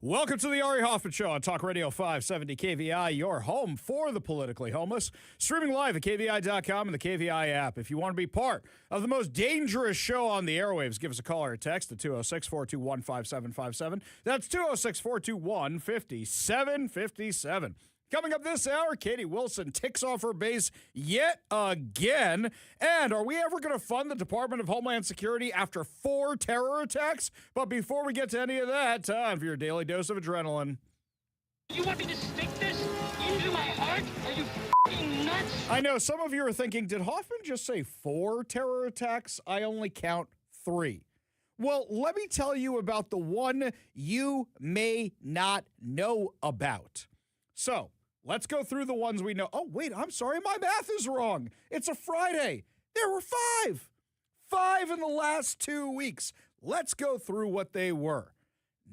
Welcome to the Ari Hoffman Show on Talk Radio 570 KVI, your home for the politically homeless. Streaming live at KVI.com and the KVI app. If you want to be part of the most dangerous show on the airwaves, give us a call or a text at 206-421-5757. That's 206-421-5757. Coming up this hour, Katie Wilson ticks off her base yet again. And are we ever going to fund the Department of Homeland Security after 4 terror attacks? But before we get to any of that, time for your daily dose of adrenaline. You want me to stick this into my heart? Are you f***ing nuts? I know some of you are thinking, did Hoffman just say 4 terror attacks? I only count 3. Well, let me tell you about the one you may not know about. So, let's go through the ones we know. Oh, wait, I'm sorry. My math is wrong. It's a Friday. There were 5. 5 in the last 2 weeks. Let's go through what they were.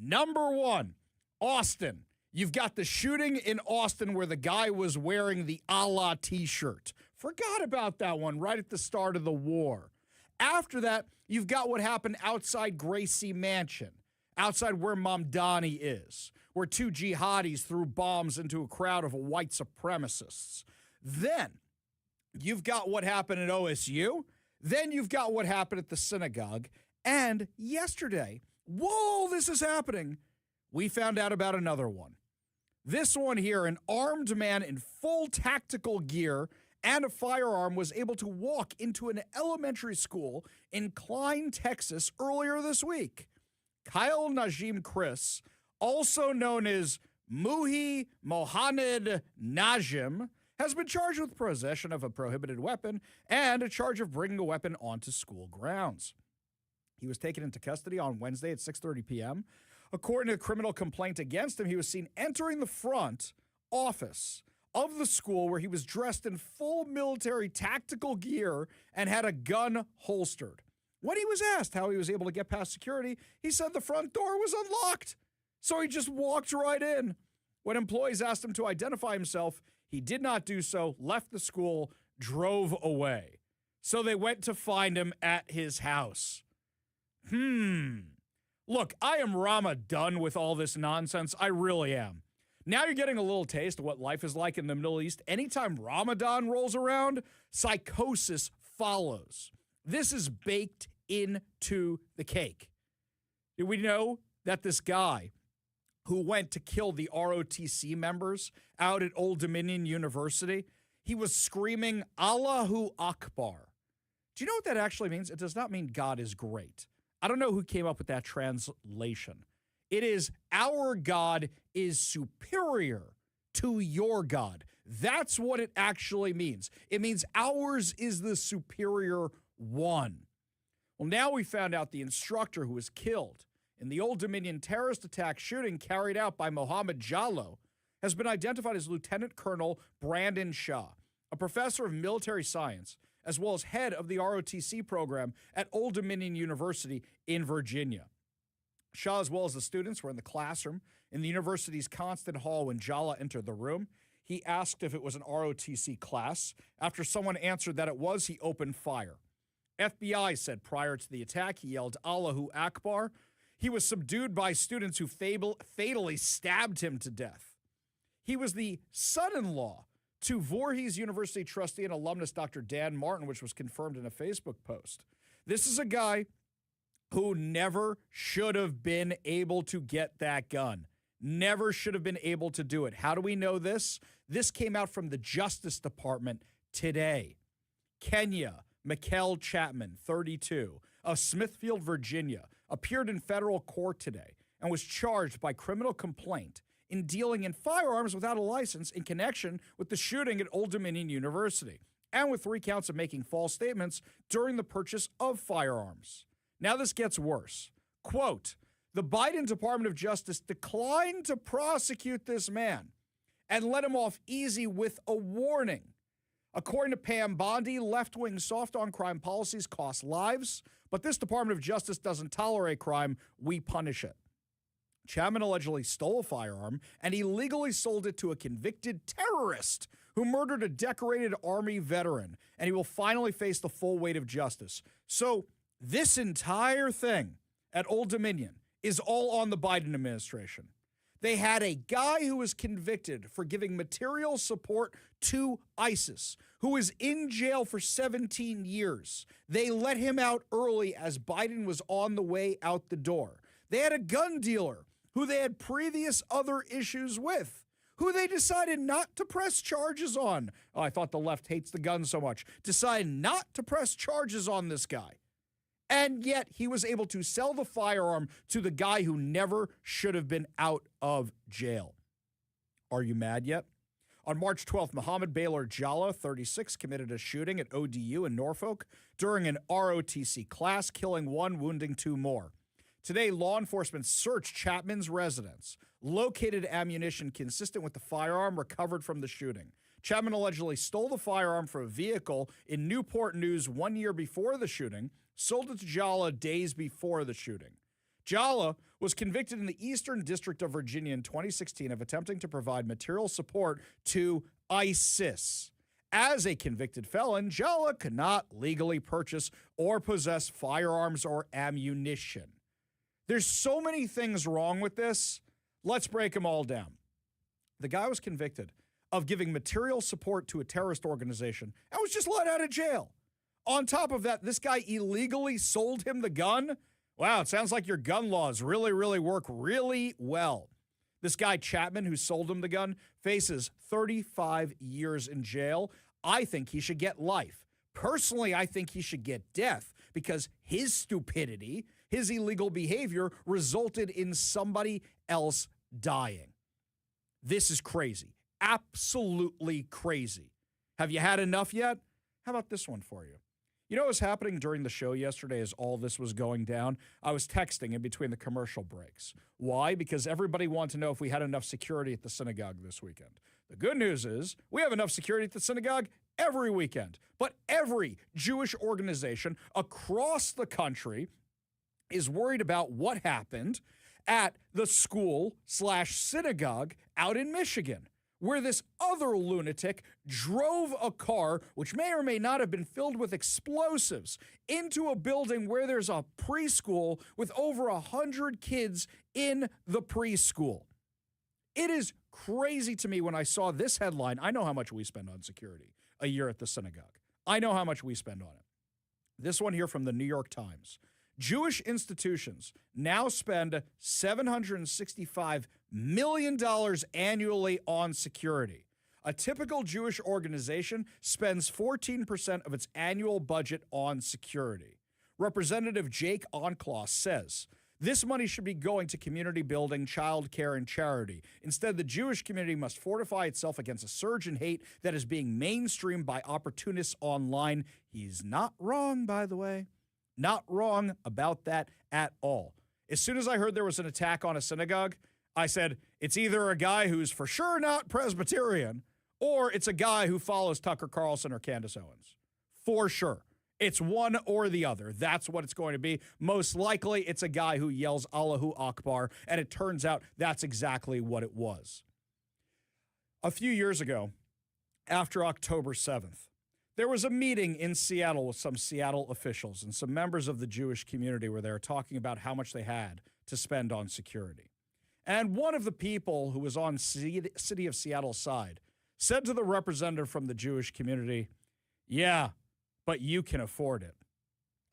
Number 1, Austin. You've got the shooting in Austin where the guy was wearing the Allah t-shirt. Forgot about that one right at the start of the war. After that, you've got what happened outside Gracie Mansion, outside where Mamdani is, where 2 jihadis threw bombs into a crowd of white supremacists. Then you've got what happened at OSU. Then you've got what happened at the synagogue. And yesterday, whoa, this is happening, we found out about another one. This one here, an armed man in full tactical gear and a firearm was able to walk into an elementary school in Klein, Texas earlier this week. Kyle Najim Chris, also known as Muhi Mohamed Najim, has been charged with possession of a prohibited weapon and a charge of bringing a weapon onto school grounds. He was taken into custody on Wednesday at 6:30 p.m. According to a criminal complaint against him, he was seen entering the front office of the school where he was dressed in full military tactical gear and had a gun holstered. When he was asked how he was able to get past security, he said the front door was unlocked. So he just walked right in. When employees asked him to identify himself, he did not do so, left the school, drove away. So they went to find him at his house. Look, I am Rama-done with all this nonsense. I really am. Now you're getting a little taste of what life is like in the Middle East. Anytime Ramadan rolls around, psychosis follows. This is baked into the cake. Did we know that this guy who went to kill the ROTC members out at Old Dominion University, he was screaming Allahu Akbar. Do you know what that actually means? It does not mean God is great. I don't know who came up with that translation. It is our God is superior to your God. That's what it actually means. It means ours is the superior one. Well, now we found out the instructor who was killed in the Old Dominion terrorist attack shooting carried out by Mohammed Jallo has been identified as Lieutenant Colonel Brandon Shah, a professor of military science, as well as head of the ROTC program at Old Dominion University in Virginia. Shah, as well as the students, were in the classroom in the university's constant hall when Jallo entered the room. He asked if it was an ROTC class. After someone answered that it was, he opened fire. FBI said prior to the attack, he yelled Allahu Akbar. He was subdued by students who fatally stabbed him to death. He was the son-in-law to Voorhees University trustee and alumnus Dr. Dan Martin, which was confirmed in a Facebook post. This is a guy who never should have been able to get that gun. Never should have been able to do it. How do we know this? This came out from the Justice Department today. Kenya Mikkel Chapman, 32, of Smithfield, Virginia, appeared in federal court today and was charged by criminal complaint in dealing in firearms without a license in connection with the shooting at Old Dominion University and with 3 counts of making false statements during the purchase of firearms. Now this gets worse. Quote, the Biden Department of Justice declined to prosecute this man and let him off easy with a warning. According to Pam Bondi, left-wing soft-on-crime policies cost lives, but this Department of Justice doesn't tolerate crime. We punish it. Chapman allegedly stole a firearm and illegally sold it to a convicted terrorist who murdered a decorated Army veteran, and he will finally face the full weight of justice. So this entire thing at Old Dominion is all on the Biden administration. They had a guy who was convicted for giving material support to ISIS, who was in jail for 17 years. They let him out early as Biden was on the way out the door. They had a gun dealer who they had previous other issues with, who they decided not to press charges on. Oh, I thought the left hates the gun so much. Decided not to press charges on this guy. And yet he was able to sell the firearm to the guy who never should have been out of jail. Are you mad yet? On March 12th, Mohammed Baylor Jallah, 36, committed a shooting at ODU in Norfolk during an ROTC class, killing one, wounding two more. Today, law enforcement searched Chapman's residence, located ammunition consistent with the firearm recovered from the shooting. Chapman allegedly stole the firearm from a vehicle in Newport News 1 year before the shooting, sold it to Jallah days before the shooting. Jallah was convicted in the Eastern District of Virginia in 2016 of attempting to provide material support to ISIS. As a convicted felon, Jallah could not legally purchase or possess firearms or ammunition. There's so many things wrong with this. Let's break them all down. The guy was convicted of giving material support to a terrorist organization and was just let out of jail. On top of that, this guy illegally sold him the gun. Wow, it sounds like your gun laws really work really well. This guy Chapman, who sold him the gun, faces 35 years in jail. I think he should get life. Personally, I think he should get death because his stupidity, his illegal behavior resulted in somebody else dying. This is crazy. Absolutely crazy. Have you had enough yet? How about this one for you? You know what was happening during the show yesterday as all this was going down? I was texting in between the commercial breaks. Why? Because everybody wanted to know if we had enough security at the synagogue this weekend. The good news is we have enough security at the synagogue every weekend. But every Jewish organization across the country is worried about what happened at the school/synagogue out in Michigan, where this other lunatic drove a car, which may or may not have been filled with explosives, into a building where there's a preschool with over 100 kids in the preschool. It is crazy to me when I saw this headline. I know how much we spend on security a year at the synagogue. I know how much we spend on it. This one here from the New York Times. Jewish institutions now spend $765 million annually on security. A typical Jewish organization spends 14% of its annual budget on security. Representative Jake Oncloss says, this money should be going to community building, child care, and charity. Instead, the Jewish community must fortify itself against a surge in hate that is being mainstreamed by opportunists online. He's not wrong, by the way. Not wrong about that at all. As soon as I heard there was an attack on a synagogue, I said, it's either a guy who's for sure not Presbyterian or it's a guy who follows Tucker Carlson or Candace Owens. For sure. It's one or the other. That's what it's going to be. Most likely, it's a guy who yells Allahu Akbar, and it turns out that's exactly what it was. A few years ago, after October 7th, there was a meeting in Seattle with some Seattle officials and some members of the Jewish community where they were talking about how much they had to spend on security. And one of the people who was on City of Seattle's side said to the representative from the Jewish community, yeah, but you can afford it.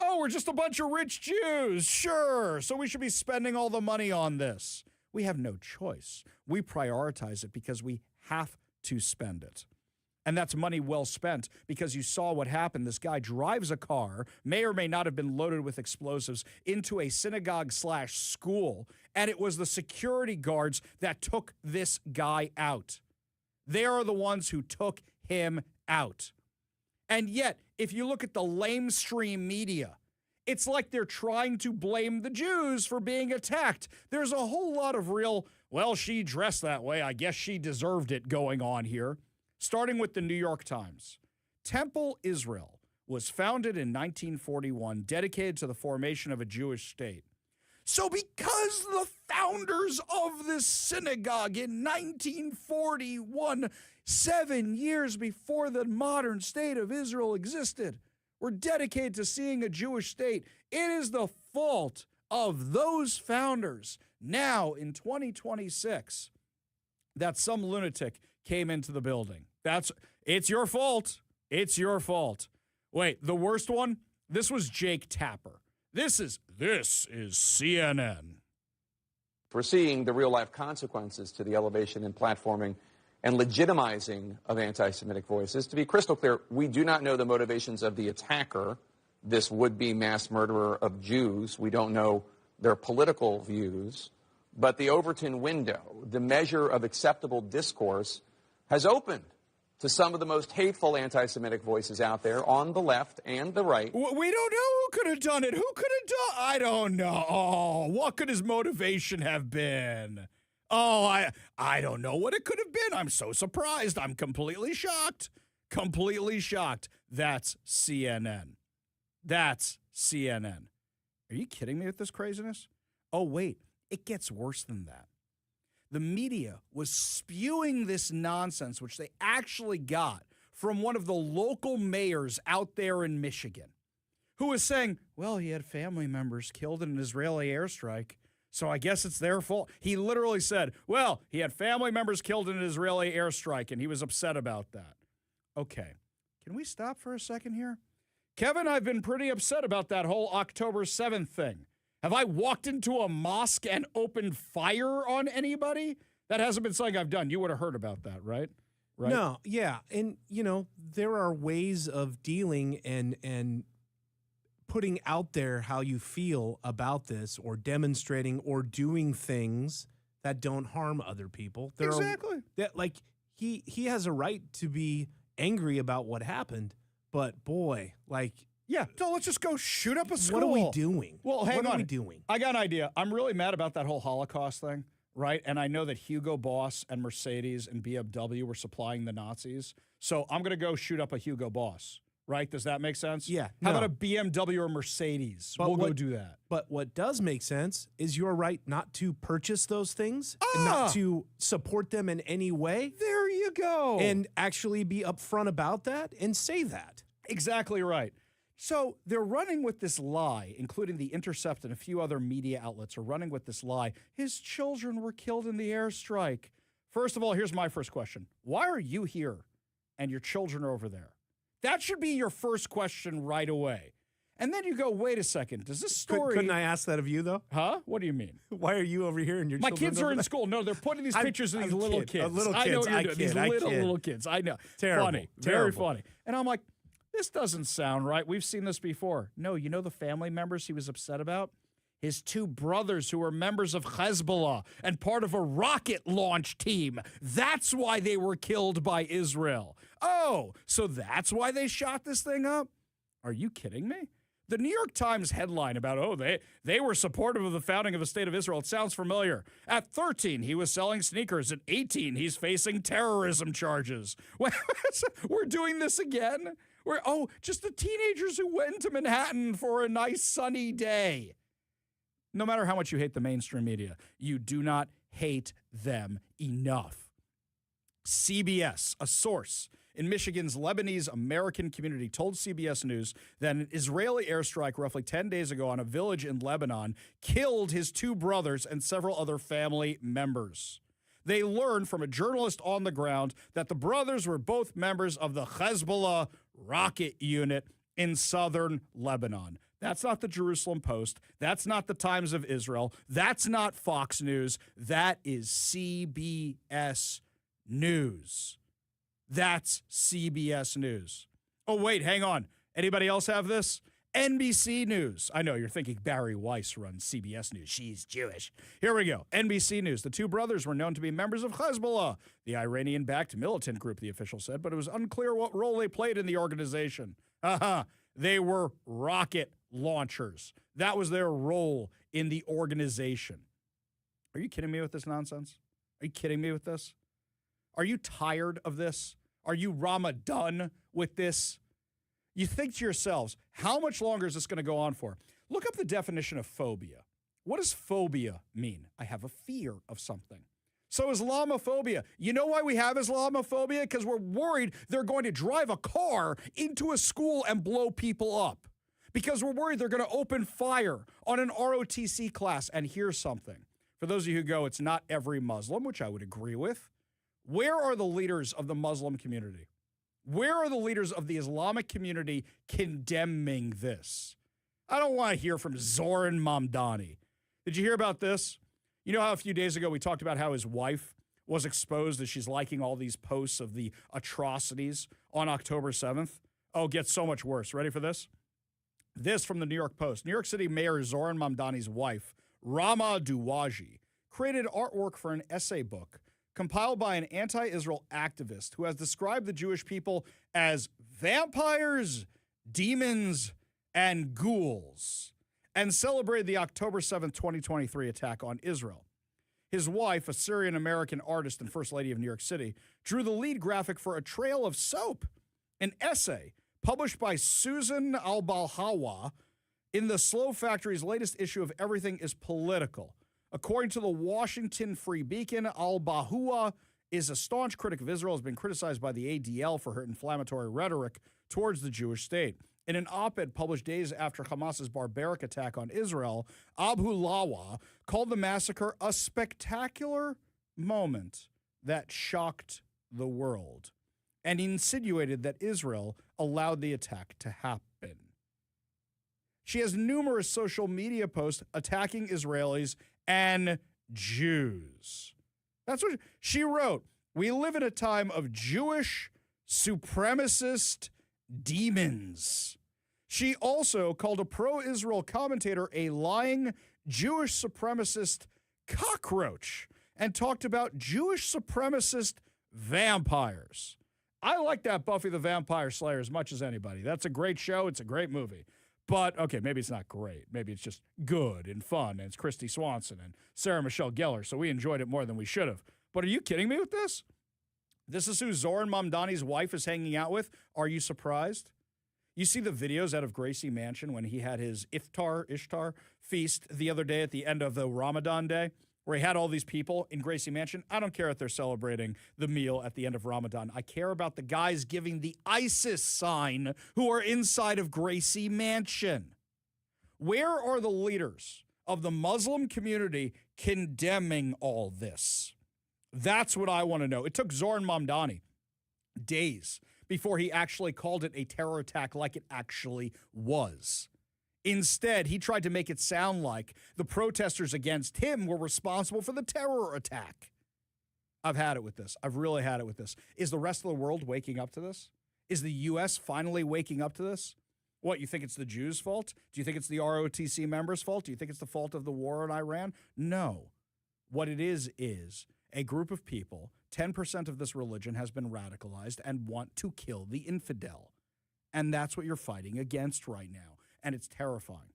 Oh, we're just a bunch of rich Jews. Sure. So we should be spending all the money on this. We have no choice. We prioritize it because we have to spend it. And that's money well spent because you saw what happened. This guy drives a car, may or may not have been loaded with explosives, into a synagogue/school, and it was the security guards that took this guy out. They are the ones who took him out. And yet, if you look at the lamestream media, it's like they're trying to blame the Jews for being attacked. There's a whole lot of real, well, she dressed that way, I guess she deserved it going on here. Starting with the New York Times. Temple Israel was founded in 1941, dedicated to the formation of a Jewish state. So because the founders of this synagogue in 1941, 7 years before the modern state of Israel existed, were dedicated to seeing a Jewish state, it is the fault of those founders now in 2026 that some lunatic came into the building. It's your fault. It's your fault. Wait, the worst one? This was Jake Tapper. This is CNN. We're seeing the real-life consequences to the elevation and platforming and legitimizing of anti-Semitic voices. To be crystal clear, we do not know the motivations of the attacker, this would-be mass murderer of Jews. We don't know their political views. But the Overton window, the measure of acceptable discourse, has opened to some of the most hateful anti-Semitic voices out there on the left and the right. We don't know who could have done it. Who could have done? I don't know. Oh, what could his motivation have been? Oh, I don't know what it could have been. I'm so surprised. I'm completely shocked. Completely shocked. That's CNN. That's CNN. Are you kidding me with this craziness? Oh, wait. It gets worse than that. The media was spewing this nonsense, which they actually got from one of the local mayors out there in Michigan, who was saying, well, he had family members killed in an Israeli airstrike, so I guess it's their fault. He literally said, well, he had family members killed in an Israeli airstrike, and he was upset about that. Okay, can we stop for a second here? Kevin, I've been pretty upset about that whole October 7th thing. Have I walked into a mosque and opened fire on anybody? That hasn't been something I've done. You would have heard about that, right? Right? No, yeah. And, there are ways of dealing and putting out there how you feel about this or demonstrating or doing things that don't harm other people. Exactly. He has a right to be angry about what happened, but boy, yeah, so let's just go shoot up a school. What are we doing? Well, hang on. What are we doing? I got an idea. I'm really mad about that whole Holocaust thing, right? And I know that Hugo Boss and Mercedes and BMW were supplying the Nazis. So I'm going to go shoot up a Hugo Boss, right? Does that make sense? Yeah. How about a BMW or Mercedes? We'll go do that. But what does make sense is your right not to purchase those things and not to support them in any way. There you go. And actually be upfront about that and say that. Exactly right. So they're running with this lie, including The Intercept and a few other media outlets are running with this lie. His children were killed in the airstrike. First of all, here's my first question. Why are you here and your children are over there? That should be your first question right away. And then you go, wait a second, does this story... Couldn't I ask that of you, though? Huh? What do you mean? Why are you over here and your My children kids are over in there? school. No, they're putting these pictures of these little kids. Little I know kids. what you're doing. These little kids. I know. Terrible. Funny. Terrible. Very funny. And I'm like, this doesn't sound right. We've seen this before. No, you know the family members he was upset about? His two brothers who were members of Hezbollah and part of a rocket launch team. That's why they were killed by Israel. Oh, so that's why they shot this thing up? Are you kidding me? The New York Times headline about, they were supportive of the founding of the State of Israel. It sounds familiar. At 13, he was selling sneakers. At 18, he's facing terrorism charges. We're doing this again? Just the teenagers who went to Manhattan for a nice sunny day. No matter how much you hate the mainstream media, you do not hate them enough. CBS, a source in Michigan's Lebanese American community, told CBS News that an Israeli airstrike roughly 10 days ago on a village in Lebanon killed his two brothers and several other family members. They learned from a journalist on the ground that the brothers were both members of the Hezbollah rocket unit in southern Lebanon. That's not the Jerusalem Post. That's not the Times of Israel. That's not Fox News. That is CBS News. That's CBS News. Oh, wait, hang on. Anybody else have this? NBC News. I know you're thinking Barry Weiss runs CBS News. She's Jewish. Here we go. NBC News. The two brothers were known to be members of Hezbollah, the Iranian-backed militant group, the official said, but it was unclear what role they played in the organization. They were rocket launchers. That was their role in the organization. Are you kidding me with this nonsense? Are you kidding me with this? Are you tired of this? Are you Rama-done with this? You think to yourselves, how much longer is this going to go on for? Look up the definition of phobia. What does phobia mean? I have a fear of something. So Islamophobia. You know why we have Islamophobia? Because we're worried they're going to drive a car into a school and blow people up. because we're worried they're going to open fire on an ROTC class. And here's something. For those of you who go, it's not every Muslim, which I would agree with. Where are the leaders of the Muslim community? Where are the leaders of the Islamic community condemning this? I don't want to hear from Zoran Mamdani. Did you hear about this? You know how a few days ago we talked about how his wife was exposed as she's liking all these posts of the atrocities on October 7th? Oh, it gets so much worse. Ready for this? This from the New York Post. New York City Mayor Zoran Mamdani's wife, Rama-done, created artwork for an essay book compiled by an anti-Israel activist who has described the Jewish people as vampires, demons, and ghouls, and celebrated the October 7th, 2023 attack on Israel. His wife, a Syrian-American artist and First Lady of New York City, drew the lead graphic for A Trail of Soap, an essay published by Susan Al-Balhawa in the Slow Factory's latest issue of Everything is Political. According to the Washington Free Beacon, Al-Bahua is a staunch critic of Israel, has been criticized by the ADL for her inflammatory rhetoric towards the Jewish state. In an op-ed published days after Hamas's barbaric attack on Israel, Abulawa called the massacre a spectacular moment that shocked the world and insinuated that Israel allowed the attack to happen. She has numerous social media posts attacking Israelis and Jews. That's what she wrote. We live in a time of Jewish supremacist demons. She also called a pro-Israel commentator a lying Jewish supremacist cockroach and talked about Jewish supremacist vampires. I like that Buffy the Vampire Slayer as much as anybody. That's a great show. It's a great movie. But, okay, maybe it's not great. Maybe it's just good and fun, and it's Christy Swanson and Sarah Michelle Gellar, so we enjoyed it more than we should have. But are you kidding me with this? This is who Zoran Mamdani's wife is hanging out with? Are you surprised? You see the videos out of Gracie Mansion when he had his Ishtar feast the other day at the end of the Rama-done day, where he had all these people in Gracie Mansion. I don't care if they're celebrating the meal at the end of Rama-done. I care about the guys giving the ISIS sign who are inside of Gracie Mansion. Where are the leaders of the Muslim community condemning all this? That's what I want to know. It took Zoran Mamdani days before he actually called it a terror attack like it actually was. Instead, he tried to make it sound like the protesters against him were responsible for the terror attack. I've had it with this. I've really had it with this. Is the rest of the world waking up to this? Is the U.S. finally waking up to this? What, you think it's the Jews' fault? Do you think it's the ROTC members' fault? Do you think it's the fault of the war in Iran? No. What it is a group of people, 10% of this religion has been radicalized and want to kill the infidel. And that's what you're fighting against right now. And it's terrifying.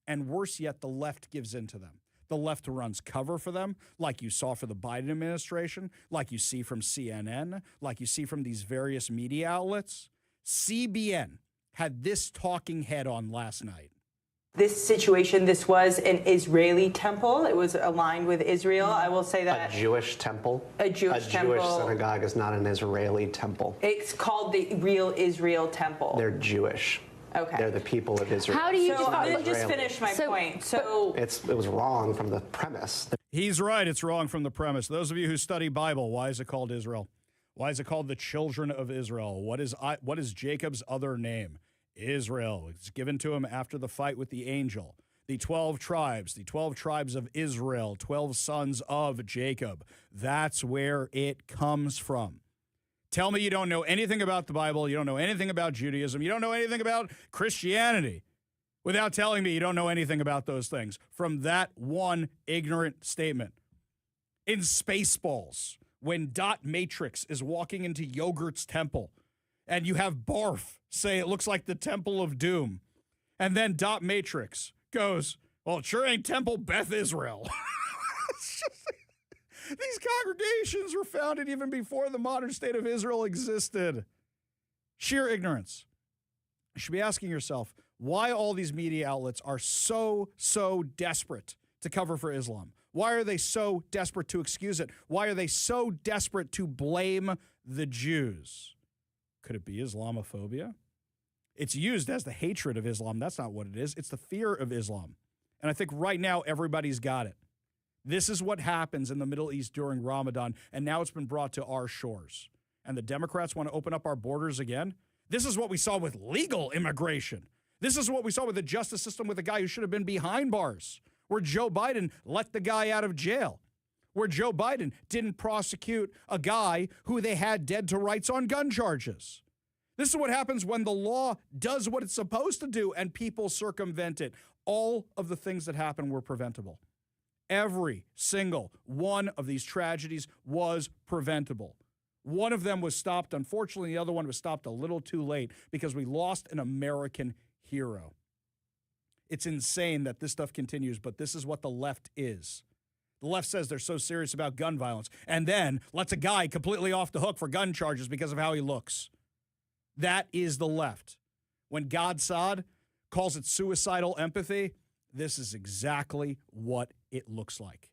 And worse yet, the left gives in to them. The left runs cover for them, like you saw for the Biden administration, like you see from CNN, like you see from these various media outlets. CBN had this talking head on last night. This situation, this was an Israeli temple. It was aligned with Israel. I will say that. A Jewish temple? A Jewish temple. A Jewish synagogue is not an Israeli temple. It's called the real Israel temple. They're Jewish. Okay. They're the people of Israel. How do you let me just finish my point. It was wrong from the premise. He's right. It's wrong from the premise. Those of you who study Bible, why is it called Israel? Why is it called the children of Israel? What is Jacob's other name? Israel. It's given to him after the fight with the angel. The 12 tribes of Israel, 12 sons of Jacob. That's where it comes from. Tell me you don't know anything about the Bible, you don't know anything about Judaism, you don't know anything about Christianity without telling me you don't know anything about those things from that one ignorant statement. In Spaceballs, when Dot Matrix is walking into Yogurt's temple, and you have Barf say it looks like the Temple of Doom. And then Dot Matrix goes, well, it sure ain't Temple Beth Israel. These congregations were founded even before the modern state of Israel existed. Sheer ignorance. You should be asking yourself why all these media outlets are so desperate to cover for Islam. Why are they so desperate to excuse it? Why are they so desperate to blame the Jews? Could it be Islamophobia? It's used as the hatred of Islam. That's not what it is. It's the fear of Islam. And I think right now everybody's got it. This is what happens in the Middle East during Ramadan, and now it's been brought to our shores. And the Democrats want to open up our borders again? This is what we saw with legal immigration. This is what we saw with the justice system with a guy who should have been behind bars, where Joe Biden let the guy out of jail, where Joe Biden didn't prosecute a guy who they had dead to rights on gun charges. This is what happens when the law does what it's supposed to do and people circumvent it. All of the things that happened were preventable. Every single one of these tragedies was preventable. One of them was stopped. Unfortunately, the other one was stopped a little too late because we lost an American hero. It's insane that this stuff continues, but this is what the left is. The left says they're so serious about gun violence and then lets a guy completely off the hook for gun charges because of how he looks. That is the left. When God Saad calls it suicidal empathy, this is exactly what it looks like.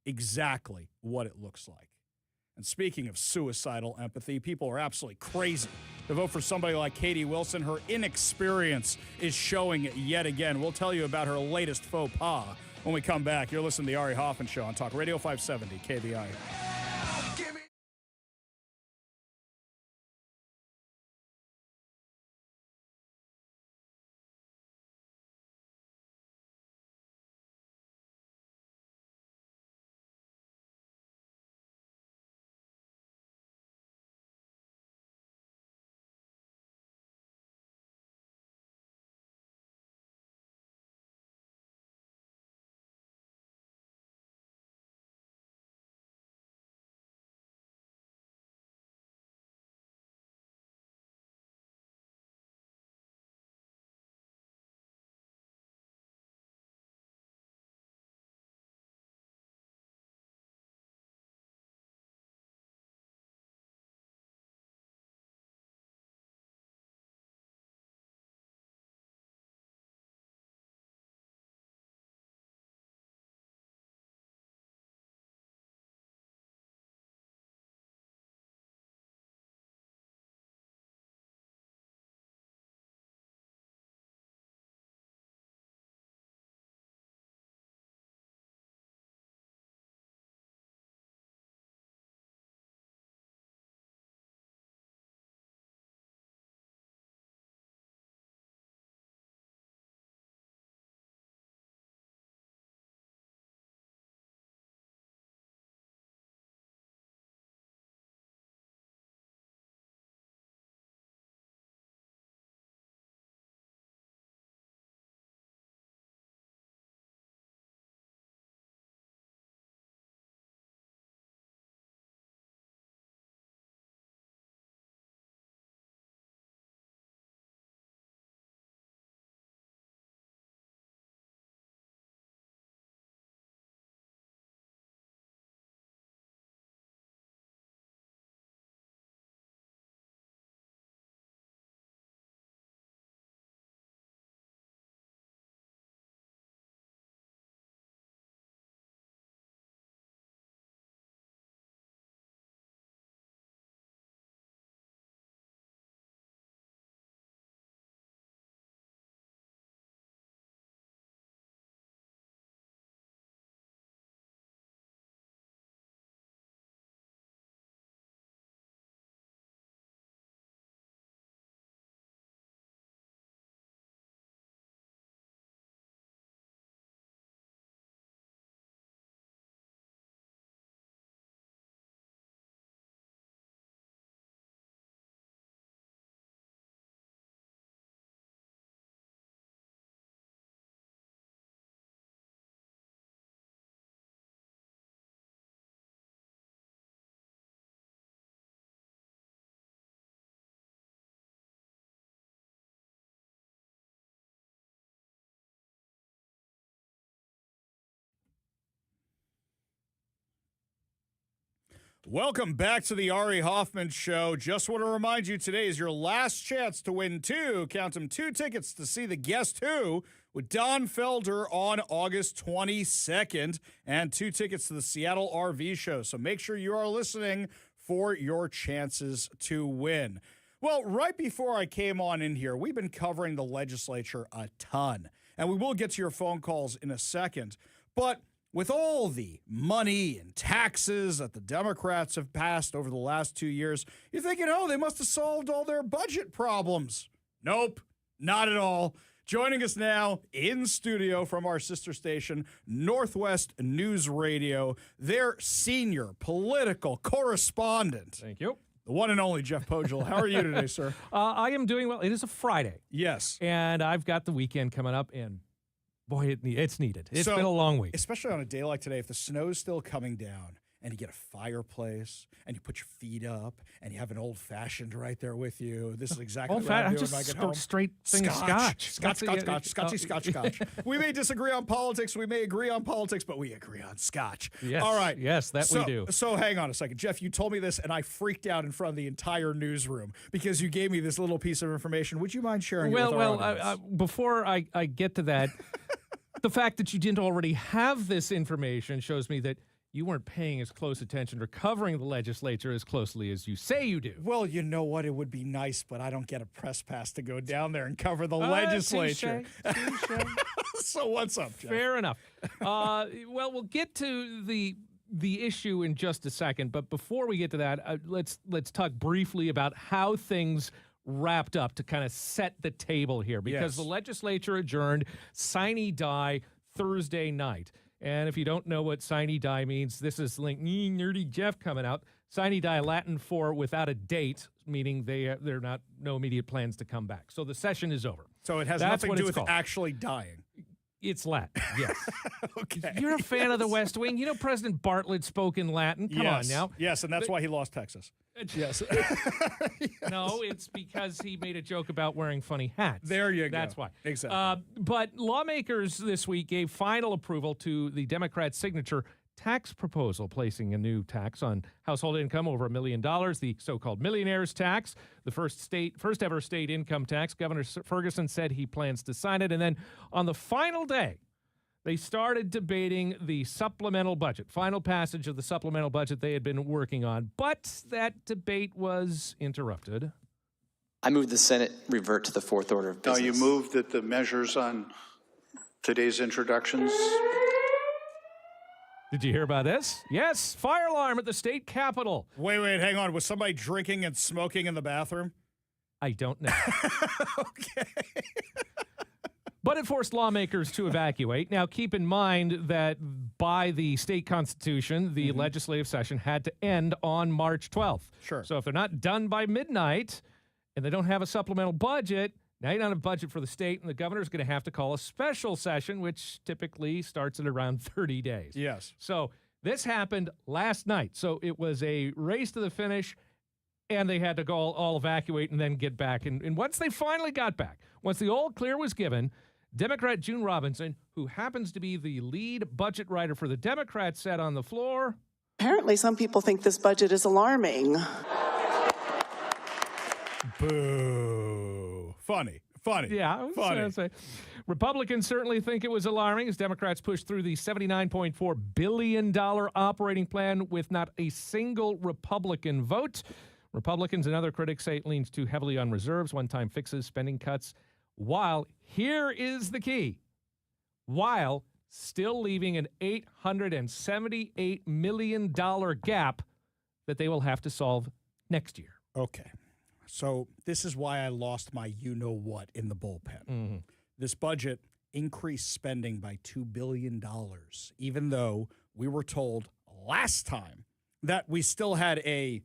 Exactly what it looks like. And speaking of suicidal empathy, people are absolutely crazy to vote for somebody like Katie Wilson. Her inexperience is showing it yet again. We'll tell you about her latest faux pas when we come back. You're listening to the Ari Hoffman Show on Talk Radio 570 KVI. Welcome back to the Ari Hoffman Show. Just want to remind you, today is your last chance to win two tickets to see the Guest Who with Don Felder on August 22nd, and 2 tickets to the Seattle RV Show. So make sure you are listening for your chances to win. Well, right before I came on in here, we've been covering the legislature a ton, and we will get to your phone calls in a second. But with all the money and taxes that the Democrats have passed over the last 2 years, you're thinking, oh, they must have solved all their budget problems. Nope, not at all. Joining us now in studio from our sister station, Northwest News Radio, their senior political correspondent. Thank you. The one and only Jeff Pogel. How are you today, sir? I am doing well. It is a Friday. Yes. And I've got the weekend coming up, and boy, it's needed. It's been a long week. Especially on a day like today, if the snow's still coming down and you get a fireplace and you put your feet up and you have an old-fashioned right there with you. This is exactly what I'm doing when I get home. Straight thing of scotch. Scotch. We may disagree on politics. We may agree on politics, but we agree on scotch. Yes. All right. Yes, we do. So hang on a second. Jeff, you told me this, and I freaked out in front of the entire newsroom because you gave me this little piece of information. Would you mind sharing it with our audience? Before I get to that, the fact that you didn't already have this information shows me that you weren't paying as close attention or covering the legislature as closely as you say you do. Well, you know what? It would be nice, but I don't get a press pass to go down there and cover the legislature. Touché. So what's up, Jeff? Fair enough. Well, we'll get to the issue in just a second, but before we get to that, let's talk briefly about how things wrapped up to kind of set the table here, because the legislature adjourned sine die Thursday night. And if you don't know what sine die means, this is nerdy Jeff coming out. Sine die, Latin for without a date, meaning they're not no immediate plans to come back. So the session is over. So it has That's nothing what to do it's with called. actually dying. It's Latin, yes. Okay. You're a fan of the West Wing. You know President Bartlett spoke in Latin. Come on now. Yes, and that's why he lost Texas. Yes. No, it's because he made a joke about wearing funny hats. There you go. That's why. Exactly. But lawmakers this week gave final approval to the Democrat signature tax proposal, placing a new tax on household income over $1 million, the so-called millionaire's tax, the first ever state income tax. Governor Ferguson said he plans to sign it. And then on the final day, they started debating the supplemental budget, final passage of the supplemental budget they had been working on. But that debate was interrupted. I move the Senate revert to the fourth order of business. No, you moved that the measures on today's introductions. Did you hear about this? Yes, fire alarm at the state capitol. Wait, hang on. Was somebody drinking and smoking in the bathroom? I don't know. Okay. But it forced lawmakers to evacuate. Now, keep in mind that by the state constitution, the legislative session had to end on March 12th. Sure. So if they're not done by midnight and they don't have a supplemental budget, now you don't have a budget for the state, and the governor's going to have to call a special session, which typically starts at around 30 days. Yes. So this happened last night. So it was a race to the finish, and they had to go all evacuate and then get back. And once they finally got back, once the all clear was given, Democrat June Robinson, who happens to be the lead budget writer for the Democrats, said on the floor, apparently some people think this budget is alarming. Boo. Funny. Yeah, funny. Republicans certainly think it was alarming as Democrats pushed through the $79.4 billion operating plan with not a single Republican vote. Republicans and other critics say it leans too heavily on reserves, one-time fixes, spending cuts, while, here is the key, while still leaving an $878 million gap that they will have to solve next year. Okay. So this is why I lost my you-know-what in the bullpen. This budget increased spending by $2 billion, even though we were told last time that we still had a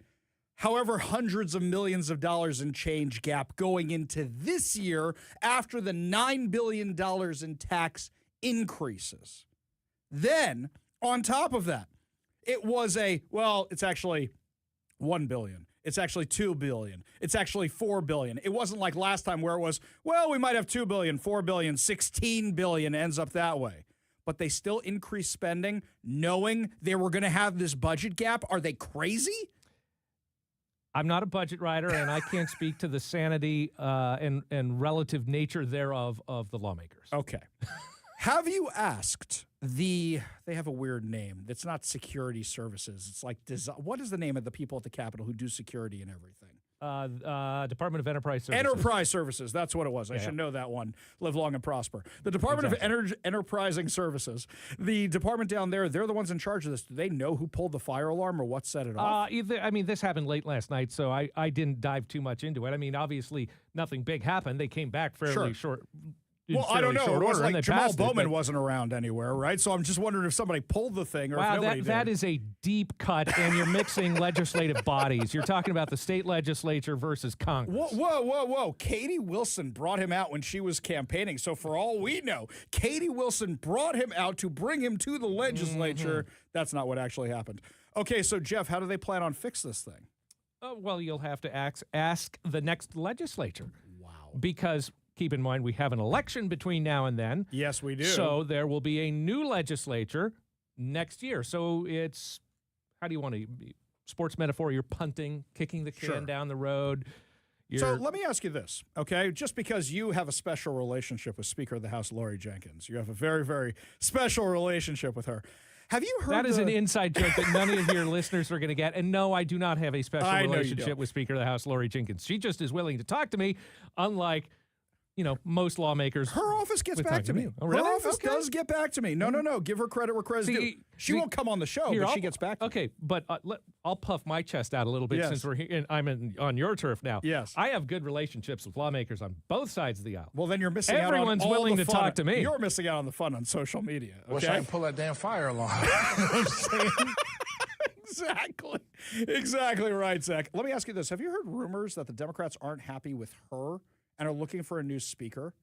however hundreds of millions of dollars in change gap going into this year after the $9 billion in tax increases. Then, on top of that, it was it's actually $1 billion. It's actually $2 billion. It's actually $4 billion. It wasn't like last time where it was, we might have $2 billion, $4 billion, $16 billion, ends up that way. But they still increased spending knowing they were going to have this budget gap. Are they crazy? I'm not a budget writer, and I can't speak to the sanity and relative nature thereof of the lawmakers. Okay. Have you asked they have a weird name. It's not security services. It's like, what is the name of the people at the Capitol who do security and everything? Department of Enterprise Services. Enterprise Services. That's what it was. I should know that one. Live long and prosper. The Department of Enterprising Services. The department down there, they're the ones in charge of this. Do they know who pulled the fire alarm or what set it off? I mean, this happened late last night, so I didn't dive too much into it. I mean, obviously, nothing big happened. They came back fairly short. Well, I don't know. It was like Jamal Bowman but wasn't around anywhere, right? So I'm just wondering if somebody pulled the thing or if nobody did. That is a deep cut, and you're mixing legislative bodies. You're talking about the state legislature versus Congress. Whoa. Katie Wilson brought him out when she was campaigning. So for all we know, Katie Wilson brought him out to bring him to the legislature. That's not what actually happened. Okay, so Jeff, how do they plan on fix this thing? Well, you'll have to ask the next legislature. Wow. Because keep in mind, we have an election between now and then. Yes, we do. So there will be a new legislature next year. So it's, how do you want to, sports metaphor, you're punting, kicking the can down the road. So let me ask you this, okay? Just because you have a special relationship with Speaker of the House, Lori Jenkins, you have a very, very special relationship with her. Have you heard that is an inside joke that none of your listeners are going to get. And no, I do not have a special relationship with Speaker of the House, Lori Jenkins. She just is willing to talk to me, unlike, most lawmakers. Her office gets back to me. Oh, really? Her office does get back to me. No. Give her credit where credit's due. She won't come on the show, but she gets back to me. Okay, but I'll puff my chest out a little bit since we're here, and I'm on your turf now. Yes. I have good relationships with lawmakers on both sides of the aisle. Well, then you're missing out on all Everyone's willing to talk to me. You're missing out on the fun on social media. Okay? Wish I could pull that damn fire alarm. Exactly right, Zach. Let me ask you this. Have you heard rumors that the Democrats aren't happy with her and are looking for a new speaker?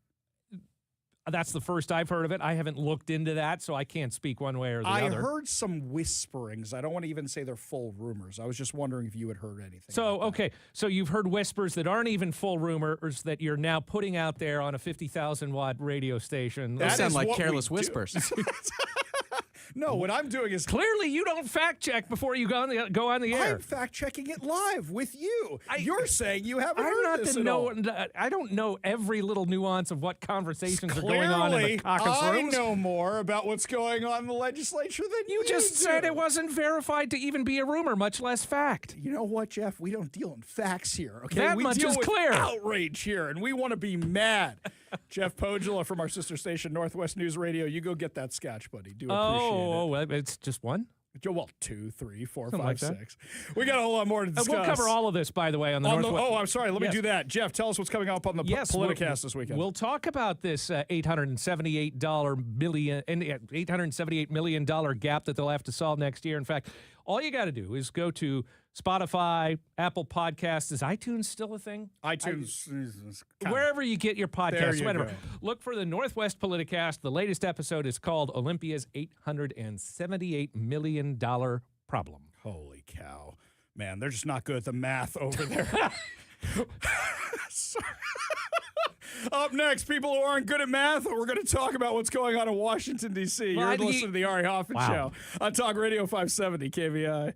That's the first I've heard of it. I haven't looked into that, so I can't speak one way or the other. I heard some whisperings. I don't want to even say they're full rumors. I was just wondering if you had heard anything. So, okay. So you've heard whispers that aren't even full rumors that you're now putting out there on a 50,000-watt radio station. Those sound like careless whispers. No, what I'm doing is... Clearly, you don't fact-check before you go on the air. I'm fact-checking it live with you. You're saying you haven't heard this at all. I don't know every little nuance of what conversations are going on in the caucus rooms. I know more about what's going on in the legislature than you just said it wasn't verified to even be a rumor, much less fact. You know what, Jeff? We don't deal in facts here, okay? That we much deal is with clear. Outrage here, and we want to be mad. Jeff Pogula from our sister station, Northwest News Radio. You go get that sketch, buddy. Do appreciate it. Oh, it's just one? Well, 2, 3, 4, Something 5, like 6. We got a whole lot more to discuss. We'll cover all of this, by the way, on the Northwest. I'm sorry. Let me do that. Jeff, tell us what's coming up on the Politicast this weekend. We'll talk about this $878 million gap that they'll have to solve next year. In fact, all you got to do is go to Spotify, Apple Podcasts. Is iTunes still a thing? iTunes. Wherever you get your podcasts, whatever. Go. Look for the Northwest Politicast. The latest episode is called Olympia's $878 million Problem. Holy cow. Man, they're just not good at the math over there. Up next, people who aren't good at math, we're going to talk about what's going on in Washington, D.C. You're listening to the Ari Hoffman Show on Talk Radio 570 KVI.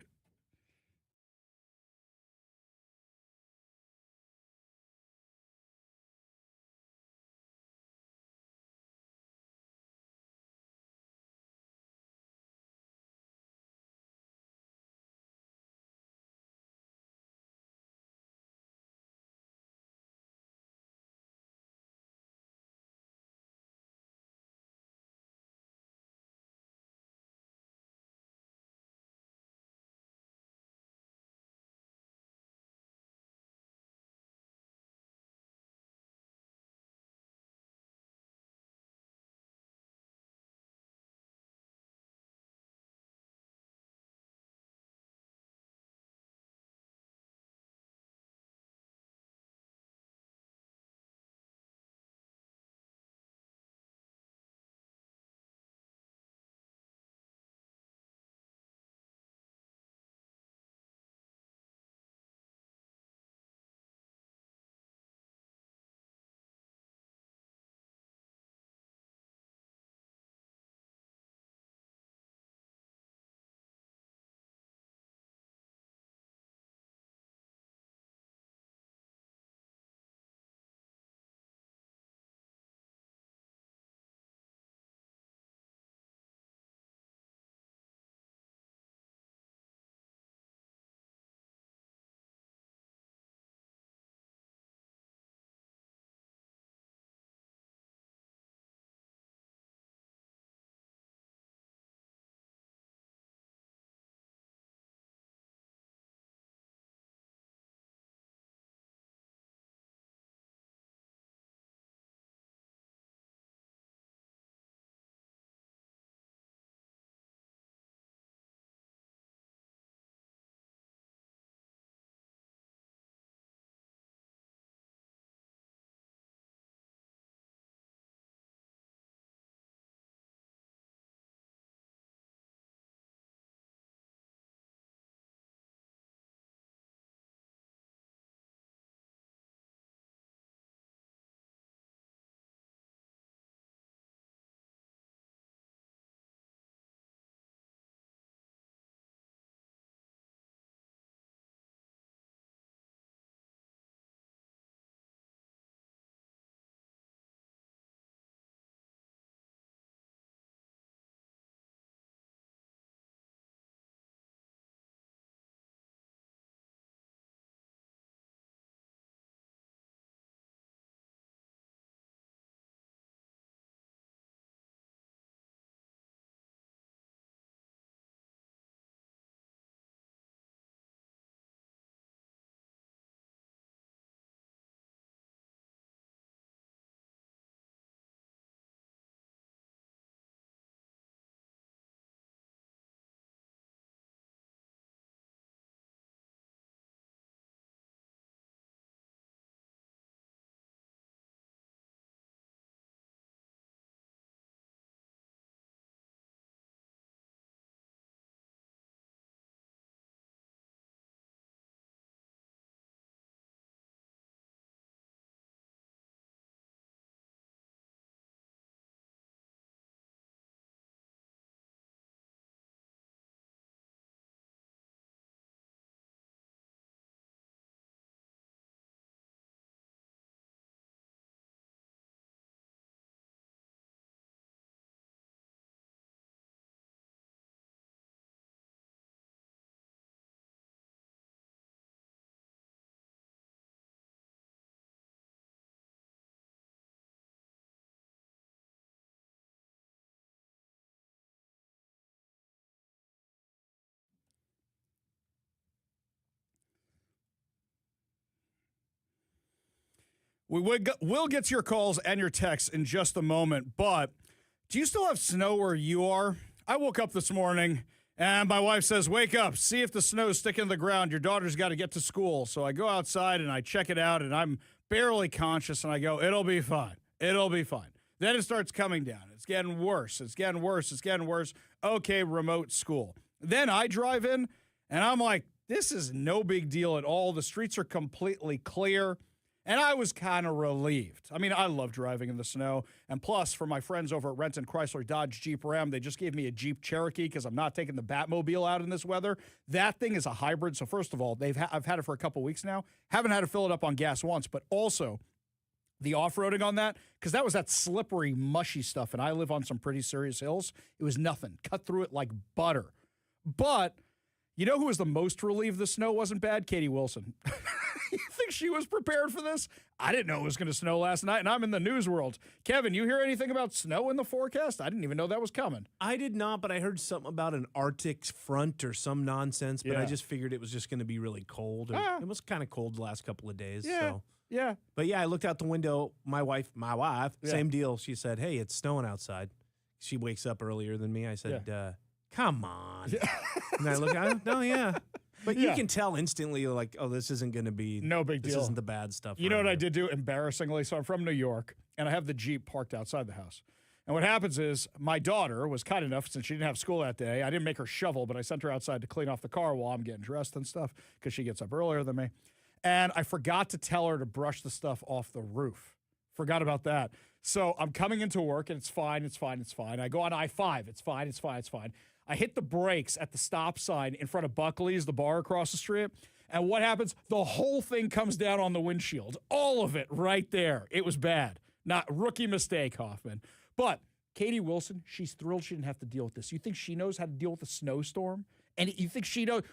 We'll get to your calls and your texts in just a moment, but do you still have snow where you are? I woke up this morning, and my wife says, wake up, see if the snow's sticking to the ground. Your daughter's got to get to school. So I go outside, and I check it out, and I'm barely conscious, and I go, it'll be fine. It'll be fine. Then it starts coming down. It's getting worse. It's getting worse. It's getting worse. Okay, remote school. Then I drive in, and I'm like, this is no big deal at all. The streets are completely clear. And I was kind of relieved. I mean, I love driving in the snow. And plus, for my friends over at Renton Chrysler Dodge Jeep Ram, they just gave me a Jeep Cherokee because I'm not taking the Batmobile out in this weather. That thing is a hybrid. So first of all, I've had it for a couple weeks now. Haven't had to fill it up on gas once, but also the off-roading on that, because that was that slippery, mushy stuff. And I live on some pretty serious hills. It was nothing. Cut through it like butter. But you know who was the most relieved the snow wasn't bad? Katie Wilson. You think she was prepared for this? I didn't know it was going to snow last night, and I'm in the news world. Kevin, you hear anything about snow in the forecast? I didn't even know that was coming. I did not, but I heard something about an Arctic front or some nonsense, but I just figured it was just going to be really cold. And it was kind of cold the last couple of days. Yeah. So. Yeah. But yeah, I looked out the window. My wife, same deal. She said, hey, it's snowing outside. She wakes up earlier than me. I said, come on. Yeah. And I look out, no, yeah. But you can tell instantly, like, oh, this isn't going to be no big deal. This isn't the bad stuff. You know what I did do embarrassingly? So I'm from New York, and I have the Jeep parked outside the house. And what happens is my daughter was kind enough, since she didn't have school that day, I didn't make her shovel, but I sent her outside to clean off the car while I'm getting dressed and stuff because she gets up earlier than me. And I forgot to tell her to brush the stuff off the roof. Forgot about that. So I'm coming into work, and it's fine, it's fine, it's fine. I go on I-5. It's fine, it's fine, it's fine. I hit the brakes at the stop sign in front of Buckley's, the bar across the street. And what happens? The whole thing comes down on the windshield. All of it right there. It was bad. Not rookie mistake, Hoffman. But Katie Wilson, she's thrilled she didn't have to deal with this. You think she knows how to deal with a snowstorm? And you think she knows,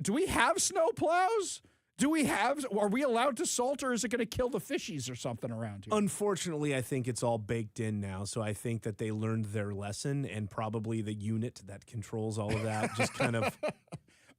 do we have snow plows? Are we allowed to salt, or is it going to kill the fishies or something around here? Unfortunately, I think it's all baked in now. So I think that they learned their lesson, and probably the unit that controls all of that just kind of.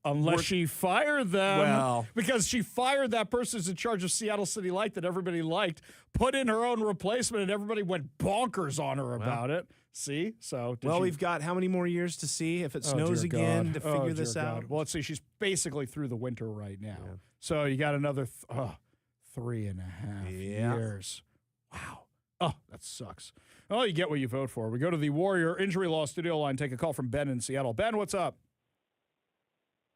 Unless she fired them. Well. Because she fired that person who's in charge of Seattle City Light that everybody liked, put in her own replacement, and everybody went bonkers on her about it. See? So we've got how many more years to see if it snows again to figure this out? Well, let's see. She's basically through the winter right now. Yeah. So you got another 3.5 years. Wow. Oh, that sucks. Oh, you get what you vote for. We go to the Warrior Injury Law studio line, take a call from Ben in Seattle. Ben, what's up?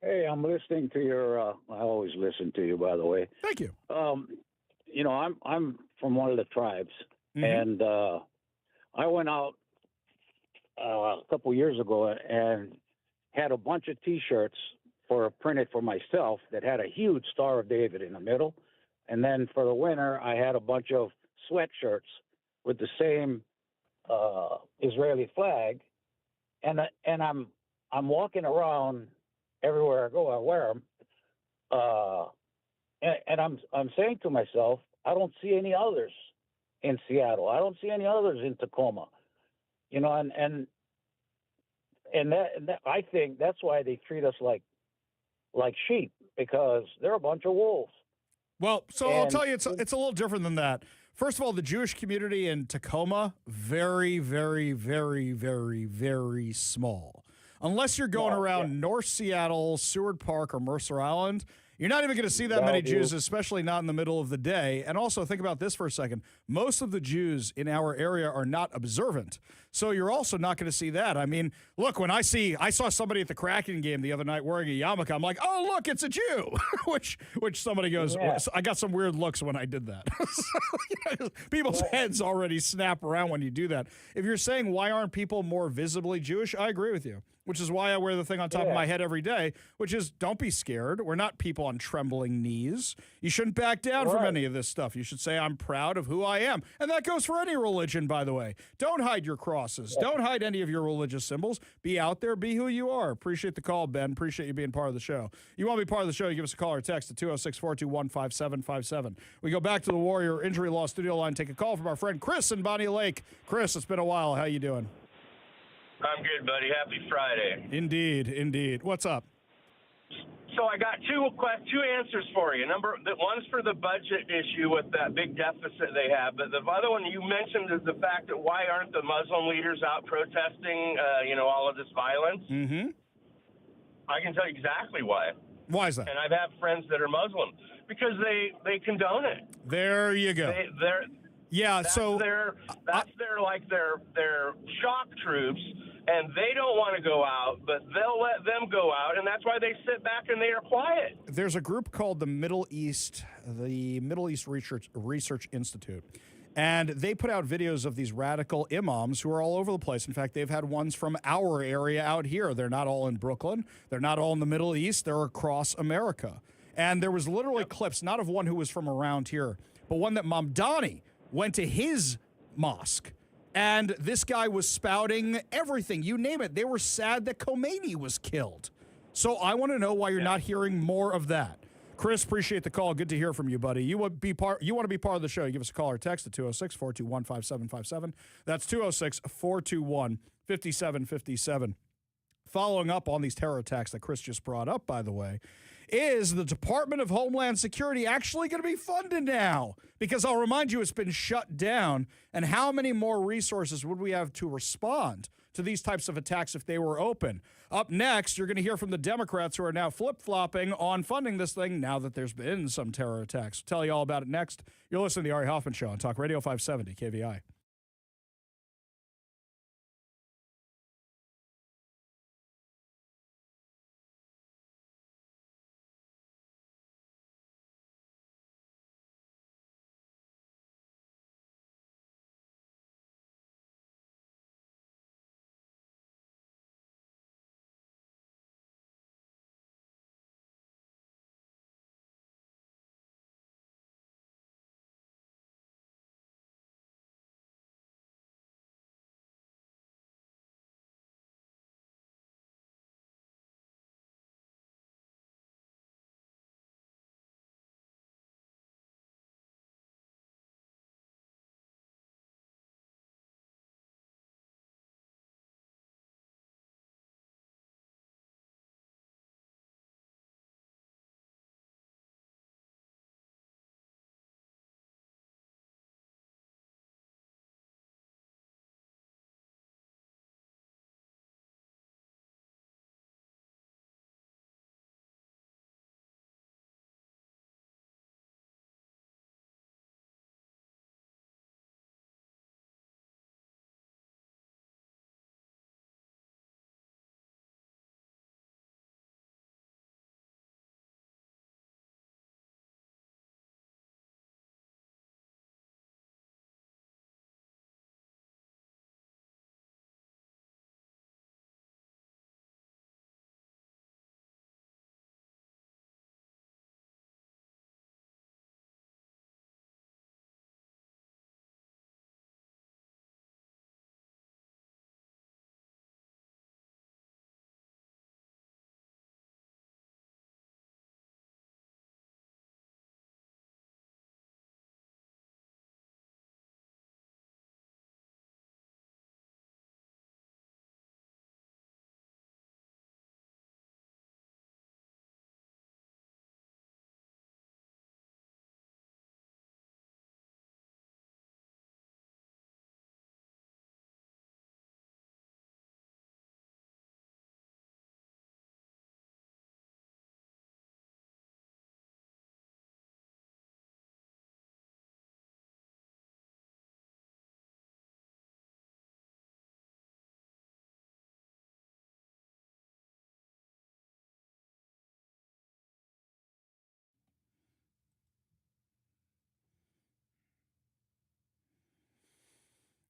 Hey, I'm listening to your. I always listen to you, by the way. Thank you. You know, I'm from one of the tribes, and I went out a couple years ago and had a bunch of T-shirts printed for myself that had a huge Star of David in the middle, and then for the winter I had a bunch of sweatshirts with the same Israeli flag, and I'm walking around. Everywhere I go, I wear them, and I'm saying to myself, I don't see any others in Seattle. I don't see any others in Tacoma, you know, and that I think that's why they treat us like sheep, because they're a bunch of wolves. Well, I'll tell you, it's a little different than that. First of all, the Jewish community in Tacoma, very, very, very, very, very small. Unless you're going around North Seattle, Seward Park, or Mercer Island, you're not even going to see that many Jews, especially not in the middle of the day. And also, think about this for a second. Most of the Jews in our area are not observant. So you're also not going to see that. I mean, look, when I saw somebody at the Kraken game the other night wearing a yarmulke, I'm like, oh, look, it's a Jew, which somebody goes, I got some weird looks when I did that. So, people's heads already snap around when you do that. If you're saying, why aren't people more visibly Jewish? I agree with you. Which is why I wear the thing on top of my head every day, which is, don't be scared. We're not people on trembling knees. You shouldn't back down from any of this stuff. You should say, I'm proud of who I am. And that goes for any religion, by the way. Don't hide your crosses. Don't hide any of your religious symbols. Be out there. Be who you are. Appreciate the call, Ben. Appreciate you being part of the show. You want to be part of the show, you give us a call or text at 206-421-5757. We go back to the Warrior Injury Law studio line, take a call from our friend Chris in Bonnie Lake. Chris, it's been a while. How you doing? I'm good, buddy. Happy Friday. Indeed, indeed. What's up? So I got two answers for you. One's for the budget issue with that big deficit they have, but the other one you mentioned is the fact that why aren't the Muslim leaders out protesting, all of this violence? Mm-hmm. I can tell you exactly why. Why is that? And I've had friends that are Muslim because they condone it. There you go. That's their shock troops. And they don't want to go out, but they'll let them go out, and that's why they sit back and they are quiet. There's a group called the Middle East Research Institute, and they put out videos of these radical imams who are all over the place. In fact, they've had ones from our area out here. They're not all in Brooklyn. They're not all in the Middle East. They're across America. And there was literally clips, not of one who was from around here, but one that Mamdani went to his mosque. And this guy was spouting everything, you name it. They were sad that Khomeini was killed. So I want to know why you're not hearing more of that. Chris, appreciate the call. Good to hear from you, buddy. You want to be part of the show. You give us a call or text at 206-421-5757. That's 206-421-5757. Following up on these terror attacks that Chris just brought up, by the way, is the Department of Homeland Security actually going to be funded now? Because I'll remind you, it's been shut down. And how many more resources would we have to respond to these types of attacks if they were open? Up next, you're going to hear from the Democrats who are now flip-flopping on funding this thing now that there's been some terror attacks. We'll tell you all about it next. You're listening to the Ari Hoffman Show on Talk Radio 570 KVI.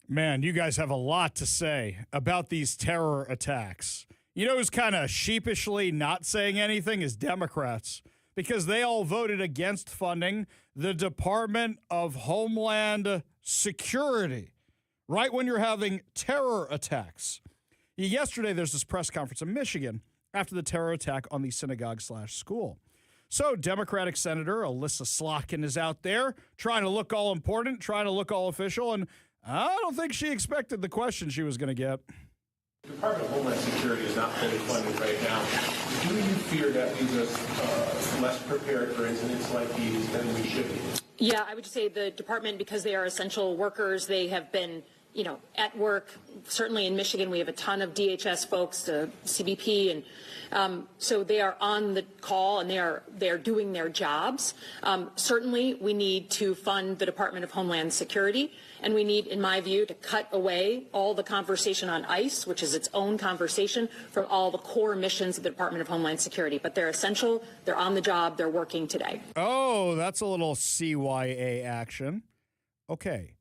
Man, you guys have a lot to say about these terror attacks. You know who's kind of sheepishly not saying anything is Democrats, because they all voted against funding the Department of Homeland Security right when you're having terror attacks. Yesterday, there's this press conference in Michigan after the terror attack on the synagogue/school. So Democratic Senator Alyssa Slotkin is out there trying to look all important, trying to look all official, and I don't think she expected the question she was going to get. The Department of Homeland Security is not fully funded right now. Do you fear that leaves us less prepared for incidents like these than we should be? Yeah, I would say the department, because they are essential workers, they have been, at work. Certainly in Michigan, we have a ton of DHS folks, CBP, and so they are on the call and they are doing their jobs. Certainly, we need to fund the Department of Homeland Security, and we need, in my view, to cut away all the conversation on ICE, which is its own conversation, from all the core missions of the Department of Homeland Security. But they're essential. They're on the job. They're working today. Oh, that's a little CYA action. Okay.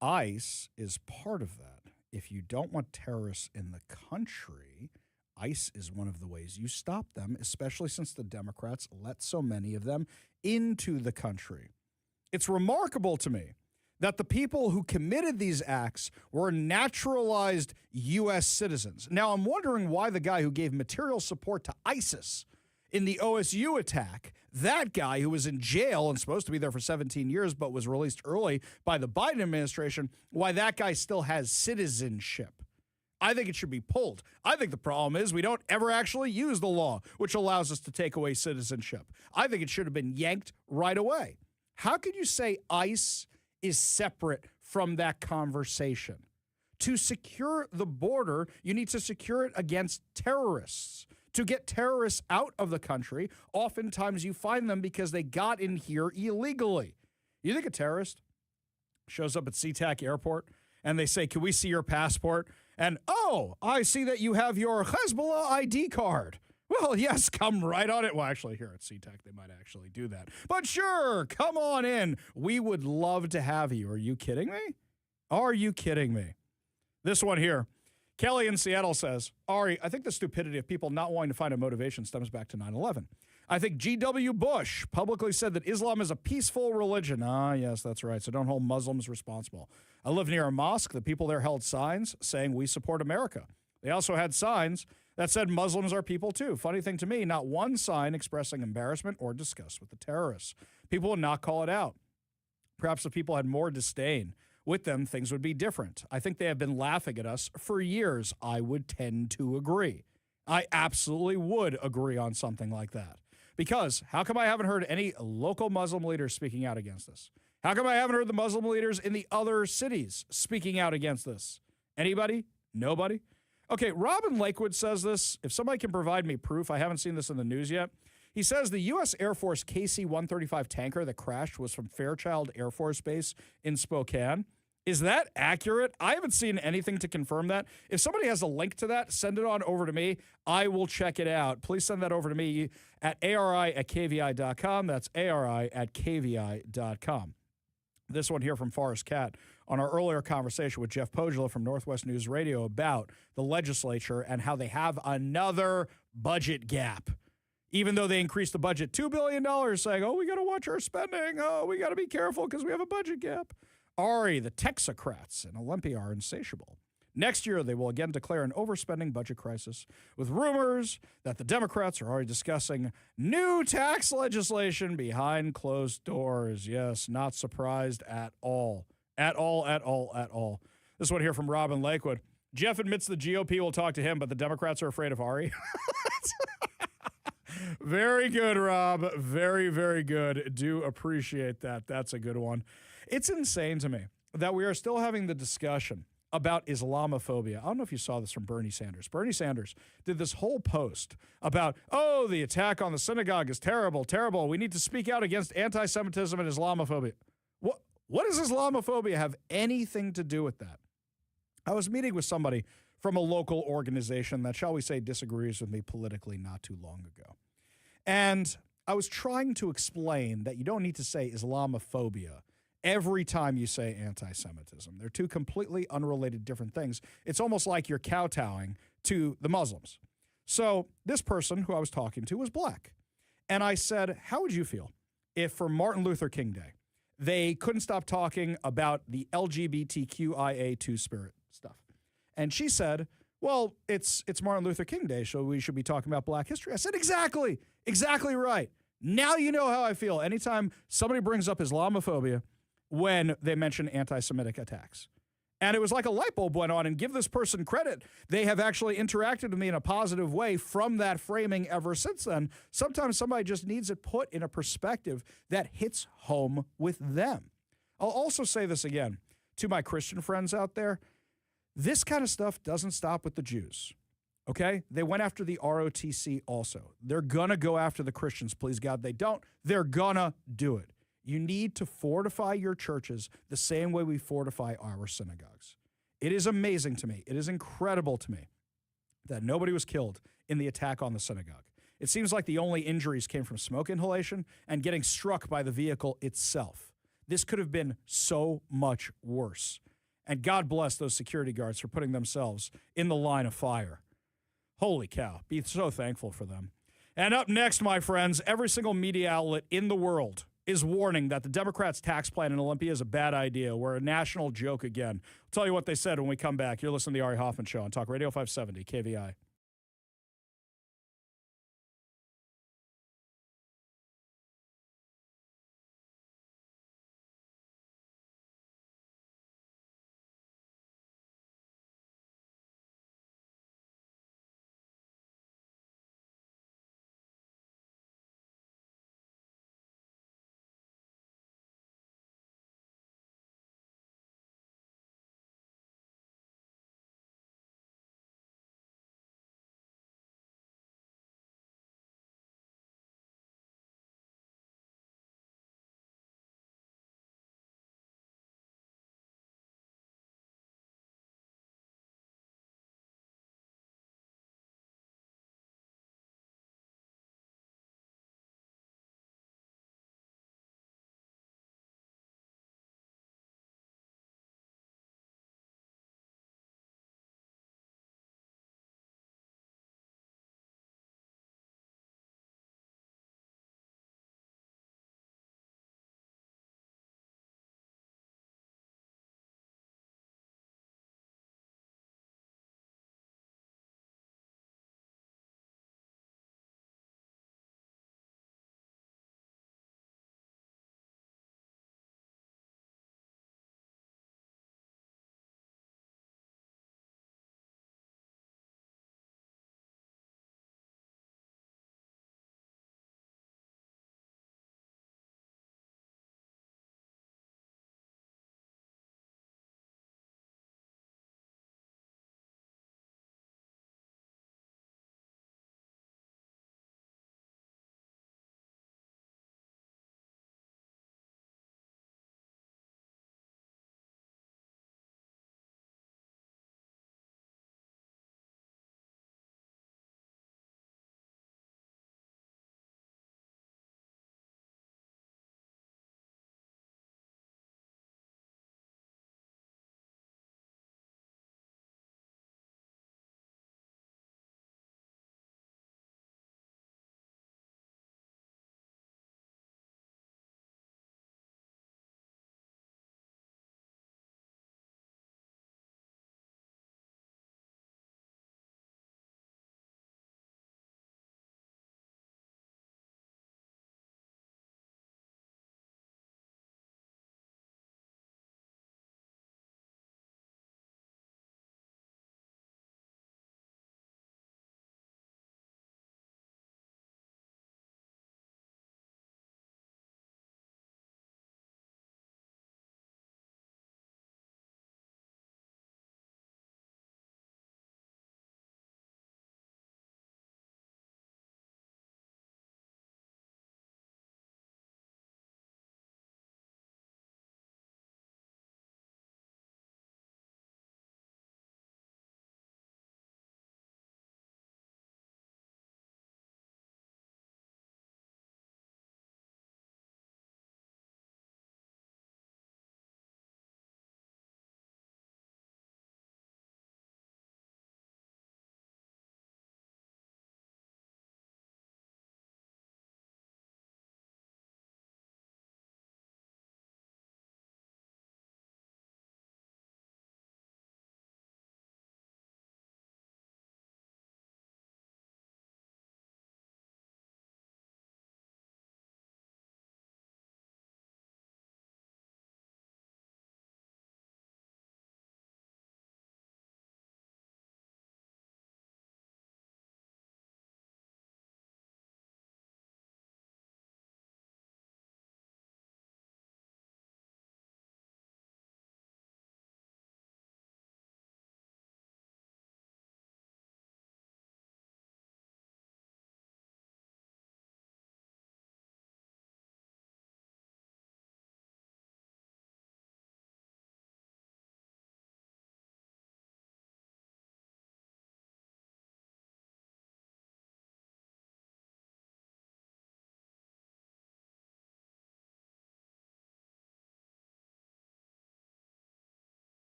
ICE is part of that. If you don't want terrorists in the country, ICE is one of the ways you stop them, especially since the Democrats let so many of them into the country. It's remarkable to me that the people who committed these acts were naturalized U.S. citizens. Now, I'm wondering why the guy who gave material support to ISIS in the OSU attack, that guy who was in jail and supposed to be there for 17 years but was released early by the Biden administration, why that guy still has citizenship. I think it should be pulled. I think the problem is we don't ever actually use the law, which allows us to take away citizenship. I think it should have been yanked right away. How could you say ICE is separate from that conversation? To secure the border, you need to secure it against terrorists. To get terrorists out of the country, oftentimes you find them because they got in here illegally. You think a terrorist shows up at SeaTac Airport and they say, "Can we see your passport?" And, "Oh, I see that you have your Hezbollah ID card." Well, yes, come right on it. Well, actually, here at SeaTac, they might actually do that. But sure, come on in. We would love to have you. Are you kidding me? Are you kidding me? This one here. Kelly in Seattle says, Ari, I think the stupidity of people not wanting to find a motivation stems back to 9/11. I think G.W. Bush publicly said that Islam is a peaceful religion. Ah, yes, that's right. So don't hold Muslims responsible. I live near a mosque. The people there held signs saying we support America. They also had signs that said Muslims are people too. Funny thing to me, not one sign expressing embarrassment or disgust with the terrorists. People would not call it out. Perhaps if people had more disdain with them, things would be different. I think they have been laughing at us for years. I would tend to agree. I absolutely would agree on something like that. Because how come I haven't heard any local Muslim leaders speaking out against this? How come I haven't heard the Muslim leaders in the other cities speaking out against this? Anybody? Nobody? Okay, Robin Lakewood says this. If somebody can provide me proof, I haven't seen this in the news yet. He says the U.S. Air Force KC-135 tanker that crashed was from Fairchild Air Force Base in Spokane. Is that accurate? I haven't seen anything to confirm that. If somebody has a link to that, send it on over to me. I will check it out. Please send that over to me at ari@kvi.com. That's ari@kvi.com. This one here from Forrest Cat on our earlier conversation with Jeff Pogula from Northwest News Radio about the legislature and how they have another budget gap. Even though they increased the budget $2 billion, saying, oh, we got to watch our spending. Oh, we got to be careful because we have a budget gap. Ari, the Texocrats and Olympia are insatiable. Next year, they will again declare an overspending budget crisis with rumors that the Democrats are already discussing new tax legislation behind closed doors. Yes, not surprised at all. At all. This one here from Robin Lakewood. Jeff admits the GOP will talk to him, but the Democrats are afraid of Ari. Very good, Rob. Very, very good. Do appreciate that. That's a good one. It's insane to me that we are still having the discussion about Islamophobia. I don't know if you saw this from Bernie Sanders. Bernie Sanders did this whole post about, oh, the attack on the synagogue is terrible, terrible. We need to speak out against anti-Semitism and Islamophobia. What does Islamophobia have anything to do with that? I was meeting with somebody from a local organization that, shall we say, disagrees with me politically not too long ago. And I was trying to explain that you don't need to say Islamophobia every time you say anti-Semitism. They're two completely unrelated different things. It's almost like you're kowtowing to the Muslims. So this person who I was talking to was black. And I said, how would you feel if for Martin Luther King Day, they couldn't stop talking about the LGBTQIA two-spirit stuff? And she said, well, it's Martin Luther King Day, so we should be talking about black history. I said, exactly right. Now you know how I feel anytime somebody brings up Islamophobia when they mention anti-Semitic attacks. And it was like a light bulb went on, and give this person credit. They have actually interacted with me in a positive way from that framing ever since then. Sometimes somebody just needs it put in a perspective that hits home with them. I'll also say this again to my Christian friends out there. This kind of stuff doesn't stop with the Jews, okay? They went after the ROTC also. They're going to go after the Christians. Please, God, they don't. They're going to do it. You need to fortify your churches the same way we fortify our synagogues. It is amazing to me. It is incredible to me that nobody was killed in the attack on the synagogue. It seems like the only injuries came from smoke inhalation and getting struck by the vehicle itself. This could have been so much worse. And God bless those security guards for putting themselves in the line of fire. Holy cow. Be so thankful for them. And up next, my friends, every single media outlet in the world is warning that the Democrats' tax plan in Olympia is a bad idea. We're a national joke again. I'll tell you what they said when we come back. You're listening to the Ari Hoffman Show on Talk Radio 570 KVI.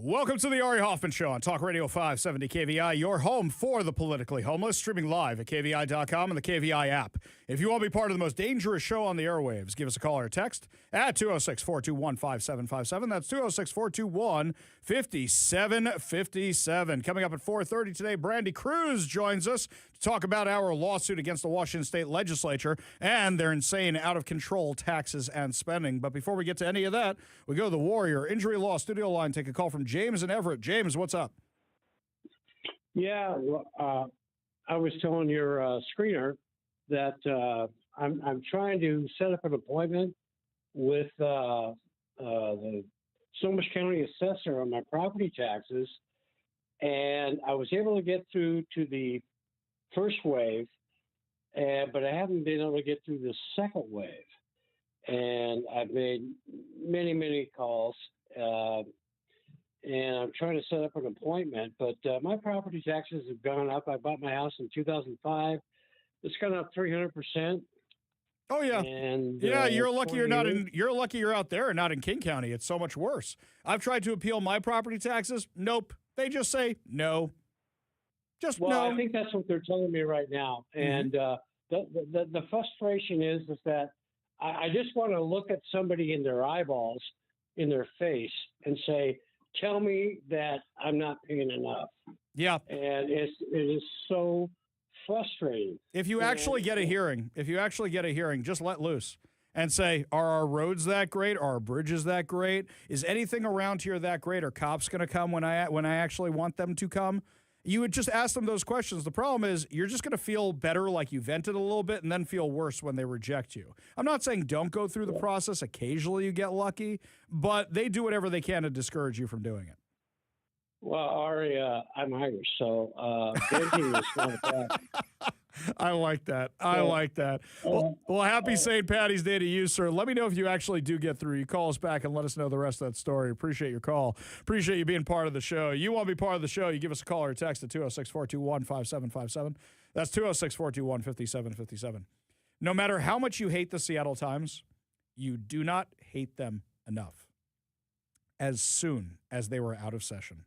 Welcome to the Ari Hoffman Show on Talk Radio 570 KVI, your home for the politically homeless, streaming live at KVI.com and the KVI app. If you want to be part of the most dangerous show on the airwaves, give us a call or a text at 206-421-5757. That's 206-421-5757. Coming up at 4:30 today, Brandy Cruz joins us to talk about our lawsuit against the Washington State Legislature and their insane, out-of-control taxes and spending. But before we get to any of that, we go to the Warrior Injury Law Studio line, take a call from James and Everett. James, what's up? Yeah, I was telling your screener that I'm trying to set up an appointment with the Snohomish County assessor on my property taxes, and I was able to get through to the first wave, but I haven't been able to get through the second wave. And I've made many calls. And I'm trying to set up an appointment, but my property taxes have gone up. I bought my house in 2005. It's gone up 300%. Oh yeah, and you're lucky you're not in. You're lucky you're out there and not in King County. It's so much worse. I've tried to appeal my property taxes. Nope, they just say no. Just well, no. I think that's what they're telling me right now, and the frustration is that I just want to look at somebody in their eyeballs, in their face, and say, tell me that I'm not paying enough. Yeah. And it is so frustrating. If you actually get a hearing, just let loose and say, are our roads that great? Are our bridges that great? Is anything around here that great? Are cops going to come when I actually want them to come? You would just ask them those questions. The problem is you're just going to feel better like you vented a little bit and then feel worse when they reject you. I'm not saying don't go through the process. Occasionally you get lucky, but they do whatever they can to discourage you from doing it. Well, Ari, I'm Irish, so venting is not bad. I like that. I like that. Well, happy St. Patty's Day to you, sir. Let me know if you actually do get through. You call us back and let us know the rest of that story. Appreciate your call. Appreciate you being part of the show. You want to be part of the show, you give us a call or a text at 206-421-5757. That's 206-421-5757. No matter how much you hate the Seattle Times, you do not hate them enough. As soon as they were out of session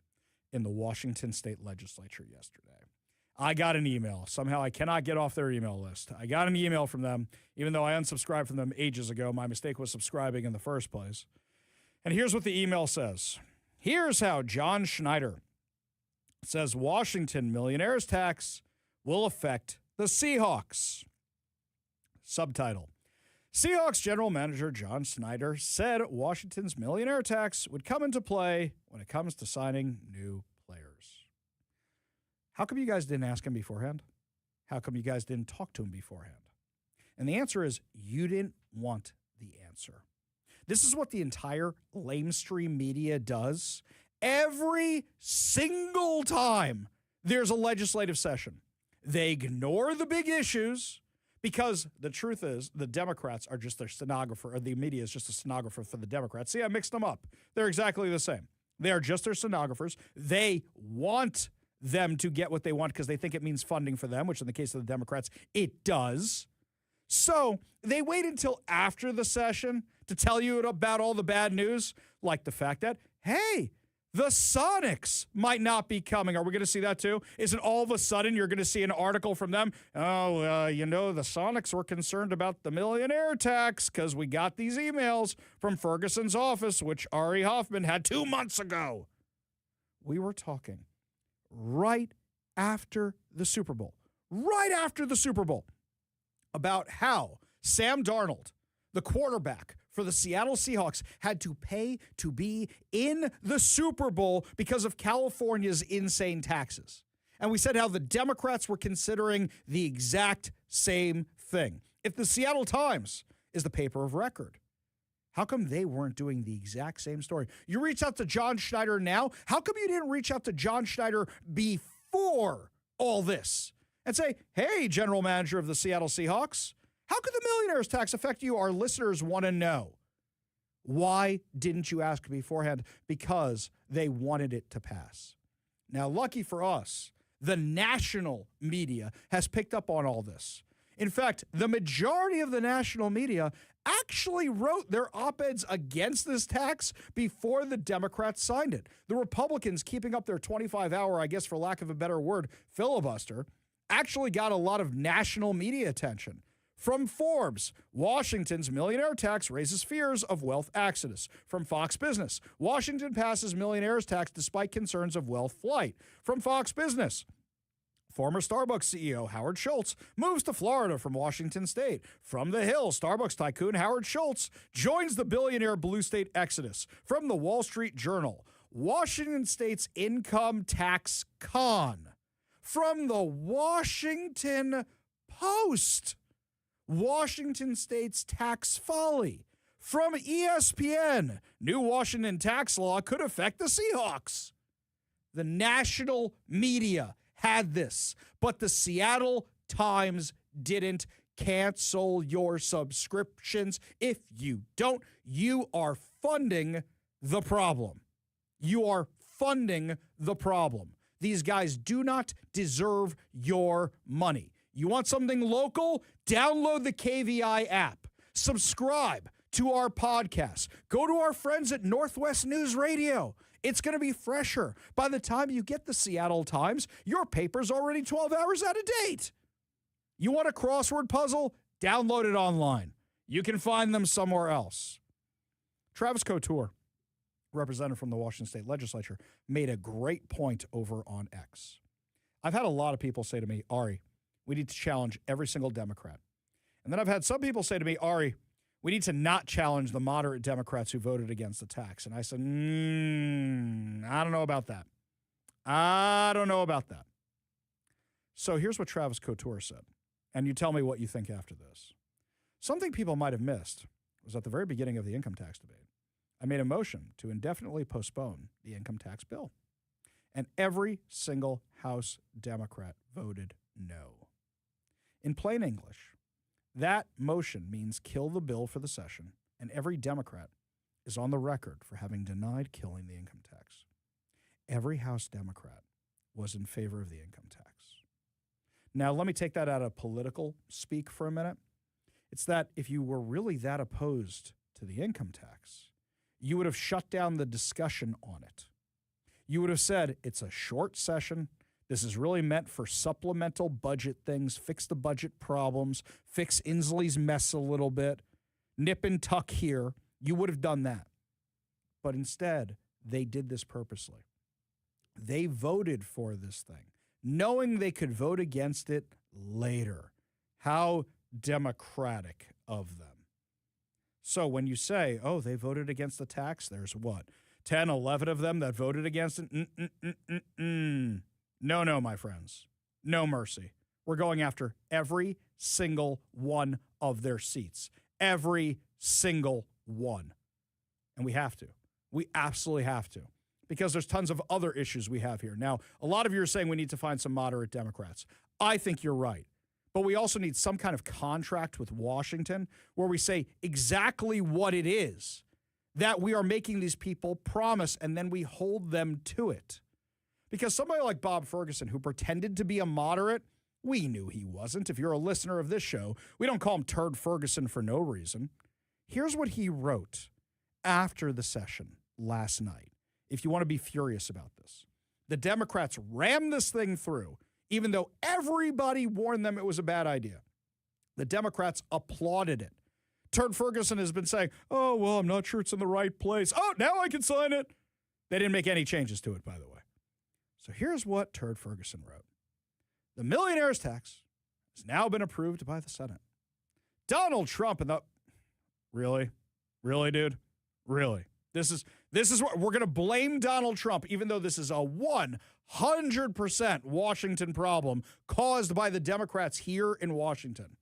in the Washington State Legislature yesterday, I got an email. Somehow I cannot get off their email list. I got an email from them, even though I unsubscribed from them ages ago. My mistake was subscribing in the first place. And here's what the email says. Here's how John Schneider says Washington millionaires tax will affect the Seahawks. Subtitle. Seahawks general manager John Schneider said Washington's millionaire tax would come into play when it comes to signing new players. How come you guys didn't ask him beforehand? How come you guys didn't talk to him beforehand? And the answer is you didn't want the answer. This is what the entire lamestream media does every single time there's a legislative session. They ignore the big issues because the truth is the Democrats are just their stenographer, or the media is just a stenographer for the Democrats. See, I mixed them up. They're exactly the same. They are just their stenographers. They want them to get what they want because they think it means funding for them, which in the case of the Democrats, it does. So they wait until after the session to tell you about all the bad news, like the fact that, hey, the Sonics might not be coming. Are we going to see that too? Isn't all of a sudden you're going to see an article from them? Oh, the Sonics were concerned about the millionaire tax because we got these emails from Ferguson's office, which Ari Hoffman had 2 months ago. We were talking right after the Super Bowl, about how Sam Darnold, the quarterback for the Seattle Seahawks, had to pay to be in the Super Bowl because of California's insane taxes. And we said how the Democrats were considering the exact same thing. If the Seattle Times is the paper of record, how come they weren't doing the exact same story? You reach out to John Schneider now. How come you didn't reach out to John Schneider before all this and say, hey, general manager of the Seattle Seahawks, how could the millionaires tax affect you? Our listeners want to know. Why didn't you ask beforehand? Because they wanted it to pass. Now, lucky for us, the national media has picked up on all this. In fact, the majority of the national media actually wrote their op-eds against this tax before the Democrats signed it. The Republicans, keeping up their 25-hour, I guess for lack of a better word, filibuster, actually got a lot of national media attention. From Forbes, Washington's millionaire tax raises fears of wealth exodus. From Fox Business, Washington passes millionaire's tax despite concerns of wealth flight. From Fox Business, former Starbucks CEO Howard Schultz moves to Florida from Washington State. From The Hill, Starbucks tycoon Howard Schultz joins the billionaire blue state exodus. From the Wall Street Journal, Washington State's income tax con. From the Washington Post, Washington State's tax folly. From ESPN, new Washington tax law could affect the Seahawks. The national media had this, but the Seattle Times didn't. Cancel your subscriptions. If you don't, you are funding the problem. You are funding the problem. These guys do not deserve your money. You want something local? Download the KVI app. Subscribe to our podcast. Go to our friends at Northwest News Radio. It's going to be fresher. By the time you get the Seattle Times, your paper's already 12 hours out of date. You want a crossword puzzle? Download it online. You can find them somewhere else. Travis Couture, representative from the Washington State Legislature, made a great point over on X. I've had a lot of people say to me, Ari, we need to challenge every single Democrat. And then I've had some people say to me, Ari, we need to not challenge the moderate Democrats who voted against the tax. And I said, I don't know about that. I don't know about that. So here's what Travis Couture said. And you tell me what you think after this. Something people might have missed was at the very beginning of the income tax debate, I made a motion to indefinitely postpone the income tax bill. And every single House Democrat voted no. In plain English, that motion means kill the bill for the session, and every Democrat is on the record for having denied killing the income tax. Every House Democrat was in favor of the income tax. Now, let me take that out of political speak for a minute. It's that if you were really that opposed to the income tax, you would have shut down the discussion on it. You would have said, it's a short session. This is really meant for supplemental budget things, fix the budget problems, fix Inslee's mess a little bit, nip and tuck here. You would have done that. But instead, they did this purposely. They voted for this thing, knowing they could vote against it later. How democratic of them. So when you say, oh, they voted against the tax, there's what, 10, 11 of them that voted against it? No, my friends. No mercy. We're going after every single one of their seats. Every single one. And we have to. We absolutely have to. Because there's tons of other issues we have here. Now, a lot of you are saying we need to find some moderate Democrats. I think you're right. But we also need some kind of contract with Washington where we say exactly what it is that we are making these people promise, and then we hold them to it. Because somebody like Bob Ferguson, who pretended to be a moderate, we knew he wasn't. If you're a listener of this show, we don't call him Turd Ferguson for no reason. Here's what he wrote after the session last night, if you want to be furious about this. The Democrats rammed this thing through, even though everybody warned them it was a bad idea. The Democrats applauded it. Turd Ferguson has been saying, oh, well, I'm not sure it's in the right place. Oh, now I can sign it. They didn't make any changes to it, by the way. So here's what Turd Ferguson wrote. The millionaire's tax has now been approved by the Senate. Donald Trump and the... Really? Really, dude? Really? This is what we're going to blame Donald Trump, even though this is a 100% Washington problem caused by the Democrats here in Washington.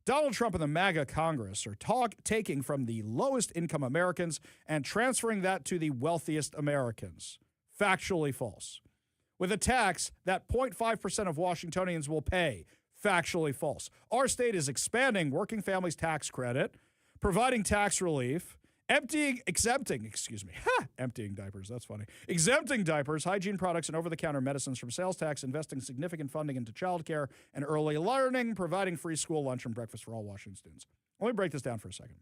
Donald Trump and the MAGA Congress are taking from the lowest income Americans and transferring that to the wealthiest Americans. Factually false. With a tax that 0.5% of Washingtonians will pay. Factually false. Our state is expanding working families tax credit, providing tax relief, Exempting diapers, that's funny. Exempting diapers, hygiene products, and over-the-counter medicines from sales tax, investing significant funding into childcare and early learning, providing free school lunch and breakfast for all Washington students. Let me break this down for a second.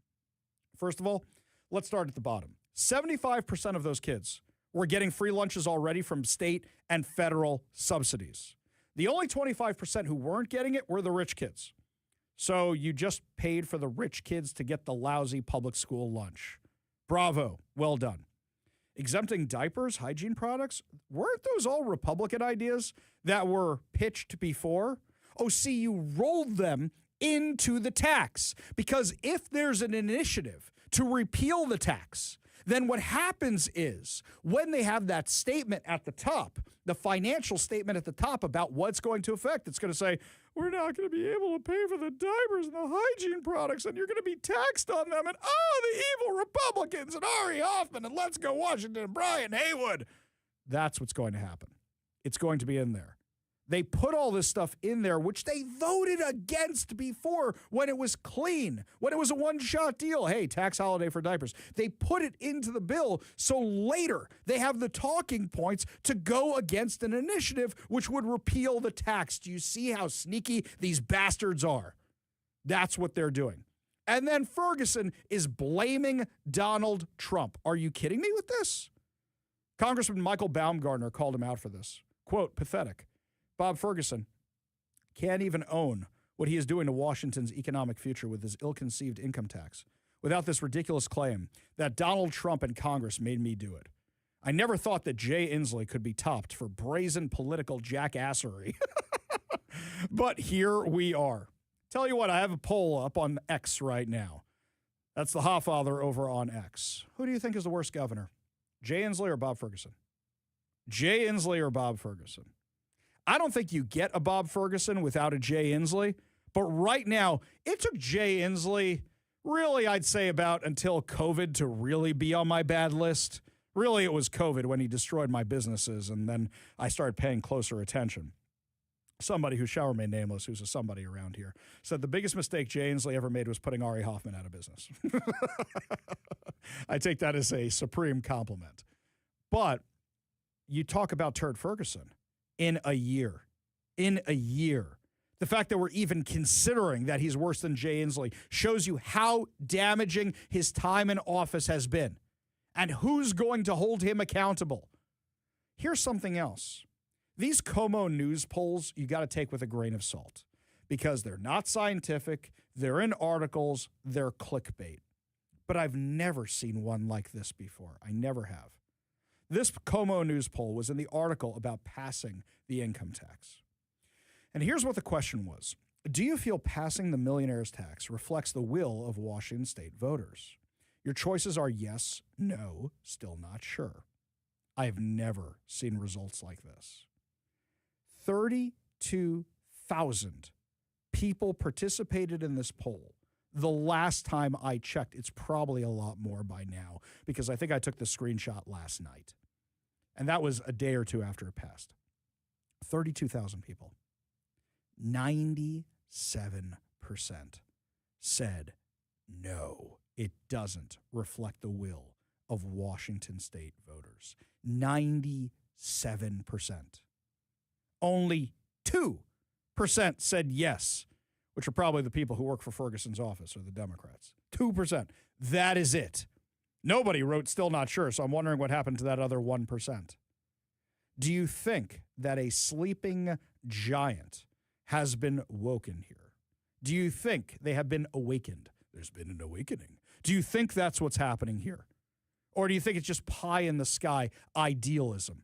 First of all, let's start at the bottom. 75% of those kids were getting free lunches already from state and federal subsidies. The only 25% who weren't getting it were the rich kids. So you just paid for the rich kids to get the lousy public school lunch. Bravo. Well done. Exempting diapers, hygiene products, weren't those all Republican ideas that were pitched before? Oh, see, you rolled them into the tax, because if there's an initiative to repeal the tax, then what happens is when they have that statement at the top, the financial statement at the top about what's going to affect, it's going to say, we're not going to be able to pay for the diapers and the hygiene products, and you're going to be taxed on them, and the evil Republicans and Ari Hoffman and Let's Go Washington and Brian Haywood. That's what's going to happen. It's going to be in there. They put all this stuff in there, which they voted against before when it was clean, when it was a one-shot deal. Hey, tax holiday for diapers. They put it into the bill, so later they have the talking points to go against an initiative which would repeal the tax. Do you see how sneaky these bastards are? That's what they're doing. And then Ferguson is blaming Donald Trump. Are you kidding me with this? Congressman Michael Baumgartner called him out for this. Quote, pathetic. Bob Ferguson can't even own what he is doing to Washington's economic future with his ill-conceived income tax without this ridiculous claim that Donald Trump and Congress made me do it. I never thought that Jay Inslee could be topped for brazen political jackassery. But here we are. Tell you what, I have a poll up on X right now. That's the Hoffather over on X. Who do you think is the worst governor? Jay Inslee or Bob Ferguson? Jay Inslee or Bob Ferguson? I don't think you get a Bob Ferguson without a Jay Inslee, but right now, it took Jay Inslee, really, I'd say about until COVID to really be on my bad list. Really, it was COVID when he destroyed my businesses, and then I started paying closer attention. Somebody who shall remain nameless, who's a somebody around here, said the biggest mistake Jay Inslee ever made was putting Ari Hoffman out of business. I take that as a supreme compliment. But you talk about Turd Ferguson. In a year. The fact that we're even considering that he's worse than Jay Inslee shows you how damaging his time in office has been and who's going to hold him accountable. Here's something else. These Como News polls, you got to take with a grain of salt because they're not scientific, they're in articles, they're clickbait. But I've never seen one like this before. I never have. This Como News poll was in the article about passing the income tax. And here's what the question was. Do you feel passing the millionaire's tax reflects the will of Washington state voters? Your choices are yes, no, still not sure. I have never seen results like this. 32,000 people participated in this poll. The last time I checked, it's probably a lot more by now because I think I took the screenshot last night. And that was a day or two after it passed. 32,000 people. 97% said no, it doesn't reflect the will of Washington state voters. 97%. Only 2% said yes, which are probably the people who work for Ferguson's office or the Democrats. 2%. That is it. Nobody wrote still not sure, so I'm wondering what happened to that other 1%. Do you think that a sleeping giant has been woken here? Do you think they have been awakened? There's been an awakening. Do you think that's what's happening here? Or do you think it's just pie in the sky idealism?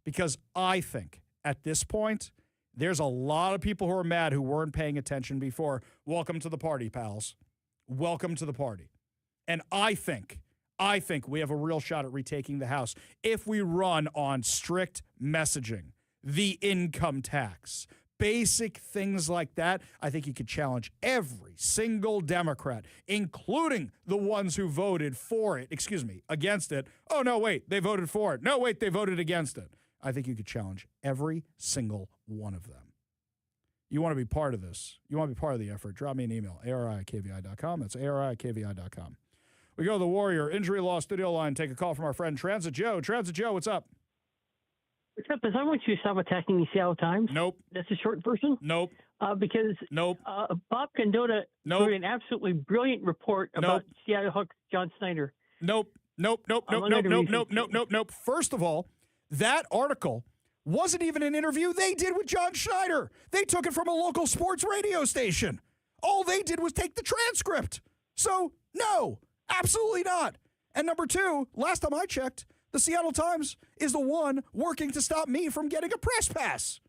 Because I think at this point, there's a lot of people who are mad who weren't paying attention before. Welcome to the party, pals. Welcome to the party. And I think we have a real shot at retaking the House if we run on strict messaging, the income tax, basic things like that. I think you could challenge every single Democrat, including the ones who voted for it, against it. Oh, no, wait, they voted for it. No, wait, they voted against it. I think you could challenge every single one of them. You want to be part of this. You want to be part of the effort. Drop me an email, ari@kvi.com. That's ari@kvi.com. We go to the Warrior Injury Law Studio line, take a call from our friend Transit Joe. Transit Joe, what's up? What's up? I want you to stop attacking the Seattle Times. Nope. That's a short version? Nope. Because nope. Bob Condota nope. wrote an absolutely brilliant report about Seattle Hawks John Snyder. Nope. First of all, that article wasn't even an interview they did with John Schneider. They took it from a local sports radio station. All they did was take the transcript. So, no, absolutely not. And number two, last time I checked, the Seattle Times is the one working to stop me from getting a press pass.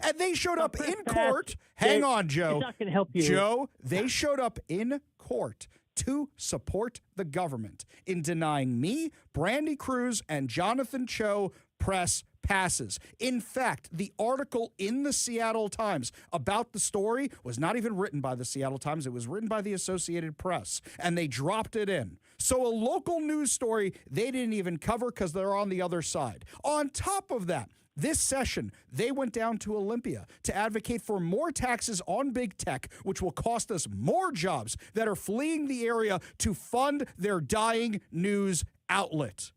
And they showed up in court. Hang on, Joe. It's not going to help you. Joe, they showed up in court to support the government in denying me, Brandy Cruz, and Jonathan Cho press passes. In fact, the article in the Seattle Times about the story was not even written by the Seattle Times. It was written by the Associated Press, and they dropped it in. So a local news story they didn't even cover because they're on the other side. On top of that, this session, they went down to Olympia to advocate for more taxes on big tech, which will cost us more jobs that are fleeing the area to fund their dying news outlet.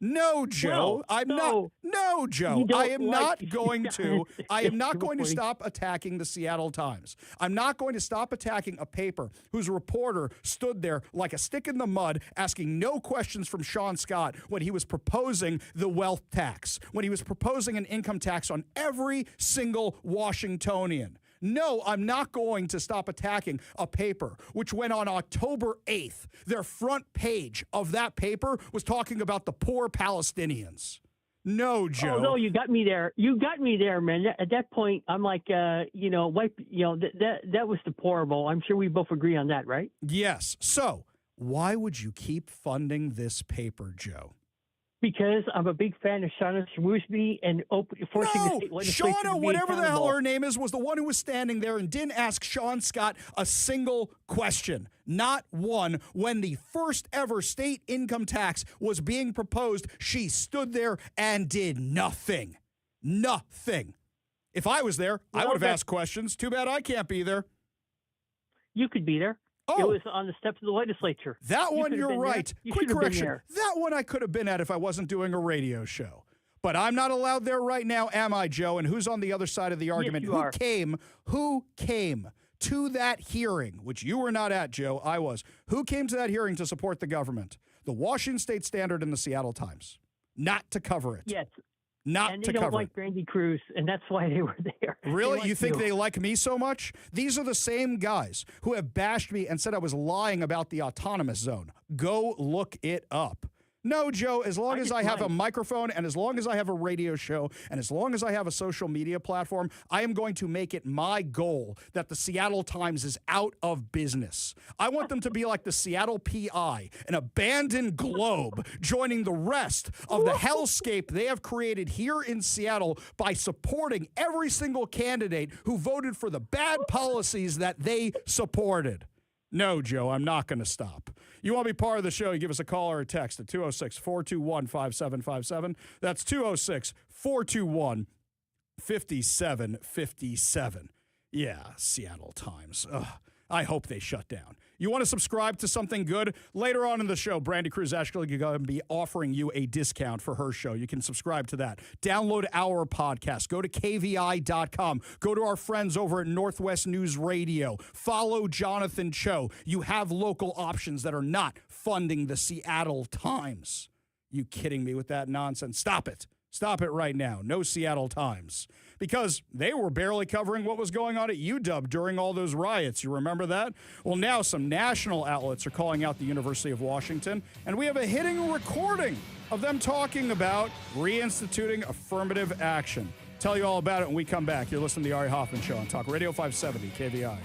No, Joe, I'm not. No, Joe, I am not going to. I am not going to stop attacking the Seattle Times. I'm not going to stop attacking a paper whose reporter stood there like a stick in the mud, asking no questions from Sean Scott when he was proposing the wealth tax, when he was proposing an income tax on every single Washingtonian. No, I'm not going to stop attacking a paper which went on October 8th. Their front page of that paper was talking about the poor Palestinians. No, Joe. Oh, no, you got me there. You got me there, man. At that point, I'm like, that was deplorable. I'm sure we both agree on that, right? Yes. So why would you keep funding this paper, Joe? Because I'm a big fan of Shauna Shrewsbury and forcing the state legislature to Shauna, be whatever the hell accountable. her name is, was the one who was standing there and didn't ask Sean Scott a single question. Not one. When the first ever state income tax was being proposed, she stood there and did nothing. Nothing. If I was there, I would have asked questions. Too bad I can't be there. You could be there. Oh. It was on the steps of the legislature. That one, you're right. Quick correction. There. That one I could have been at if I wasn't doing a radio show. But I'm not allowed there right now, am I, Joe? And who's on the other side of the argument? Yes, Who came to that hearing, which you were not at, Joe? I was. Who came to that hearing to support the government? The Washington State Standard and the Seattle Times. Not to cover it. Yes. Not and to they cover don't like Brandy Cruz, and that's why they were there. Really? You think they like me so much? These are the same guys who have bashed me and said I was lying about the autonomous zone. Go look it up. No, Joe, as long as I have a microphone and as long as I have a radio show and as long as I have a social media platform, I am going to make it my goal that the Seattle Times is out of business. I want them to be like the Seattle PI, an abandoned globe, joining the rest of the hellscape they have created here in Seattle by supporting every single candidate who voted for the bad policies that they supported. No, Joe, I'm not going to stop. You want to be part of the show, you give us a call or a text at 206-421-5757. That's 206-421-5757. Yeah, Seattle Times. Ugh, I hope they shut down. You want to subscribe to something good? Later on in the show, Brandy Cruz is actually going to be offering you a discount for her show. You can subscribe to that. Download our podcast. Go to KVI.com. Go to our friends over at Northwest News Radio. Follow Jonathan Cho. You have local options that are not funding the Seattle Times. You kidding me with that nonsense? Stop it. Stop it right now. No Seattle Times. Because they were barely covering what was going on at UW during all those riots. You remember that? Well, now some national outlets are calling out the University of Washington, and we have a hitting recording of them talking about reinstituting affirmative action. Tell you all about it when we come back. You're listening to the Ari Hoffman Show on Talk Radio 570 KVI.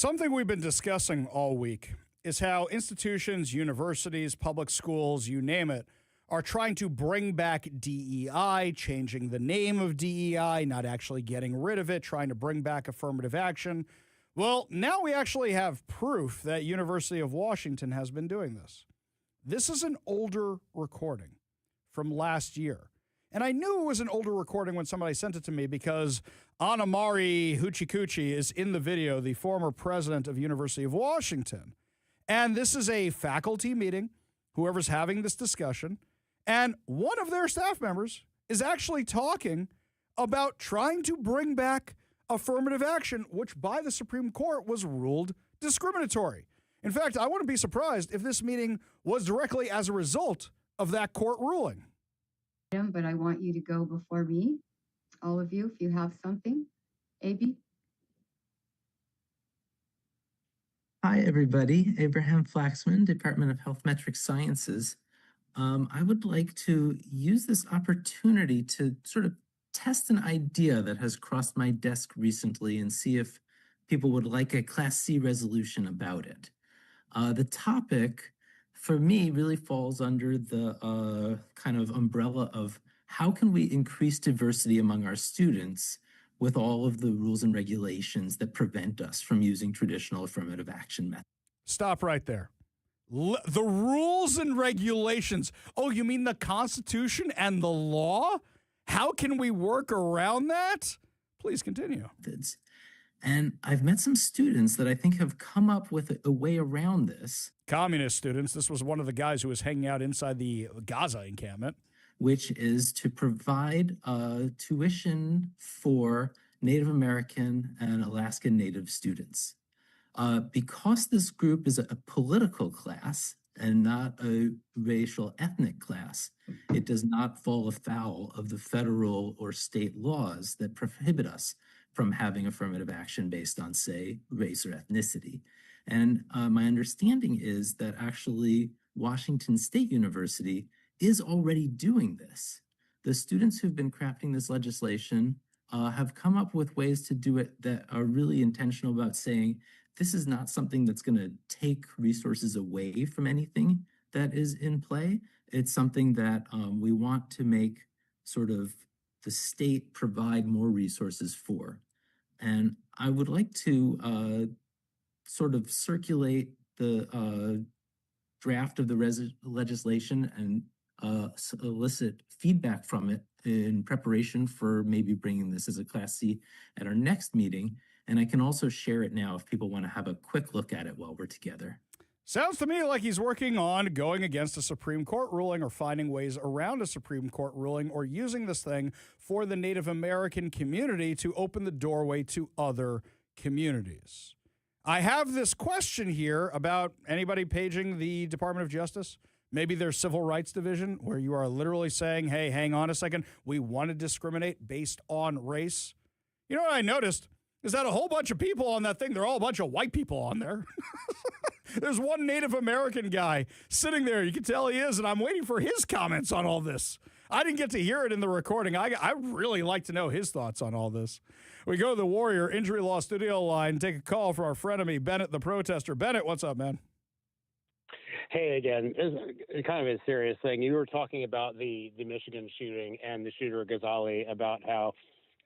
Something we've been discussing all week is how institutions, universities, public schools, you name it, are trying to bring back DEI, changing the name of DEI, not actually getting rid of it, trying to bring back affirmative action. Well, now we actually have proof that University of Washington has been doing this. This is an older recording from last year. And I knew it was an older recording when somebody sent it to me because Anamari Hoochie is in the video, the former president of University of Washington. And this is a faculty meeting, whoever's having this discussion. And one of their staff members is actually talking about trying to bring back affirmative action, which by the Supreme Court was ruled discriminatory. In fact, I wouldn't be surprised if this meeting was directly as a result of that court ruling. But I want you to go before me, all of you, if you have something. AB? Hi, everybody. Abraham Flaxman, Department of Health Metric Sciences. I would like to use this opportunity to sort of test an idea that has crossed my desk recently and see if people would like a Class C resolution about it. The topic, for me, really falls under the kind of umbrella of how can we increase diversity among our students with all of the rules and regulations that prevent us from using traditional affirmative action methods. Stop right there. The rules and regulations. Oh, you mean the Constitution and the law? How can we work around that? Please continue. And I've met some students that I think have come up with a way around this. Communist students. This was one of the guys who was hanging out inside the Gaza encampment. Which is to provide tuition for Native American and Alaskan Native students. Because this group is a political class and not a racial ethnic class, it does not fall afoul of the federal or state laws that prohibit us from having affirmative action based on, say, race or ethnicity. And my understanding is that actually Washington State University is already doing this. The students who've been crafting this legislation have come up with ways to do it that are really intentional about saying, this is not something that's going to take resources away from anything that is in play. It's something that we want to make sort of the state provide more resources for. And I would like to sort of circulate the draft of the legislation and solicit feedback from it in preparation for maybe bringing this as a Class C at our next meeting. And I can also share it now if people want to have a quick look at it while we're together. Sounds to me like he's working on going against a Supreme Court ruling or finding ways around a Supreme Court ruling or using this thing for the Native American community to open the doorway to other communities. I have this question here about anybody paging the Department of Justice. Maybe their Civil Rights Division, where you are literally saying, hey, hang on a second, we want to discriminate based on race. You know what I noticed is that a whole bunch of people on that thing, they're all a bunch of white people on there. There's one Native American guy sitting there. You can tell he is, and I'm waiting for his comments on all this. I didn't get to hear it in the recording. I really like to know his thoughts on all this. We go to the Warrior Injury Law Studio line, take a call from our frenemy, Bennett the protester. Bennett, what's up, man? Hey, again, it's kind of a serious thing. You were talking about the Michigan shooting and the shooter Ghazali, about how,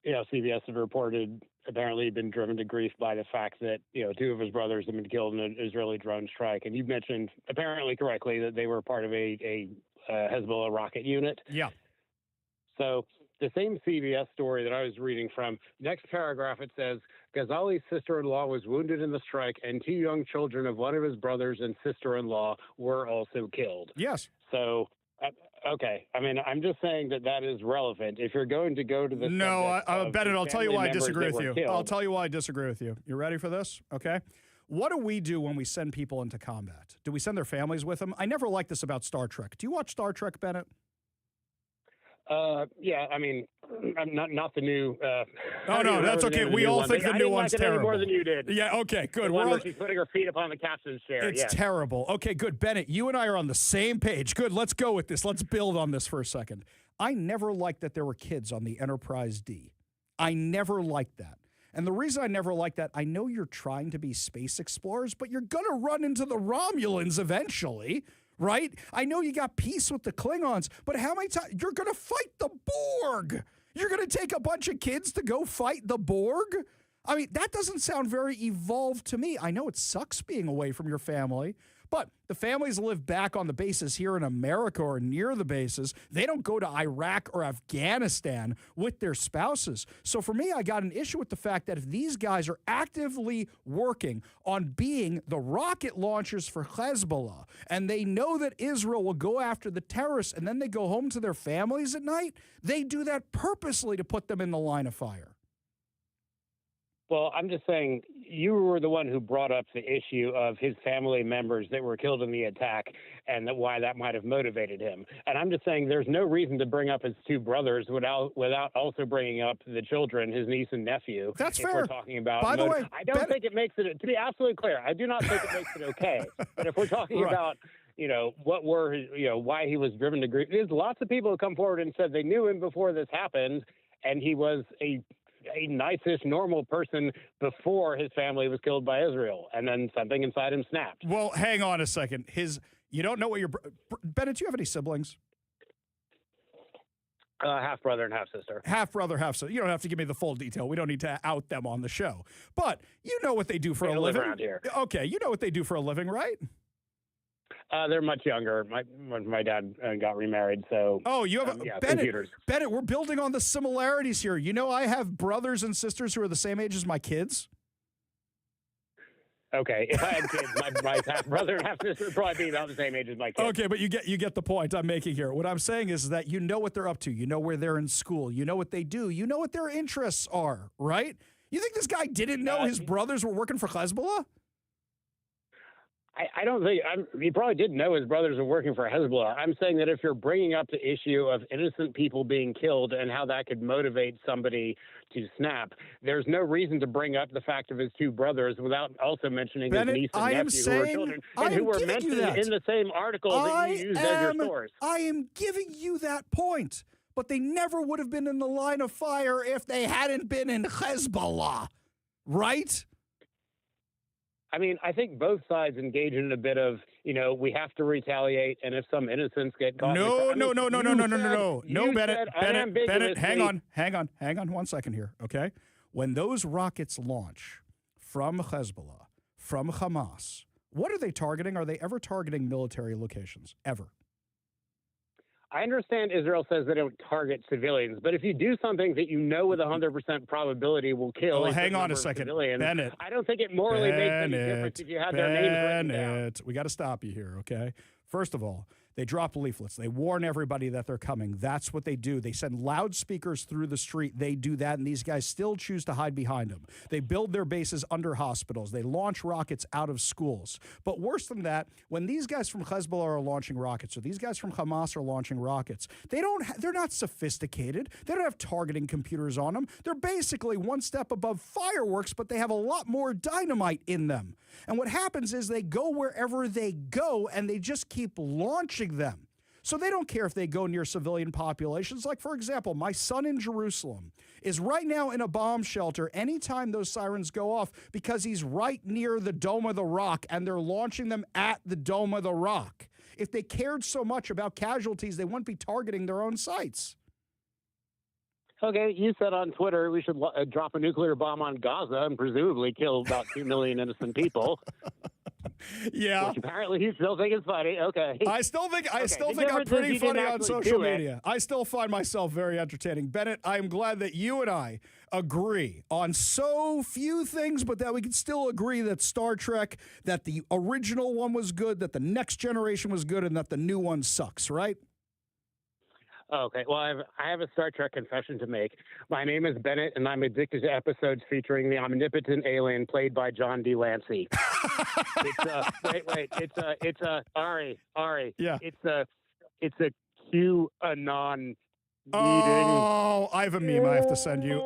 CBS have reported apparently been driven to grief by the fact that, two of his brothers have been killed in an Israeli drone strike. And you mentioned, apparently correctly, that they were part of a Hezbollah rocket unit. Yeah. So the same CBS story that I was reading from, next paragraph, it says, Ghazali's sister-in-law was wounded in the strike, and two young children of one of his brothers and sister-in-law were also killed. Yes. So, okay. I mean, I'm just saying that is relevant. If you're going to go to the Bennett, I'll tell you why I disagree with you. I'll tell you why I disagree with you. You ready for this? Okay. What do we do when we send people into combat? Do we send their families with them? I never liked this about Star Trek. Do you watch Star Trek, Bennett? Yeah, I mean, I'm not the new. Oh no, that's okay. We all think the new one's terrible. More than you did. Yeah, okay, good. We're where she's putting her feet up on the captain's chair. It's terrible. Okay, good. Bennett, you and I are on the same page. Good. Let's go with this. Let's build on this for a second. I never liked that there were kids on the Enterprise D. I never liked that. And the reason I never like that, I know you're trying to be space explorers, but you're going to run into the Romulans eventually, right? I know you got peace with the Klingons, but how many times you're going to fight the Borg? You're going to take a bunch of kids to go fight the Borg? I mean, that doesn't sound very evolved to me. I know it sucks being away from your family, but the families live back on the bases here in America or near the bases. They don't go to Iraq or Afghanistan with their spouses. So for me, I got an issue with the fact that if these guys are actively working on being the rocket launchers for Hezbollah, and they know that Israel will go after the terrorists and then they go home to their families at night, they do that purposely to put them in the line of fire. Well, I'm just saying you were the one who brought up the issue of his family members that were killed in the attack and why that might have motivated him. And I'm just saying there's no reason to bring up his two brothers without also bringing up the children, his niece and nephew. That's if fair. We're talking about. By the way, I don't think it makes it, to be absolutely clear, I do not think it makes it okay. But if we're talking about, what were, why he was driven to grief, there's lots of people who come forward and said they knew him before this happened, and he was a nice-ish, normal person before his family was killed by Israel, and then something inside him snapped. Well, hang on a second. You don't know what your Bennett, do you have any siblings? Half brother and half sister. Half brother, half sister. You don't have to give me the full detail. We don't need to out them on the show. But you know what they do for a living. Around here. Okay, you know what they do for a living, right? They're much younger. My dad got remarried, so. Oh, you have Bennett, computers. Bennett, we're building on the similarities here. You know, I have brothers and sisters who are the same age as my kids. Okay, if I had kids, my half brother and half sister would probably be about the same age as my kids. Okay, but you get the point I'm making here. What I'm saying is that you know what they're up to. You know where they're in school. You know what they do. You know what their interests are, right? You think this guy didn't know his brothers were working for Hezbollah? I don't think he probably didn't know his brothers were working for Hezbollah. I'm saying that if you're bringing up the issue of innocent people being killed and how that could motivate somebody to snap, there's no reason to bring up the fact of his two brothers without also mentioning Bennett, his niece and nephew who were children and who were mentioned in the same article that you used as your source. I am giving you that point, but they never would have been in the line of fire if they hadn't been in Hezbollah, right? I mean, I think both sides engage in a bit of, we have to retaliate, and if some innocents get caught. No, Bennett, hang on 1 second here, okay? When those rockets launch from Hezbollah, from Hamas, what are they targeting? Are they ever targeting military locations? Ever? I understand Israel says they don't target civilians, but if you do something that you know with 100% probability will kill, well, hang on a second, Bennett. I don't think it morally makes any difference if you had their names written down. We got to stop you here, okay? First of all, they drop leaflets. They warn everybody that they're coming. That's what they do. They send loudspeakers through the street. They do that, and these guys still choose to hide behind them. They build their bases under hospitals. They launch rockets out of schools. But worse than that, when these guys from Hezbollah are launching rockets, or these guys from Hamas are launching rockets, they're not sophisticated. They don't have targeting computers on them. They're basically one step above fireworks, but they have a lot more dynamite in them. And what happens is they go wherever they go, and they just keep launching them. So they don't care if they go near civilian populations. Like, for example, my son in Jerusalem is right now in a bomb shelter anytime those sirens go off because he's right near the Dome of the Rock, and they're launching them at the Dome of the Rock. If they cared so much about casualties, they wouldn't be targeting their own sites. Okay, you said on Twitter we should drop a nuclear bomb on Gaza and presumably kill about 2 million innocent people. Yeah. Which apparently you still think is funny. Okay. I still think I'm pretty funny on social media. I still find myself very entertaining. Bennett, I am glad that you and I agree on so few things, but that we can still agree that Star Trek, that the original one was good, that the next generation was good, and that the new one sucks, right? Okay, well, I have a Star Trek confession to make. My name is Bennett, and I'm addicted to episodes featuring the omnipotent alien played by John D. Lancey. It's Ari. Yeah. It's a QAnon Oh, I have a meme I have to send you.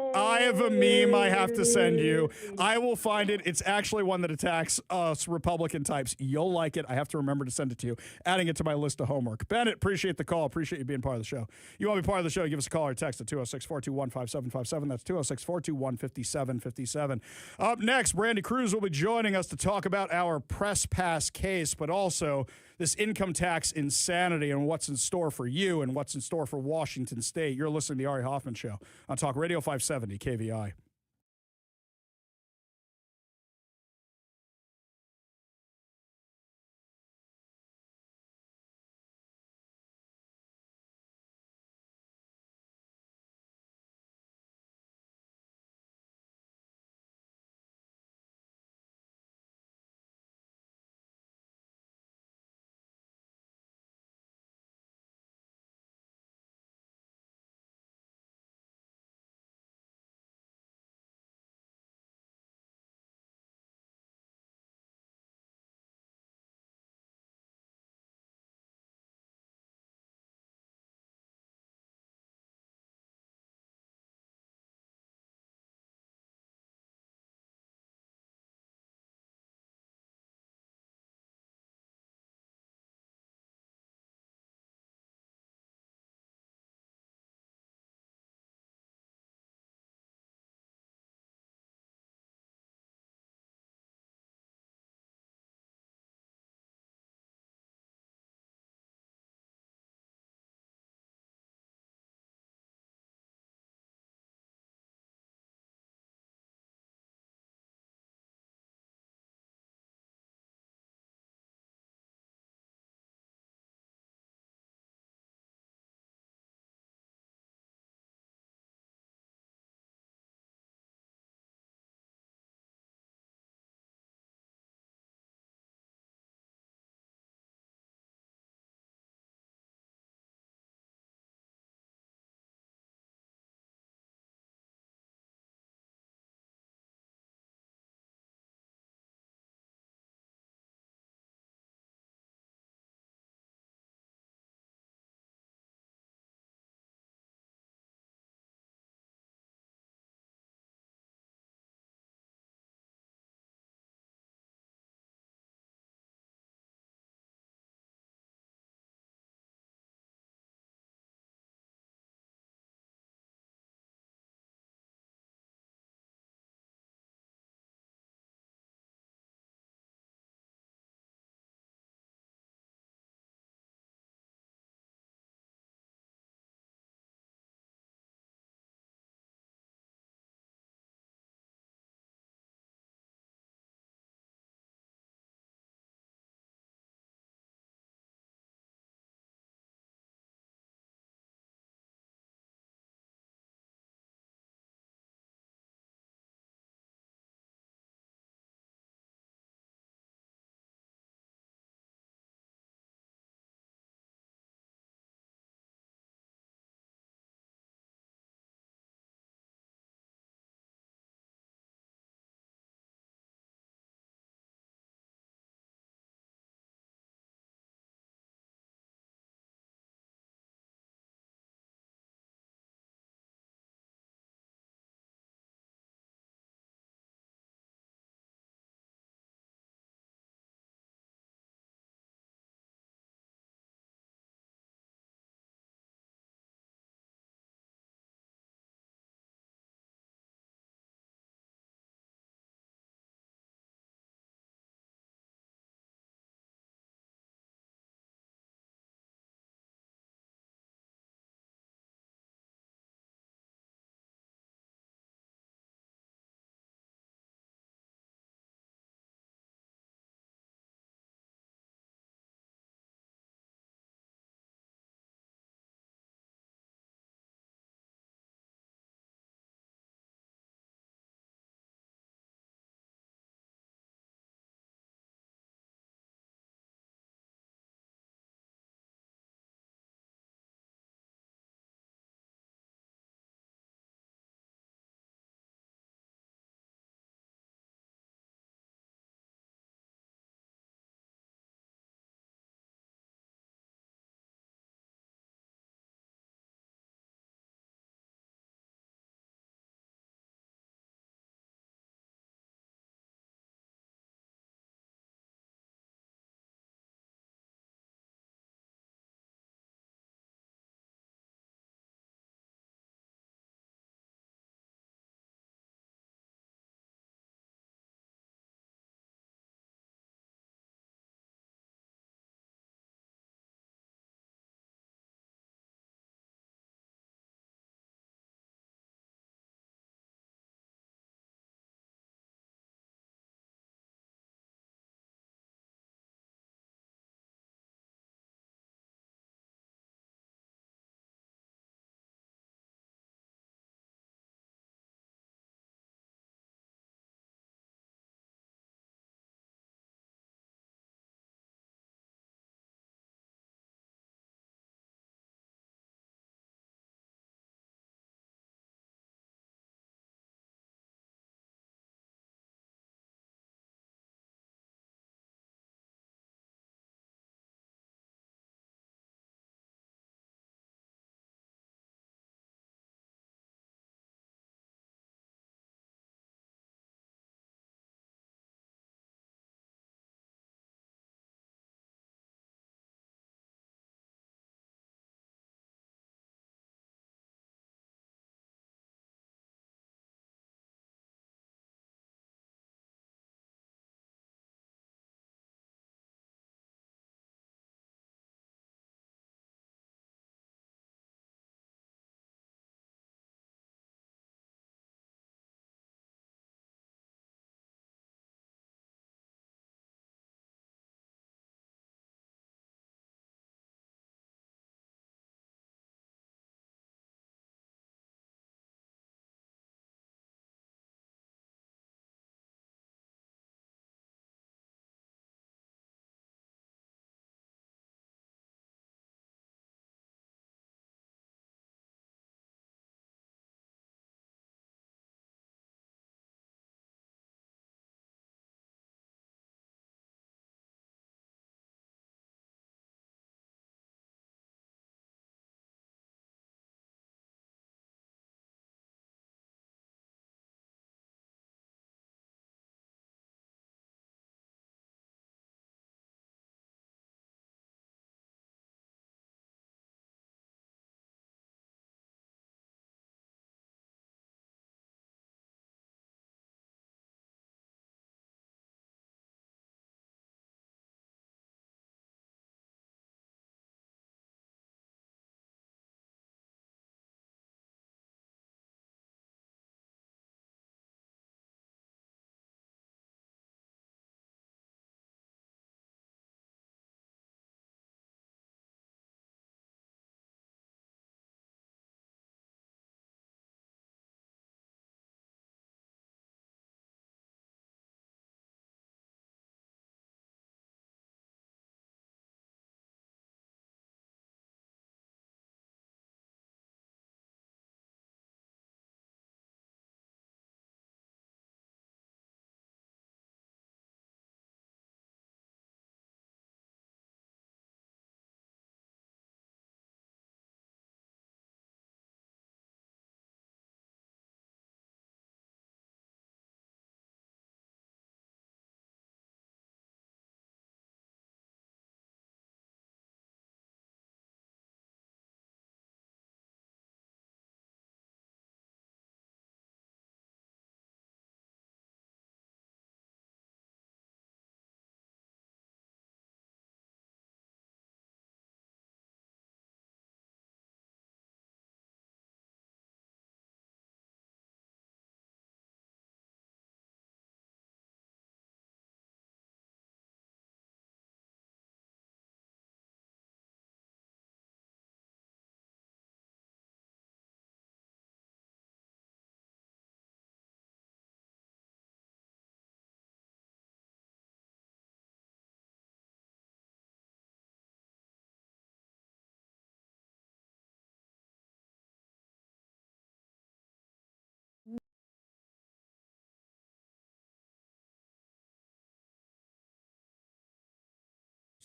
I will find it. It's actually one that attacks us Republican types. You'll like it. I have to remember to send it to you. Adding it to my list of homework. Bennett, appreciate the call. Appreciate you being part of the show. You want to be part of the show, give us a call or text at 206-421-5757. That's 206-421-5757. Up next, Brandy Cruz will be joining us to talk about our press pass case, but also this income tax insanity and what's in store for you and what's in store for Washington State. You're listening to the Ari Hoffman Show on Talk Radio 570 KVI.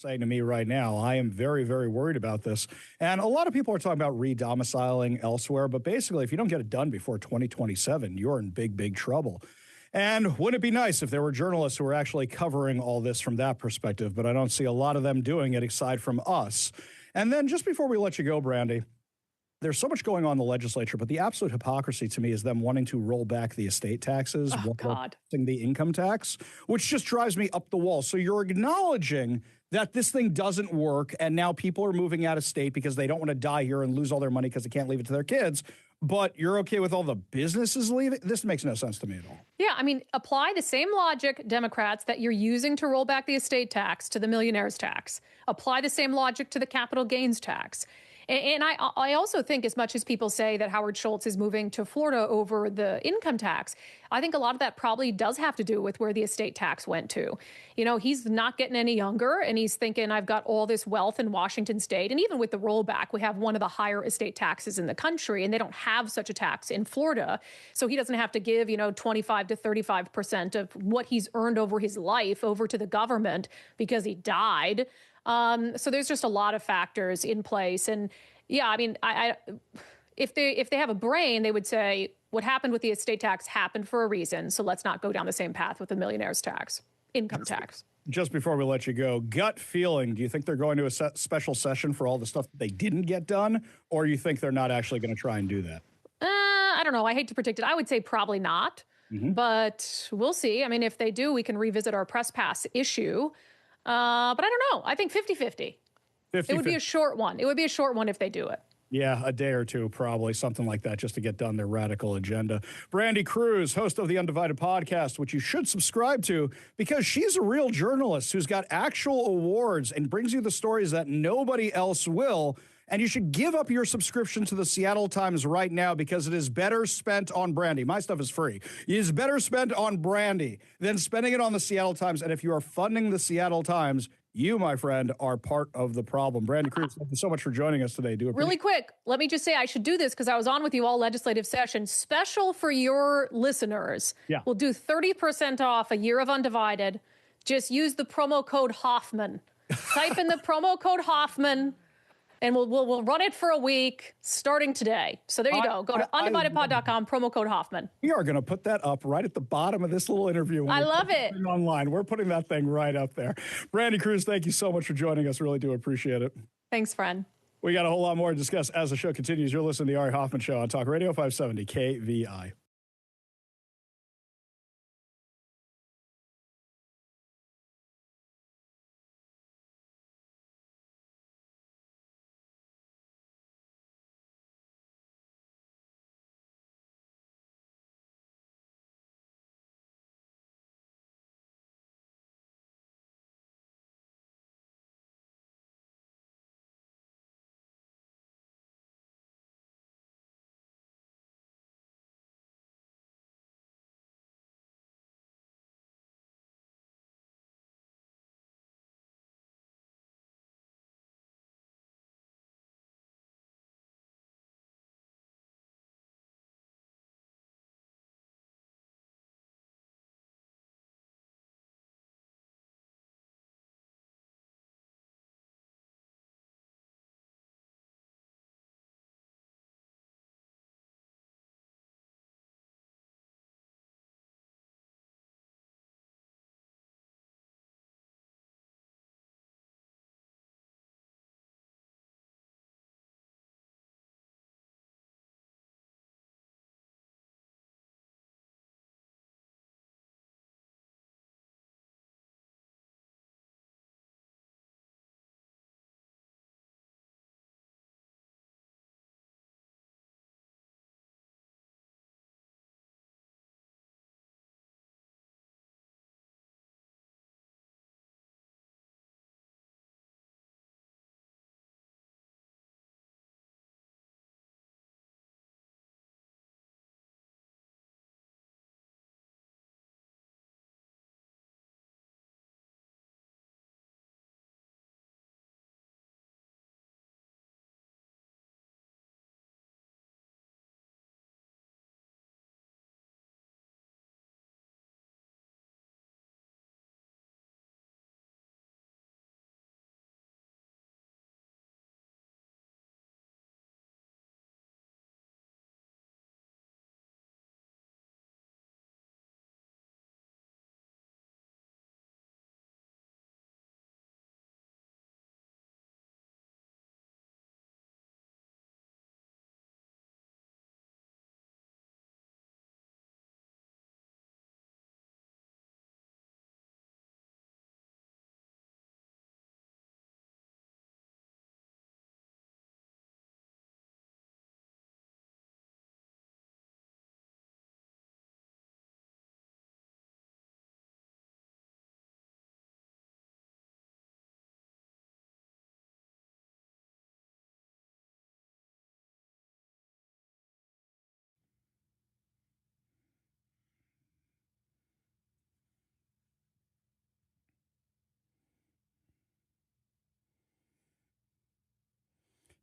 saying to me right now, I am very, very worried about this. And a lot of people are talking about re-domiciling elsewhere, but basically, if you don't get it done before 2027, you're in big, big trouble. And wouldn't it be nice if there were journalists who were actually covering all this from that perspective? But I don't see a lot of them doing it aside from us. And then just before we let you go, Brandy, there's so much going on in the legislature, but the absolute hypocrisy to me is them wanting to roll back the estate taxes, the income tax, which just drives me up the wall. So you're acknowledging that this thing doesn't work, and now people are moving out of state because they don't want to die here and lose all their money because they can't leave it to their kids. But you're okay with all the businesses leaving? This makes no sense to me at all. Yeah, I mean, apply the same logic, Democrats, that you're using to roll back the estate tax to the millionaire's tax. Apply the same logic to the capital gains tax. And I also think, as much as people say that Howard Schultz is moving to Florida over the income tax, I think a lot of that probably does have to do with where the estate tax went to. You know, he's not getting any younger, and he's thinking, I've got all this wealth in Washington state. And even with the rollback, we have one of the higher estate taxes in the country, and they don't have such a tax in Florida. So he doesn't have to give, 25 to 35% of what he's earned over his life over to the government because he died. So there's just a lot of factors in place. And yeah, I mean, if they have a brain, they would say what happened with the estate tax happened for a reason. So let's not go down the same path with the millionaire's tax, income tax. Just before we let you go, gut feeling, do you think they're going to a special session for all the stuff that they didn't get done? Or you think they're not actually going to try and do that? I don't know. I hate to predict it. I would say probably not, but we'll see. I mean, if they do, we can revisit our press pass issue. But I don't know. I think 50-50. It would be a short one. It would be a short one if they do it. Yeah, a day or two, probably, something like that, just to get done their radical agenda. Brandy Cruz, host of the Undivided podcast, which you should subscribe to because she's a real journalist who's got actual awards and brings you the stories that nobody else will. And you should give up your subscription to the Seattle Times right now because it is better spent on Brandy. My stuff is free. It is better spent on Brandy than spending it on the Seattle Times. And if you are funding the Seattle Times, you, my friend, are part of the problem. Brandy Cruz, thank you so much for joining us today. Really quick, let me just say I should do this because I was on with you all legislative session. Special for your listeners. Yeah. We'll do 30% off a year of Undivided. Just use the promo code Hoffman. Type in the promo code Hoffman. And we'll run it for a week starting today. So there you go. Go to undividedpod.com, promo code Hoffman. We are going to put that up right at the bottom of this little interview. I love it. Online. We're putting that thing right up there. Brandy Cruz, thank you so much for joining us. Really do appreciate it. Thanks, friend. We got a whole lot more to discuss as the show continues. You're listening to the Ari Hoffman Show on Talk Radio 570 KVI.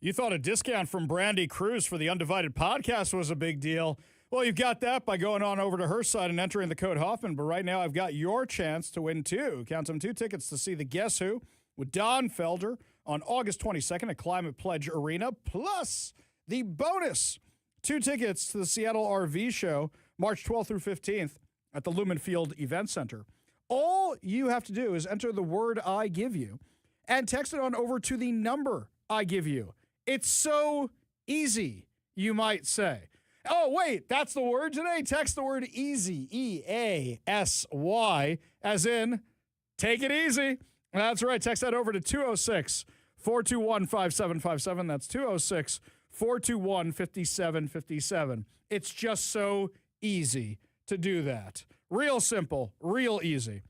You thought a discount from Brandy Cruz for the Undivided podcast was a big deal. Well, you've got that by going on over to her site and entering the code Hoffman. But right now, I've got your chance to win two. Count them, 2 tickets to see the Guess Who with Don Felder on August 22nd at Climate Pledge Arena, plus the bonus 2 tickets to the Seattle RV Show, March 12th through 15th at the Lumen Field Event Center. All you have to do is enter the word I give you and text it on over to the number I give you. It's so easy, you might say. Oh, wait, that's the word today. Text the word easy, E-A-S-Y, as in take it easy. That's right. Text that over to 206-421-5757. That's 206-421-5757. It's just so easy to do that. Real simple, real easy.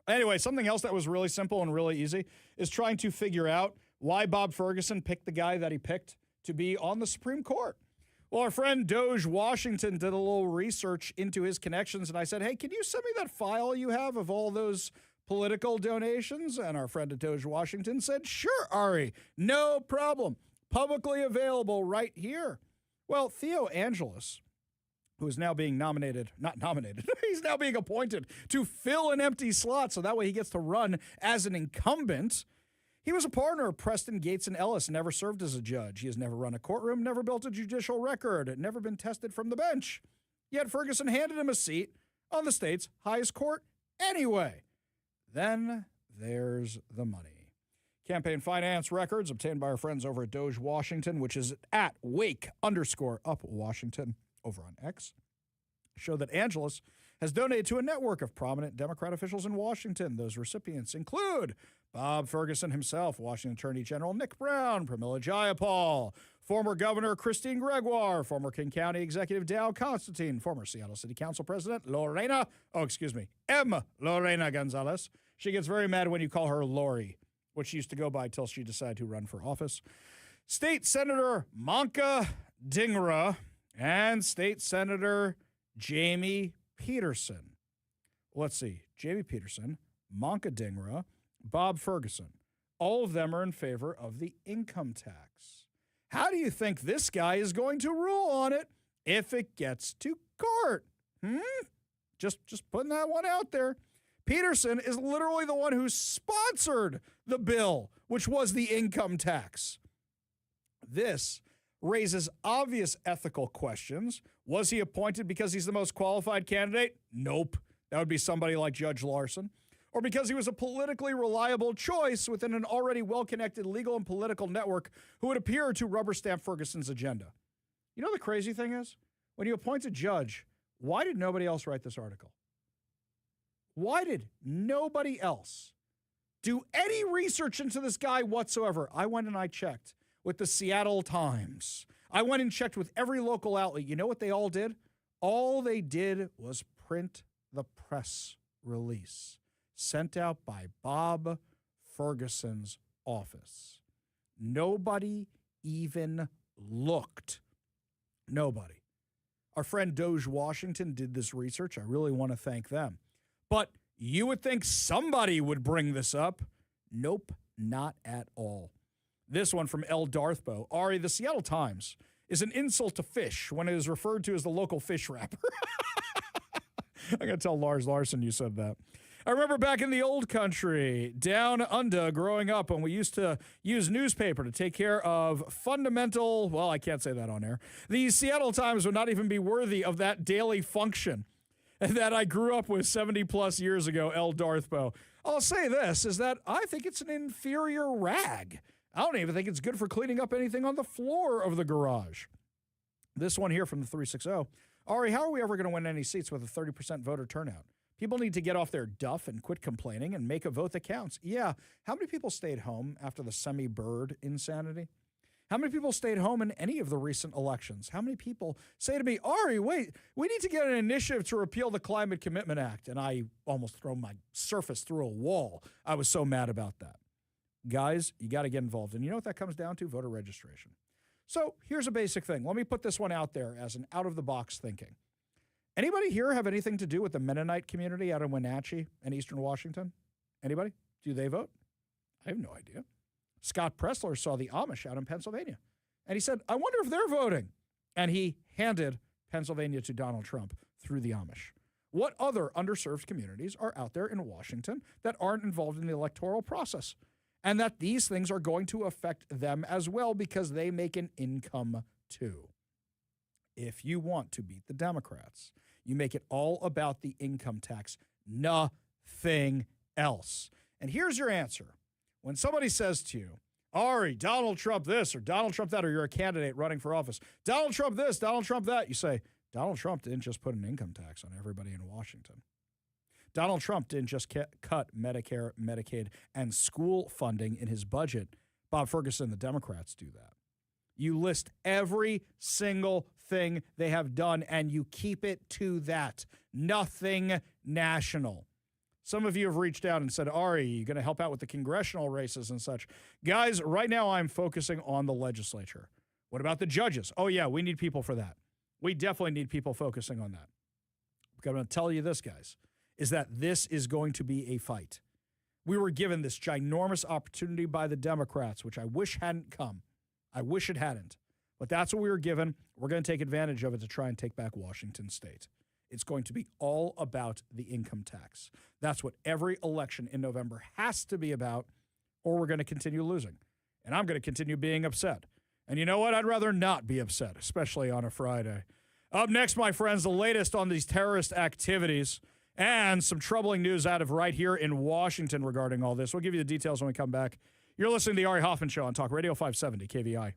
Anyway, something else that was really simple and really easy is trying to figure out why Bob Ferguson picked the guy that he picked to be on the Supreme Court. Well, our friend Doge Washington did a little research into his connections, and I said, hey, can you send me that file you have of all those political donations? And our friend at Doge Washington said, sure, Ari, no problem. Publicly available right here. Well, Theo Angelis, who is now being he's now being appointed to fill an empty slot, so that way he gets to run as an incumbent. He was a partner of Preston, Gates, and Ellis, never served as a judge. He has never run a courtroom, never built a judicial record, never been tested from the bench. Yet Ferguson handed him a seat on the state's highest court anyway. Then there's the money. Campaign finance records obtained by our friends over at Doge Washington, which is at Wake_up Washington over on X, show that Angelis has donated to a network of prominent Democrat officials in Washington. Those recipients include Bob Ferguson himself, Washington Attorney General Nick Brown, Pramila Jayapal, former Governor Christine Gregoire, former King County Executive Dow Constantine, former Seattle City Council President Lorena Gonzalez. She gets very mad when you call her Lori, which she used to go by till she decided to run for office. State Senator Manka Dhingra and State Senator Jamie Peterson. Let's see. Jamie Peterson, Manka Dhingra, Bob Ferguson. All of them are in favor of the income tax. How do you think this guy is going to rule on it if it gets to court? Just putting that one out there. Peterson is literally the one who sponsored the bill, which was the income tax. This raises obvious ethical questions. Was he appointed because he's the most qualified candidate? Nope. That would be somebody like Judge Larson. Or because he was a politically reliable choice within an already well-connected legal and political network who would appear to rubber stamp Ferguson's agenda. You know the crazy thing is? When you appoint a judge, why did nobody else write this article? Why did nobody else do any research into this guy whatsoever? I went and I checked with the Seattle Times. I went and checked with every local outlet. You know what they all did? All they did was print the press release sent out by Bob Ferguson's office. Nobody even looked. Nobody. Our friend Doge Washington did this research. I really want to thank them. But you would think somebody would bring this up. Nope, not at all. This one from L. Darthbo. Ari, the Seattle Times is an insult to fish when it is referred to as the local fish wrapper. I'm going to tell Lars Larson you said that. I remember back in the old country, down under, growing up, when we used to use newspaper to take care of fundamental, well, I can't say that on air. The Seattle Times would not even be worthy of that daily function that I grew up with 70 plus years ago, L. Darthbo. I'll say this, is that I think it's an inferior rag. I don't even think it's good for cleaning up anything on the floor of the garage. This one here from the 360. Ari, how are we ever going to win any seats with a 30% voter turnout? People need to get off their duff and quit complaining and make a vote that counts. Yeah, how many people stayed home after the semi-bird insanity? How many people stayed home in any of the recent elections? How many people say to me, Ari, wait, we need to get an initiative to repeal the Climate Commitment Act? And I almost throw my Surface through a wall. I was so mad about that. Guys, you got to get involved. And you know what that comes down to? Voter registration. So here's a basic thing. Let me put this one out there as an out-of-the-box thinking. Anybody here have anything to do with the Mennonite community out in Wenatchee and Eastern Washington? Anybody? Do they vote? I have no idea. Scott Pressler saw the Amish out in Pennsylvania. And he said, I wonder if they're voting. And he handed Pennsylvania to Donald Trump through the Amish. What other underserved communities are out there in Washington that aren't involved in the electoral process? And that these things are going to affect them as well because they make an income too. If you want to beat the Democrats, you make it all about the income tax, nothing else. And here's your answer. When somebody says to you, Ari, Donald Trump this or Donald Trump that, or you're a candidate running for office, Donald Trump this, Donald Trump that, you say, Donald Trump didn't just put an income tax on everybody in Washington. Donald Trump didn't just cut Medicare, Medicaid, and school funding in his budget. Bob Ferguson, the Democrats do that. You list every single thing they have done, and you keep it to that. Nothing national. Some of you have reached out and said, Ari, you're going to help out with the congressional races and such. Guys, right now I'm focusing on the legislature. What about the judges? Oh, yeah, we need people for that. We definitely need people focusing on that. I'm going to tell you this, guys, is that this is going to be a fight. We were given this ginormous opportunity by the Democrats, which I wish hadn't come. I wish it hadn't. But that's what we were given. We're going to take advantage of it to try and take back Washington State. It's going to be all about the income tax. That's what every election in November has to be about, or we're going to continue losing. And I'm going to continue being upset. And you know what? I'd rather not be upset, especially on a Friday. Up next, my friends, the latest on these terrorist activities and some troubling news out of right here in Washington regarding all this. We'll give you the details when we come back. You're listening to the Ari Hoffman Show on Talk Radio 570 KVI.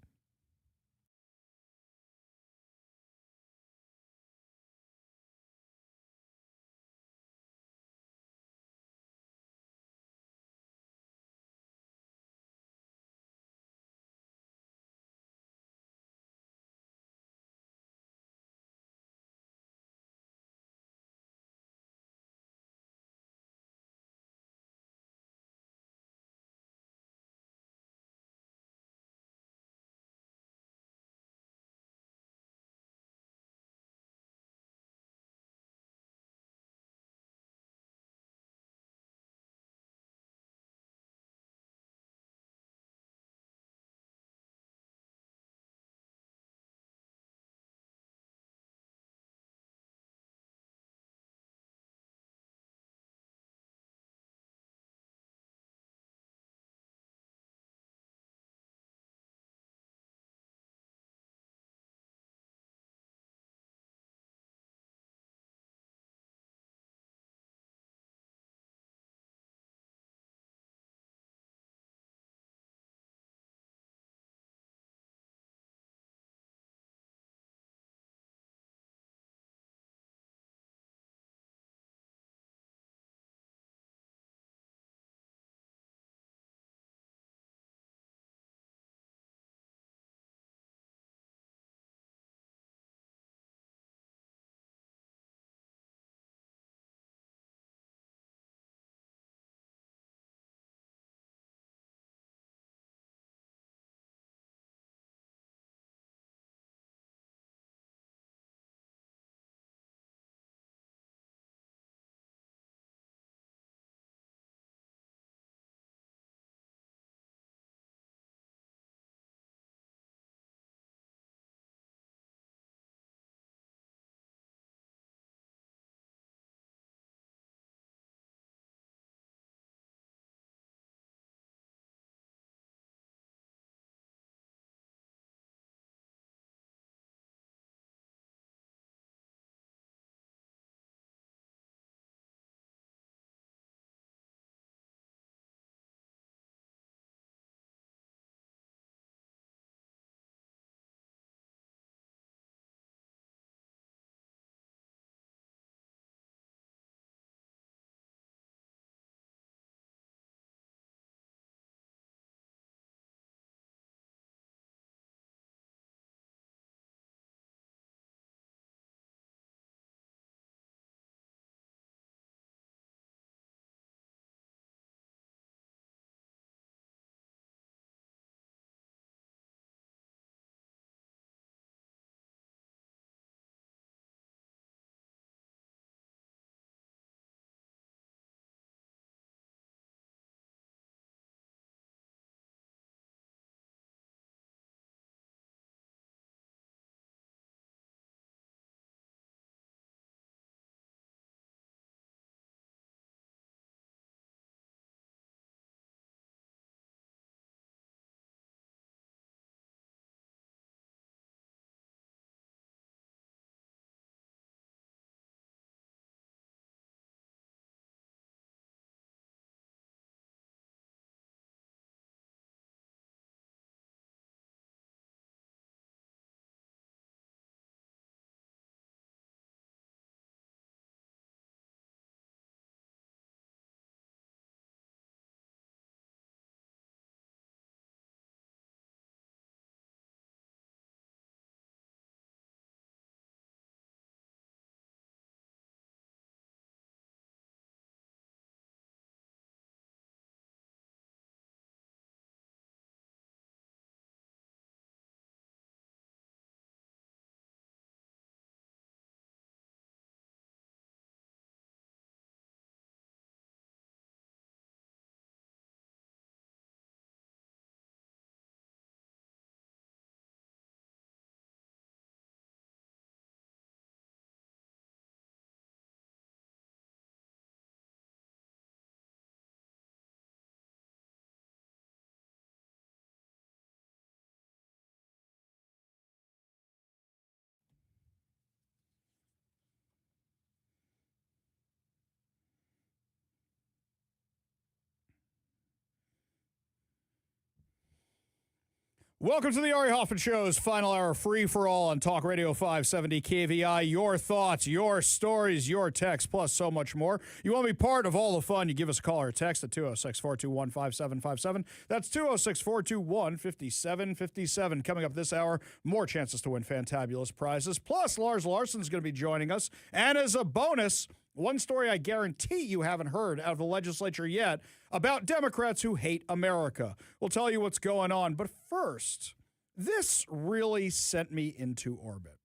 Welcome to the Ari Hoffman Show's final hour free for all on Talk Radio 570 KVI. Your thoughts, your stories, your texts, plus so much more. You want to be part of all the fun, you give us a call or text at 206-421-5757. That's 206-421-5757. Coming up this hour, more chances to win fantabulous prizes. Plus, Lars Larson's going to be joining us. And as a bonus, one story I guarantee you haven't heard out of the legislature yet about Democrats who hate America. We'll tell you what's going on. But first, this really sent me into orbit.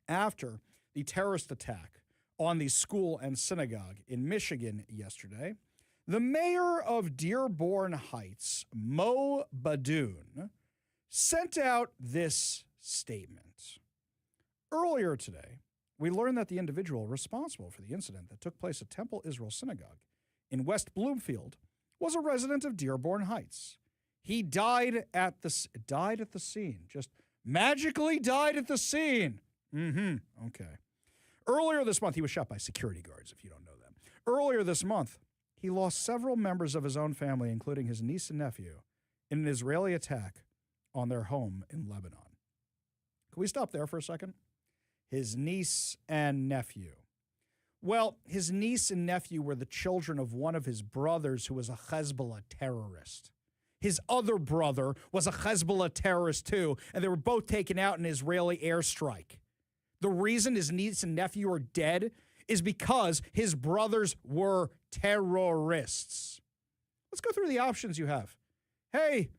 After the terrorist attack on the school and synagogue in Michigan yesterday, the mayor of Dearborn Heights, Rama-done, sent out this statement. Earlier today, we learned that the individual responsible for the incident that took place at Temple Israel Synagogue in West Bloomfield was a resident of Dearborn Heights. He died at the scene. Just magically died at the scene. Okay. Earlier this month, he was shot by security guards, if you don't know that. Earlier this month, he lost several members of his own family, including his niece and nephew, in an Israeli attack on their home in Lebanon. Can we stop there for a second? His niece and nephew. Well, his niece and nephew were the children of one of his brothers who was a Hezbollah terrorist. His other brother was a Hezbollah terrorist too, and they were both taken out in an Israeli airstrike. The reason his niece and nephew are dead is because his brothers were terrorists. Let's go through the options you have. Hey,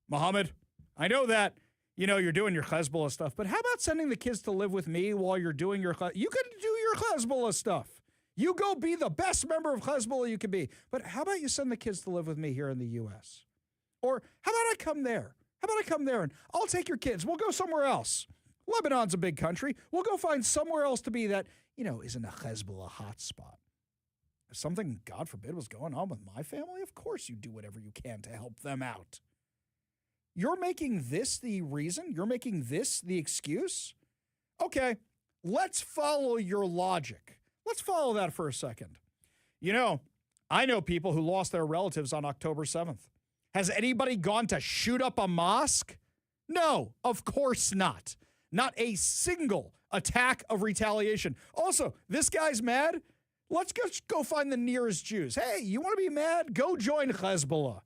Mohammed, I know that you're doing your Hezbollah stuff, but how about sending the kids to live with me while you're doing you could do your Hezbollah stuff. You go be the best member of Hezbollah you can be. But how about you send the kids to live with me here in the U.S.? Or how about I come there? How about I come there and I'll take your kids. We'll go somewhere else. Lebanon's a big country. We'll go find somewhere else to be that, isn't a Hezbollah hotspot. If something, God forbid, was going on with my family, of course you do whatever you can to help them out. You're making this the reason? You're making this the excuse? Okay, let's follow your logic. Let's follow that for a second. I know people who lost their relatives on October 7th. Has anybody gone to shoot up a mosque? No, of course not. Not a single attack of retaliation. Also, this guy's mad. Let's go find the nearest Jews. Hey, you want to be mad? Go join Hezbollah.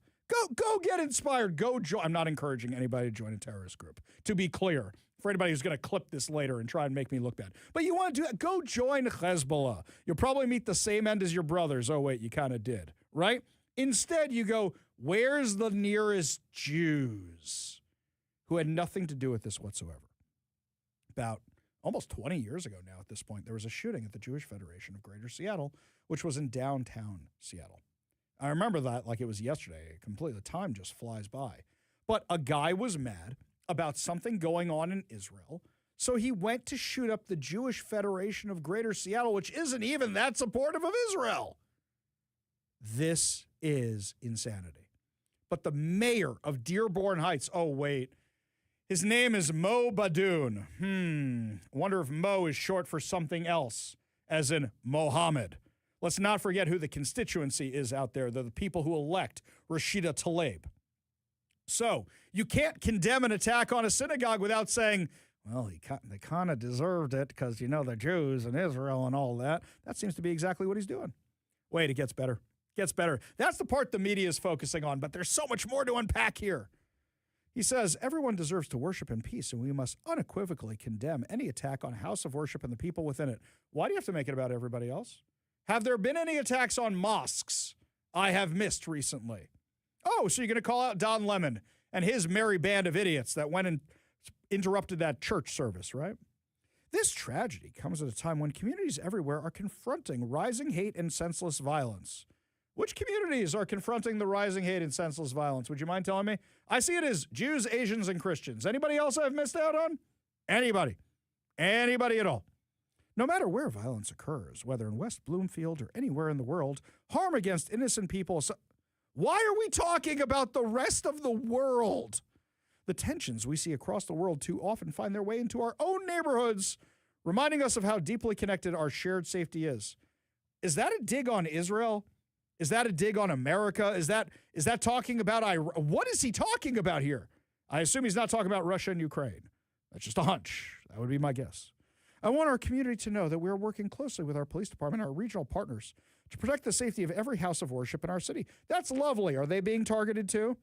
Go get inspired. Go join. I'm not encouraging anybody to join a terrorist group, to be clear, for anybody who's going to clip this later and try and make me look bad. But you want to do that? Go join Hezbollah. You'll probably meet the same end as your brothers. Oh, wait, you kind of did, right? Instead, you go, where's the nearest Jews who had nothing to do with this whatsoever? About almost 20 years ago now at this point, there was a shooting at the Jewish Federation of Greater Seattle, which was in downtown Seattle. I remember that like it was yesterday. Completely, the time just flies by. But a guy was mad about something going on in Israel, so he went to shoot up the Jewish Federation of Greater Seattle, which isn't even that supportive of Israel. This is insanity. But the mayor of Dearborn Heights, oh, wait, his name is Rama-done. Wonder if Mo is short for something else, as in Mohammed. Let's not forget who the constituency is out there. They're the people who elect Rashida Tlaib. So you can't condemn an attack on a synagogue without saying, well, they kind of deserved it because, they're Jews and Israel and all that. That seems to be exactly what he's doing. Wait, it gets better. Gets better. That's the part the media is focusing on, but there's so much more to unpack here. He says, everyone deserves to worship in peace, and we must unequivocally condemn any attack on a house of worship and the people within it. Why do you have to make it about everybody else? Have there been any attacks on mosques I have missed recently? Oh, so you're going to call out Don Lemon and his merry band of idiots that went and interrupted that church service, right? This tragedy comes at a time when communities everywhere are confronting rising hate and senseless violence. Which communities are confronting the rising hate and senseless violence? Would you mind telling me? I see it as Jews, Asians, and Christians. Anybody else I've missed out on? Anybody. Anybody at all. No matter where violence occurs, whether in West Bloomfield or anywhere in the world, harm against innocent people. Why are we talking about the rest of the world? The tensions we see across the world too often find their way into our own neighborhoods, reminding us of how deeply connected our shared safety is. Is that a dig on Israel? Is that a dig on America? Is that talking about Iran? What is he talking about here? I assume he's not talking about Russia and Ukraine. That's just a hunch. That would be my guess. I want our community to know that we are working closely with our police department and our regional partners to protect the safety of every house of worship in our city. That's lovely. Are they being targeted too?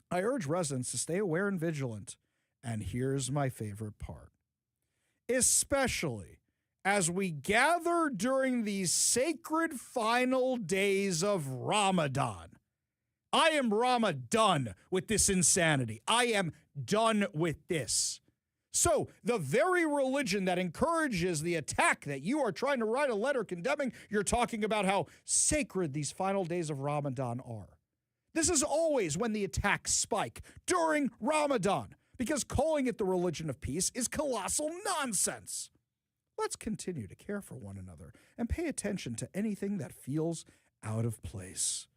I urge residents to stay aware and vigilant. And here's my favorite part. Especially as we gather during these sacred final days of Ramadan. I am Rama-done with this insanity. I am done with this. So the very religion that encourages the attack that you are trying to write a letter condemning, you're talking about how sacred these final days of Ramadan are. This is always when the attacks spike, during Ramadan, because calling it the religion of peace is colossal nonsense. Let's continue to care for one another and pay attention to anything that feels out of place.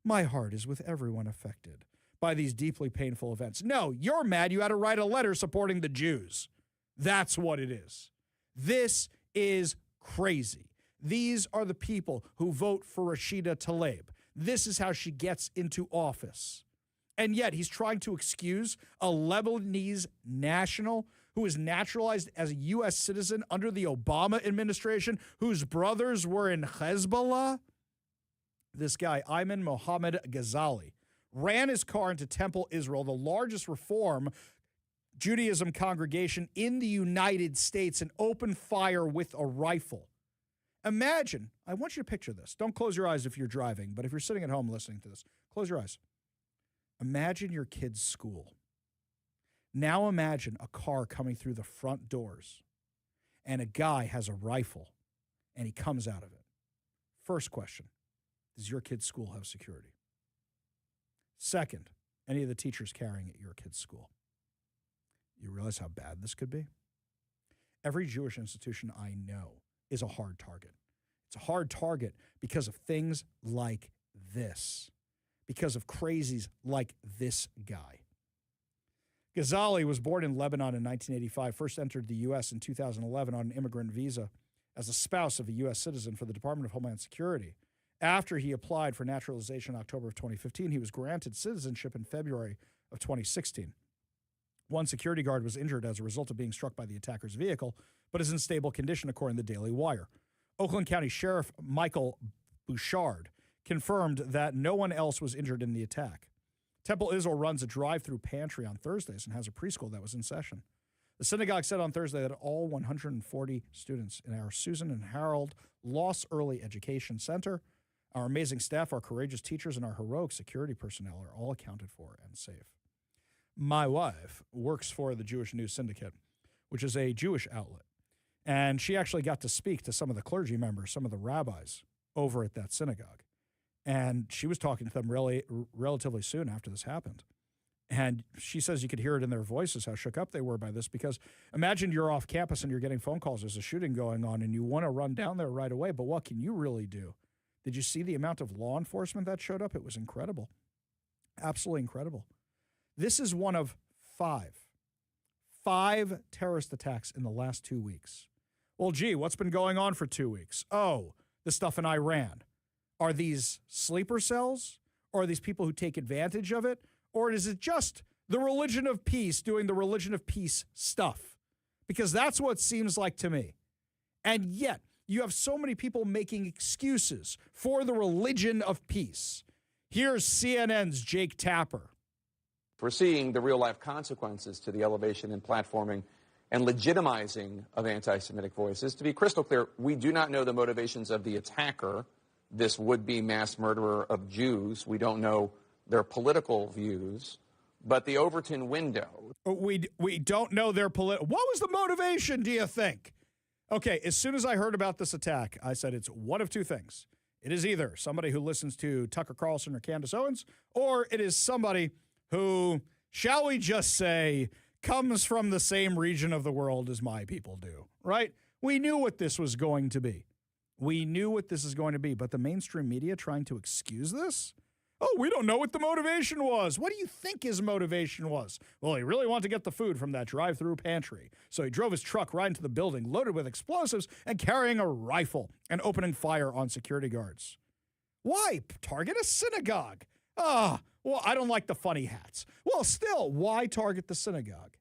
My heart is with everyone affected by these deeply painful events. No, you're mad you had to write a letter supporting the Jews. That's what it is. This is crazy. These are the people who vote for Rashida Tlaib. This is how she gets into office. And yet he's trying to excuse a Lebanese national who is naturalized as a U.S. citizen under the Obama administration, whose brothers were in Hezbollah. This guy, Ayman Mohammed Ghazali, ran his car into Temple, Israel, the largest Reform Judaism congregation in the United States, and opened fire with a rifle. Imagine, I want you to picture this. Don't close your eyes if you're driving, but if you're sitting at home listening to this, close your eyes. Imagine your kid's school. Now imagine a car coming through the front doors, and a guy has a rifle, and he comes out of it. First question, does your kid's school have security? Second, any of the teachers carrying at your kid's school? You realize how bad this could be? Every Jewish institution I know is a hard target. It's a hard target because of things like this, because of crazies like this guy. Ghazali was born in Lebanon in 1985, first entered the U.S. in 2011 on an immigrant visa as a spouse of a U.S. citizen for the Department of Homeland Security. After he applied for naturalization in October of 2015, he was granted citizenship in February of 2016. One security guard was injured as a result of being struck by the attacker's vehicle, but is in stable condition, according to the Daily Wire. Oakland County Sheriff Michael Bouchard confirmed that no one else was injured in the attack. Temple Israel runs a drive-through pantry on Thursdays and has a preschool that was in session. The synagogue said on Thursday that all 140 students in our Susan and Harold Loss Early Education Center, our amazing staff, our courageous teachers, and our heroic security personnel are all accounted for and safe. My wife works for the Jewish News Syndicate, which is a Jewish outlet. And she actually got to speak to some of the clergy members, some of the rabbis over at that synagogue. And she was talking to them relatively soon after this happened. And she says you could hear it in their voices how shook up they were by this, because imagine you're off campus and you're getting phone calls. There's a shooting going on and you want to run down there right away. But what can you really do? Did you see the amount of law enforcement that showed up? It was incredible. Absolutely incredible. This is one of five terrorist attacks in the last 2 weeks. Well, gee, what's been going on for 2 weeks? Oh, the stuff in Iran. Are these sleeper cells? Or are these people who take advantage of it? Or is it just the religion of peace doing the religion of peace stuff? Because that's what it seems like to me. And yet, you have so many people making excuses for the religion of peace. Here's CNN's Jake Tapper. We're seeing the real-life consequences to the elevation and platforming and legitimizing of anti-Semitic voices. To be crystal clear, we do not know the motivations of the attacker, this would-be mass murderer of Jews. We don't know their political views. But the Overton window... We don't know their political... What was the motivation, do you think? Okay, as soon as I heard about this attack, I said it's one of two things. It is either somebody who listens to Tucker Carlson or Candace Owens, or it is somebody who, shall we just say, comes from the same region of the world as my people do, right? We knew what this was going to be. We knew what this is going to be, but the mainstream media trying to excuse this? Oh, we don't know what the motivation was. What do you think his motivation was? Well, he really wanted to get the food from that drive-through pantry. So he drove his truck right into the building, loaded with explosives and carrying a rifle and opening fire on security guards. Why target a synagogue? Well, I don't like the funny hats. Well, still, why target the synagogue?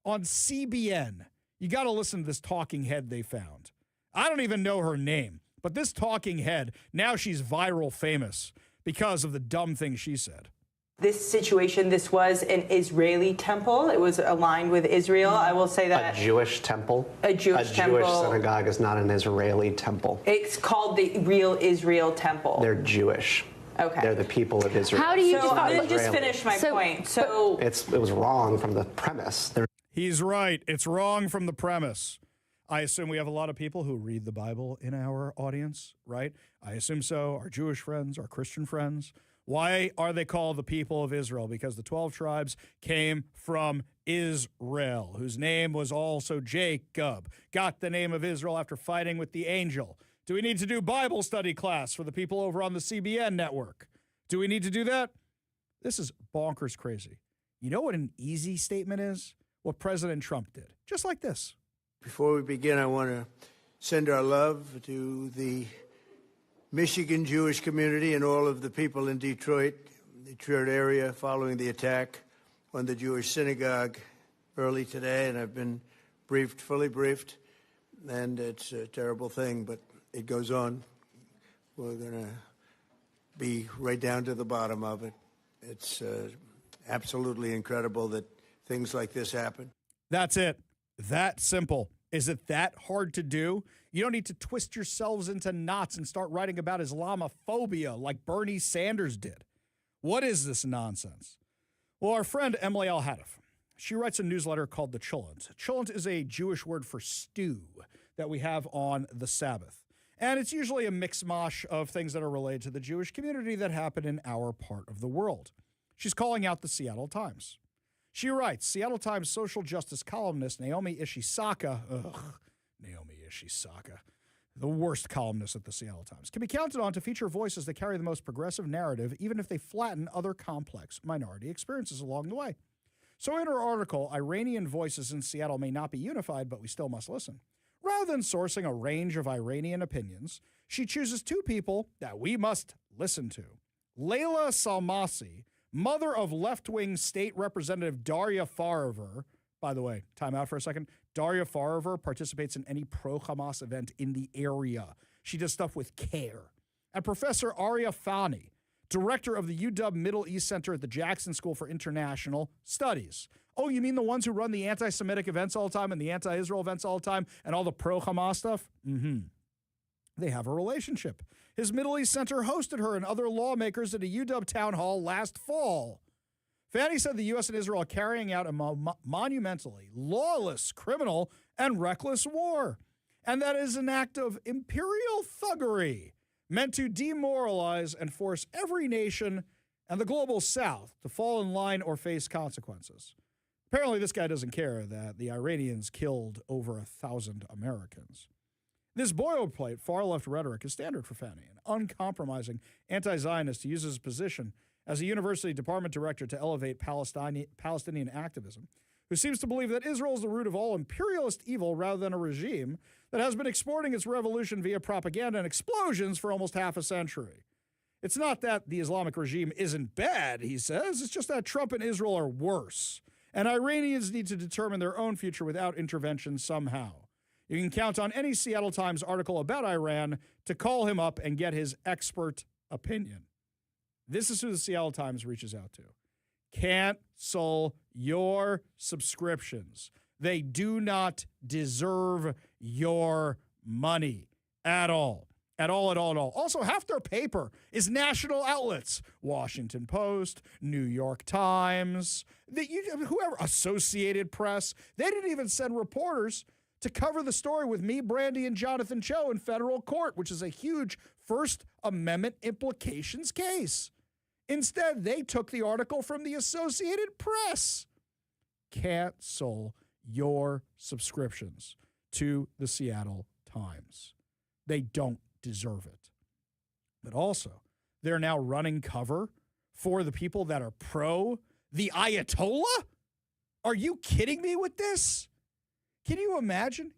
On CBN, you got to listen to this talking head they found. I don't even know her name, but this talking head, now she's viral famous because of the dumb thing she said. This situation, this was an Israeli temple. It was aligned with Israel. I will say that. A Jewish temple? A Jewish temple. A Jewish synagogue is not an Israeli temple. It's called the real Israel temple. They're Jewish. Okay. They're the people of Israel. How do you let me just finish my point. So it was wrong from the premise. He's right. It's wrong from the premise. I assume we have a lot of people who read the Bible in our audience, right? I assume so. Our Jewish friends, our Christian friends. Why are they called the people of Israel? Because the 12 tribes came from Israel, whose name was also Jacob. Got the name of Israel after fighting with the angel. Do we need to do Bible study class for the people over on the CBN network? Do we need to do that? This is bonkers crazy. You know what an easy statement is? What President Trump did. Just like this. Before we begin, I want to send our love to the Michigan Jewish community and all of the people in Detroit area following the attack on the Jewish synagogue early today. And I've been briefed, fully briefed, and it's a terrible thing, but it goes on. We're going to be right down to the bottom of it. It's absolutely incredible that things like this happen. That's it. That simple. Is it that hard to do? You don't need to twist yourselves into knots and start writing about Islamophobia like Bernie Sanders did. What is this nonsense? Well, our friend Emily Al-Hadif, she writes a newsletter called The Chulent. Chulent is a Jewish word for stew that we have on the Sabbath. And it's usually a mix-mosh of things that are related to the Jewish community that happen in our part of the world. She's calling out the Seattle Times. She writes, Seattle Times social justice columnist Naomi Ishisaka, the worst columnist at the Seattle Times, can be counted on to feature voices that carry the most progressive narrative, even if they flatten other complex minority experiences along the way. So in her article, Iranian voices in Seattle may not be unified, but we still must listen. Rather than sourcing a range of Iranian opinions, she chooses two people that we must listen to. Layla Salmasi, mother of left-wing state representative Daria Fariver. By the way, time out for a second. Daria Fariver participates in any pro-Hamas event in the area. She does stuff with CARE. And Professor Ari Hoffman, director of the UW Middle East Center at the Jackson School for International Studies. Oh, you mean the ones who run the anti-Semitic events all the time and the anti-Israel events all the time and all the pro-Hamas stuff? Mm-hmm. They have a relationship. His Middle East Center hosted her and other lawmakers at a UW town hall last fall. Fanny said the U.S. and Israel are carrying out a monumentally lawless, criminal, and reckless war. And that is an act of imperial thuggery meant to demoralize and force every nation and the global south to fall in line or face consequences. Apparently, this guy doesn't care that the Iranians killed over 1,000 Americans. This boilerplate far-left rhetoric is standard for Fanny, an uncompromising anti-Zionist who uses his position as a university department director to elevate Palestinian activism, who seems to believe that Israel is the root of all imperialist evil rather than a regime that has been exporting its revolution via propaganda and explosions for almost half a century. It's not that the Islamic regime isn't bad, he says. It's just that Trump and Israel are worse, and Iranians need to determine their own future without intervention somehow. You can count on any Seattle Times article about Iran to call him up and get his expert opinion. This is who the Seattle Times reaches out to. Cancel your subscriptions. They do not deserve your money at all. At all. Also, half their paper is national outlets. Washington Post, New York Times, whoever, Associated Press. They didn't even send reporters to cover the story with me, Brandy, and Jonathan Cho in federal court, which is a huge First Amendment implications case. Instead, they took the article from the Associated Press. Cancel your subscriptions to the Seattle Times. They don't deserve it. But also, they're now running cover for the people that are pro the Ayatollah? Are you kidding me with this? Can you imagine?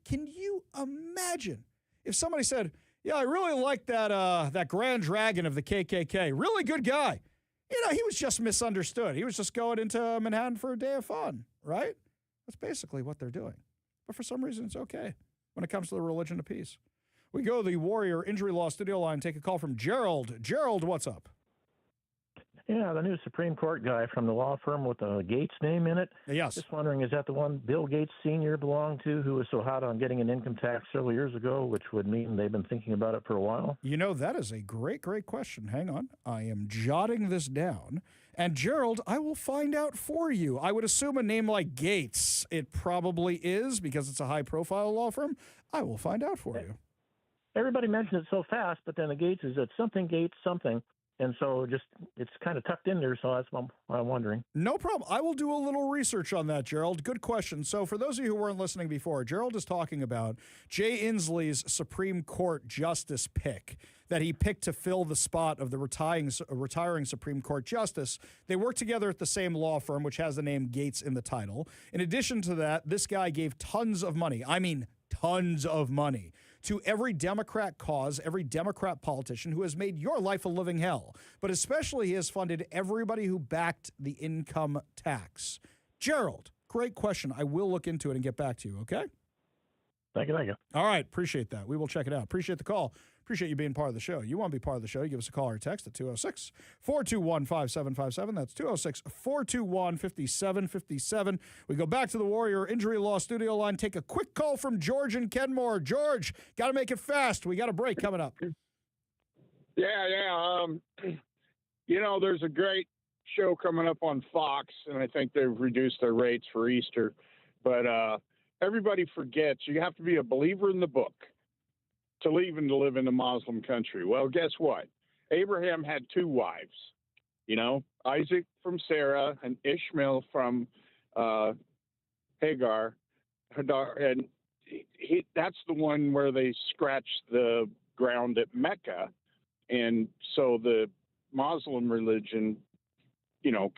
If somebody said, yeah, I really like that Grand Dragon of the KKK. Really good guy. He was just misunderstood. He was just going into Manhattan for a day of fun, right? That's basically what they're doing. But for some reason, it's okay when it comes to the religion of peace. We go to the Warrior Injury Law studio line, take a call from Gerald. Gerald, what's up? Yeah, the new Supreme Court guy from the law firm with the Gates name in it. Yes. Just wondering, is that the one Bill Gates Sr. belonged to, who was so hot on getting an income tax several years ago, which would mean they've been thinking about it for a while? That is a great, great question. Hang on. I am jotting this down. And Gerald, I will find out for you. I would assume a name like Gates, it probably is because it's a high-profile law firm. I will find out for you. Everybody mentions it so fast, but then the Gates is at something Gates something. And so it's kind of tucked in there, so that's what I'm wondering. No problem. I will do a little research on that, Gerald. Good question. So for those of you who weren't listening before, Gerald is talking about Jay Inslee's Supreme Court justice pick that he picked to fill the spot of the retiring Supreme Court justice. They work together at the same law firm, which has the name Gates in the title. In addition to that, this guy gave tons of money. I mean, tons of money to every Democrat cause, every Democrat politician who has made your life a living hell. But especially he has funded everybody who backed the income tax. Gerald, great question. I will look into it and get back to you, okay? Thank you. All right, appreciate that. We will check it out. Appreciate the call. Appreciate you being part of the show. You want to be part of the show, you give us a call or text at 206-421-5757. That's 206-421-5757. We go back to the Warrior Injury Law studio line, take a quick call from George in Kenmore. George, got to make it fast. We got a break coming up. Yeah. There's a great show coming up on Fox, and I think they've reduced their rates for Easter. But everybody forgets you have to be a believer in the book to live in a Muslim country. Well, guess what? Abraham had two wives, Isaac from Sarah and Ishmael from Hagar. And that's the one where they scratched the ground at Mecca. And so the Muslim religion,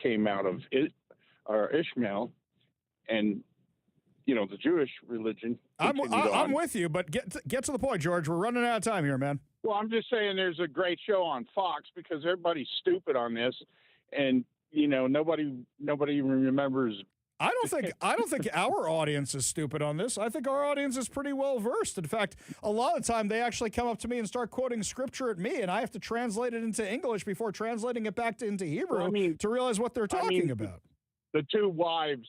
came out of Ishmael, and the Jewish religion. I'm with you, but get to the point, George. We're running out of time here, man. Well, I'm just saying there's a great show on Fox because everybody's stupid on this, and nobody even remembers. I don't think our audience is stupid on this. I think our audience is pretty well versed. In fact, a lot of the time they actually come up to me and start quoting scripture at me, and I have to translate it into English before translating it back into Hebrew to realize what they're talking about. The two wives,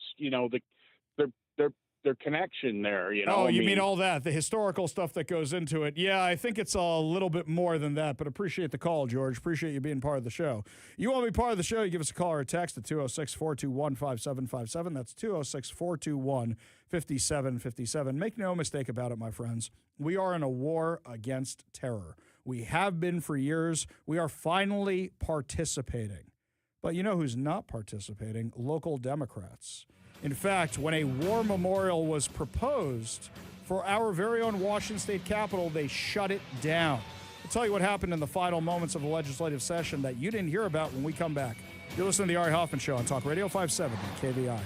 their connection there, Oh, you mean all that, the historical stuff that goes into it. Yeah, I think it's a little bit more than that, but appreciate the call, George. Appreciate you being part of the show. You want to be part of the show, you give us a call or a text at 206-421-5757. That's 206-421-5757. Make no mistake about it, my friends. We are in a war against terror. We have been for years. We are finally participating. But you know who's not participating? Local Democrats. In fact, when a war memorial was proposed for our very own Washington State Capitol, they shut it down. I'll tell you what happened in the final moments of the legislative session that you didn't hear about when we come back. You're listening to the Ari Hoffman Show on Talk Radio 570 KVI.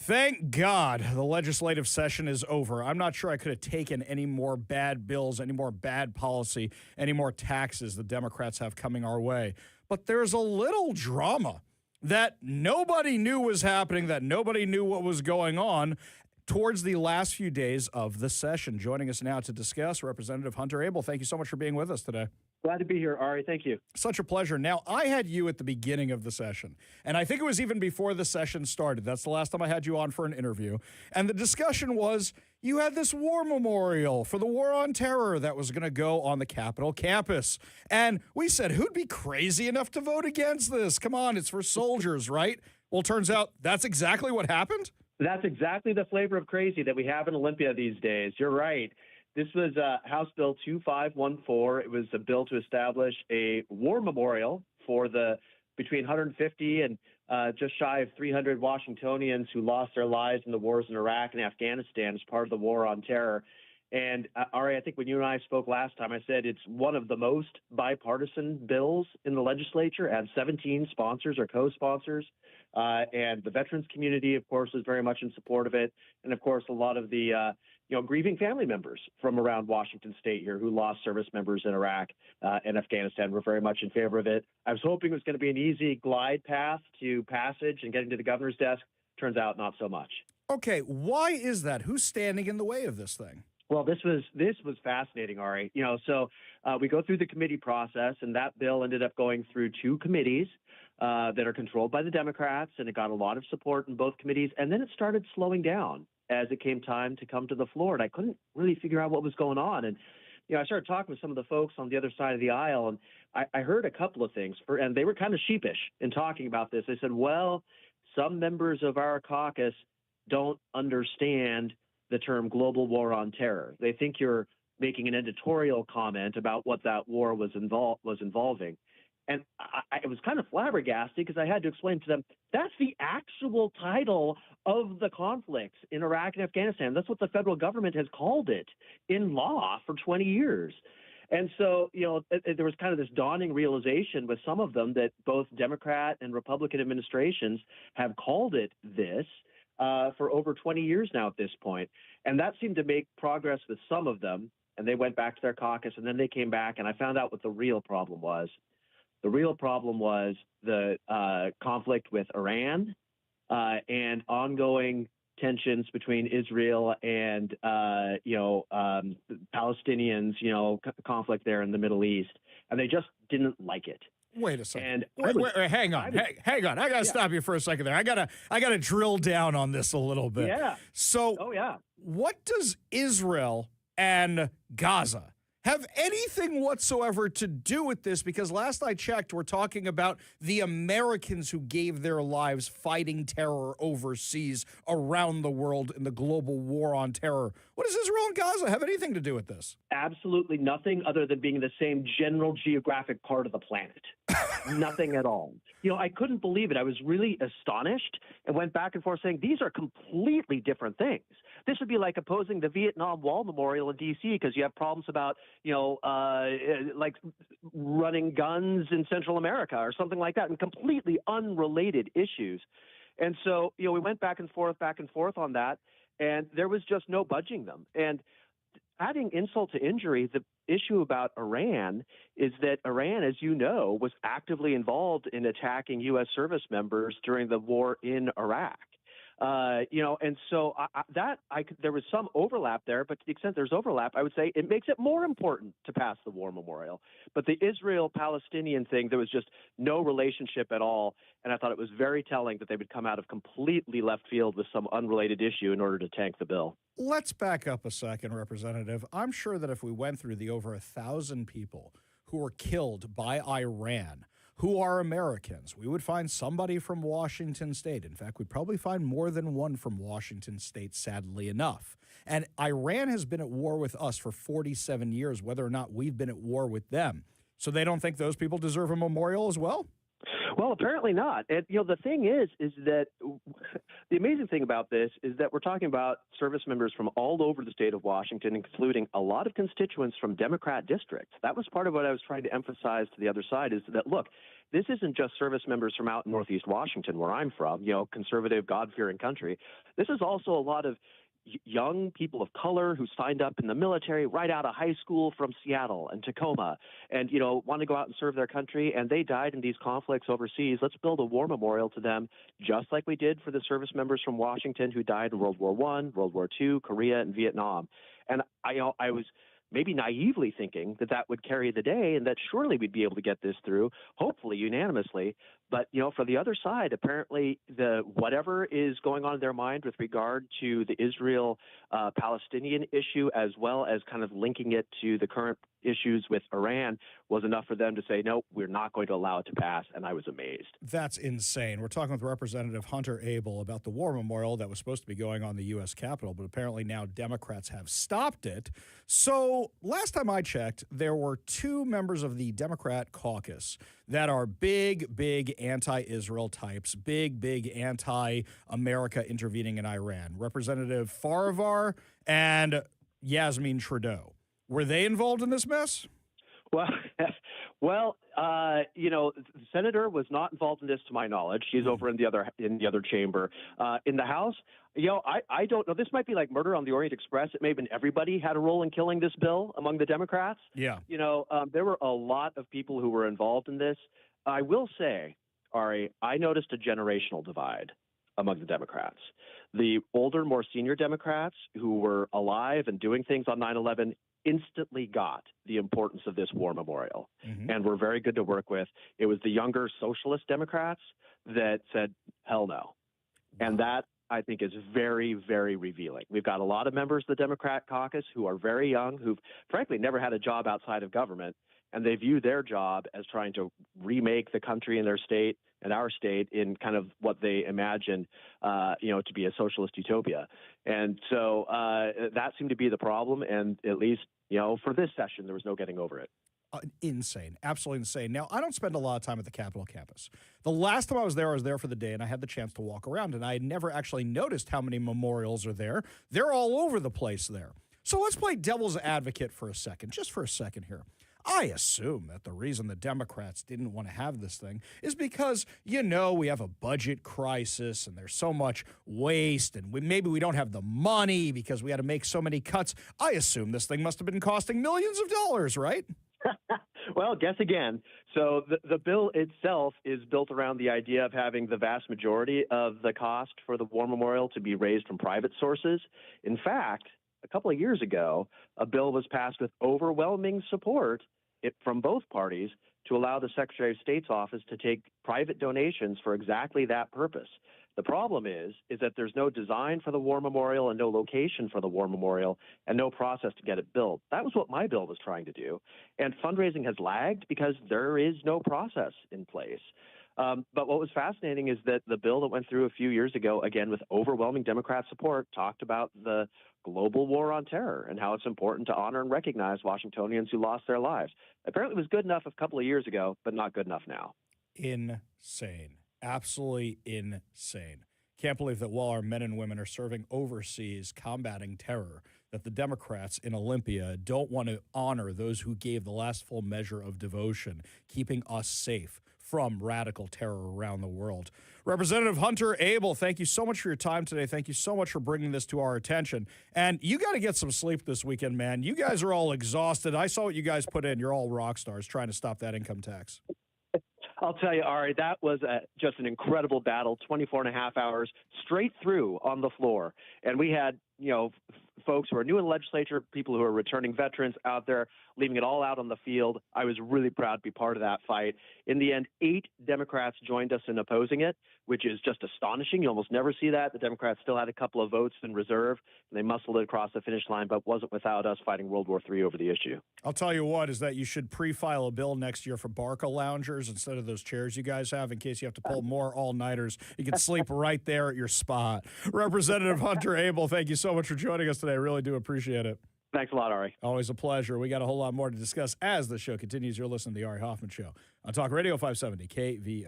Thank God the legislative session is over. I'm not sure I could have taken any more bad bills, any more bad policy, any more taxes the Democrats have coming our way. But there's a little drama that nobody knew was happening, that nobody knew what was going on towards the last few days of the session. Joining us now to discuss, Representative Hunter Abel. Thank you so much for being with us today. Glad to be here, Ari. Thank you. Such a pleasure. Now, I had you at the beginning of the session, and I think it was even before the session started. That's the last time I had you on for an interview. And the discussion was you had this war memorial for the war on terror that was going to go on the Capitol campus. And we said, who'd be crazy enough to vote against this? Come on, it's for soldiers, right? Well, turns out that's exactly what happened. That's exactly the flavor of crazy that we have in Olympia these days. You're right. This was House Bill 2514. It was a bill to establish a war memorial for the between 150 and just shy of 300 Washingtonians who lost their lives in the wars in Iraq and Afghanistan as part of the war on terror. And Ari, I think when you and I spoke last time, I said it's one of the most bipartisan bills in the legislature. It had 17 sponsors or co-sponsors. And the veterans community, of course, is very much in support of it. And, of course, a lot of the grieving family members from around Washington state here who lost service members in Iraq and Afghanistan were very much in favor of it. I was hoping it was going to be an easy glide path to passage and getting to the governor's desk. Turns out not so much. Okay, why is that? Who's standing in the way of this thing? Well, this was fascinating, Ari. So we go through the committee process, and that bill ended up going through two committees that are controlled by the Democrats, and it got a lot of support in both committees. And then it started slowing down as it came time to come to the floor, and I couldn't really figure out what was going on. And I started talking with some of the folks on the other side of the aisle, and I heard a couple of things, and they were kind of sheepish in talking about this. They said, well, some members of our caucus don't understand the term global war on terror. They think you're making an editorial comment about what that war was involving. And I was kind of flabbergasted because I had to explain to them, that's the actual title of the conflicts in Iraq and Afghanistan. That's what the federal government has called it in law for 20 years. And so, there was kind of this dawning realization with some of them that both Democrat and Republican administrations have called it this for over 20 years now at this point. And that seemed to make progress with some of them. And they went back to their caucus, and then they came back, and I found out what the real problem was. The real problem was the conflict with Iran and ongoing tensions between Israel and, Palestinians, conflict there in the Middle East. And they just didn't like it. Wait a second. Wait, hang on. Hang on. I got to stop you for a second there. I gotta drill down on this a little bit. Yeah. So, what does Israel and Gaza have anything whatsoever to do with this? Because last I checked, we're talking about the Americans who gave their lives fighting terror overseas around the world in the global war on terror. What does Israel and Gaza have anything to do with this? Absolutely nothing other than being the same general geographic part of the planet. Nothing at all. I couldn't believe it. I was really astonished and went back and forth saying these are completely different things. This would be like opposing the Vietnam Wall Memorial in D.C. because you have problems about, like running guns in Central America or something like that, and completely unrelated issues. And so, we went back and forth on that, and there was just no budging them. And adding insult to injury, the issue about Iran is that Iran, as you know, was actively involved in attacking U.S. service members during the war in Iraq. And so there was some overlap there, but to the extent there's overlap, I would say it makes it more important to pass the war memorial. But the Israel-Palestinian thing, there was just no relationship at all, and I thought it was very telling that they would come out of completely left field with some unrelated issue in order to tank the bill. Let's back up a second, Representative. I'm sure that if we went through the over 1,000 people who were killed by Iran who are Americans, we would find somebody from Washington State. In fact, we'd probably find more than one from Washington State, sadly enough. And Iran has been at war with us for 47 years, whether or not we've been at war with them. So they don't think those people deserve a memorial as well? Well, apparently not. And, the thing is that the amazing thing about this is that we're talking about service members from all over the state of Washington, including a lot of constituents from Democrat districts. That was part of what I was trying to emphasize to the other side, is that, look, this isn't just service members from out in Northeast Washington, where I'm from, conservative, God-fearing country. This is also a lot of young people of color who signed up in the military right out of high school from Seattle and Tacoma and, want to go out and serve their country, and they died in these conflicts overseas. Let's build a war memorial to them, just like we did for the service members from Washington who died in World War I, World War II, Korea, and Vietnam. And I was maybe naively thinking that would carry the day and that surely we'd be able to get this through, hopefully unanimously. But, for the other side, apparently whatever is going on in their mind with regard to the Israel-Palestinian issue, as well as kind of linking it to the current issues with Iran, was enough for them to say, no, we're not going to allow it to pass. And I was amazed. That's insane. We're talking with Representative Hunter Abel about the war memorial that was supposed to be going on the U.S. Capitol, but apparently now Democrats have stopped it. So last time I checked, there were 2 members of the Democrat caucus that are big anti-Israel types, big anti-America intervening in Iran. Representative Farvar and Yasmin Trudeau. Were they involved in this mess? Well, the senator was not involved in this, to my knowledge. She's over in the other chamber. In the House, I don't know. This might be like Murder on the Orient Express. It may have been everybody had a role in killing this bill among the Democrats. Yeah. There were a lot of people who were involved in this. I will say, Ari, I noticed a generational divide among the Democrats. The older, more senior Democrats who were alive and doing things on 9/11 instantly got the importance of this war memorial and were very good to work with. It was the younger socialist Democrats that said, hell no. And that, I think, is very, very revealing. We've got a lot of members of the Democrat caucus who are very young, who've frankly never had a job outside of government, and they view their job as trying to remake the country and their state and our state in kind of what they imagine, to be a socialist utopia. And so that seemed to be the problem. And at least, for this session, there was no getting over it. Insane. Absolutely insane. Now, I don't spend a lot of time at the Capitol campus. The last time I was there for the day, and I had the chance to walk around, and I had never actually noticed how many memorials are there. They're all over the place there. So let's play devil's advocate for a second, just for a second here. I assume that the reason the Democrats didn't want to have this thing is because, we have a budget crisis and there's so much waste and maybe we don't have the money because we had to make so many cuts. I assume this thing must have been costing millions of dollars, right? Well, guess again. So the bill itself is built around the idea of having the vast majority of the cost for the war memorial to be raised from private sources. In fact, a couple of years ago, a bill was passed with overwhelming support from both parties to allow the Secretary of State's office to take private donations for exactly that purpose. The problem is that there's no design for the war memorial and no location for the war memorial and no process to get it built. That was what my bill was trying to do. And fundraising has lagged because there is no process in place. But what was fascinating is that the bill that went through a few years ago, again, with overwhelming Democrat support, talked about the global war on terror and how it's important to honor and recognize Washingtonians who lost their lives. Apparently it was good enough a couple of years ago, but not good enough now. Insane. Absolutely insane. Can't believe that while our men and women are serving overseas combating terror, that the Democrats in Olympia don't want to honor those who gave the last full measure of devotion, keeping us safe from radical terror around the world. Representative Hunter Abel, thank you so much for your time today. Thank you so much for bringing this to our attention. And you got to get some sleep this weekend, man. You guys are all exhausted. I saw what you guys put in. You're all rock stars trying to stop that income tax. I'll tell you, Ari, that was just an incredible battle, 24 and a half hours straight through on the floor. And we had, folks who are new in the legislature, people who are returning veterans out there, leaving it all out on the field. I was really proud to be part of that fight. In the end, 8 Democrats joined us in opposing it, which is just astonishing. You almost never see that. The Democrats still had a couple of votes in reserve, and they muscled it across the finish line, but wasn't without us fighting World War III over the issue. I'll tell you what, is that you should pre-file a bill next year for Barca loungers instead of those chairs you guys have in case you have to pull more all-nighters. You can sleep right there at your spot. Representative Hunter Abel, thank you so much for joining us today. I really do appreciate it. Thanks a lot, Ari. Always a pleasure. We got a whole lot more to discuss as the show continues. You're listening to the Ari Hoffman Show on Talk Radio 570 KVI.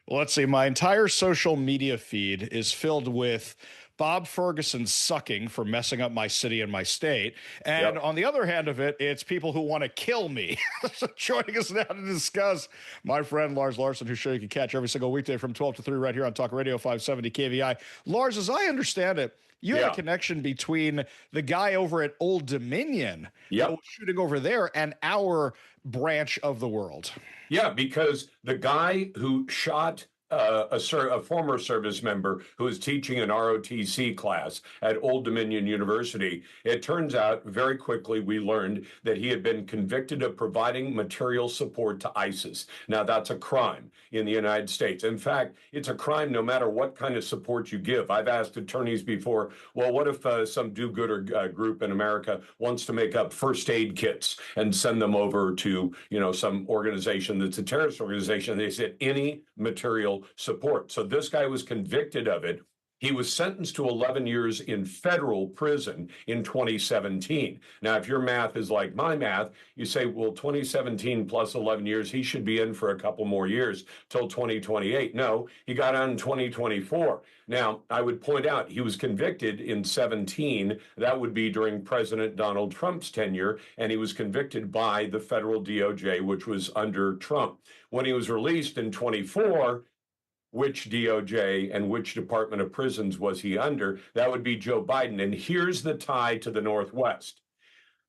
Well, let's see. My entire social media feed is filled with Bob Ferguson sucking for messing up my city and my state. And on the other hand of it, it's people who want to kill me. So joining us now to discuss, my friend Lars Larson, whose show you can catch every single weekday from 12 to 3 right here on Talk Radio 570 KVI. Lars, as I understand it, you had a connection between the guy over at Old Dominion who was shooting over there and our branch of the world. Yeah, because the guy who shot a former service member who was teaching an ROTC class at Old Dominion University, it turns out very quickly we learned that he had been convicted of providing material support to ISIS. Now, that's a crime in the United States. In fact, it's a crime no matter what kind of support you give. I've asked attorneys before, well, what if some do-gooder group in America wants to make up first aid kits and send them over to, some organization that's a terrorist organization? They said any material support. So this guy was convicted of it. He was sentenced to 11 years in federal prison in 2017. Now, if your math is like my math, you say, well, 2017 plus 11 years, he should be in for a couple more years till 2028. No, he got out in 2024. Now, I would point out he was convicted in 17. That would be during President Donald Trump's tenure, and he was convicted by the federal DOJ, which was under Trump. When he was released in 24, which DOJ and which Department of Prisons was he under? That would be Joe Biden. And here's the tie to the Northwest.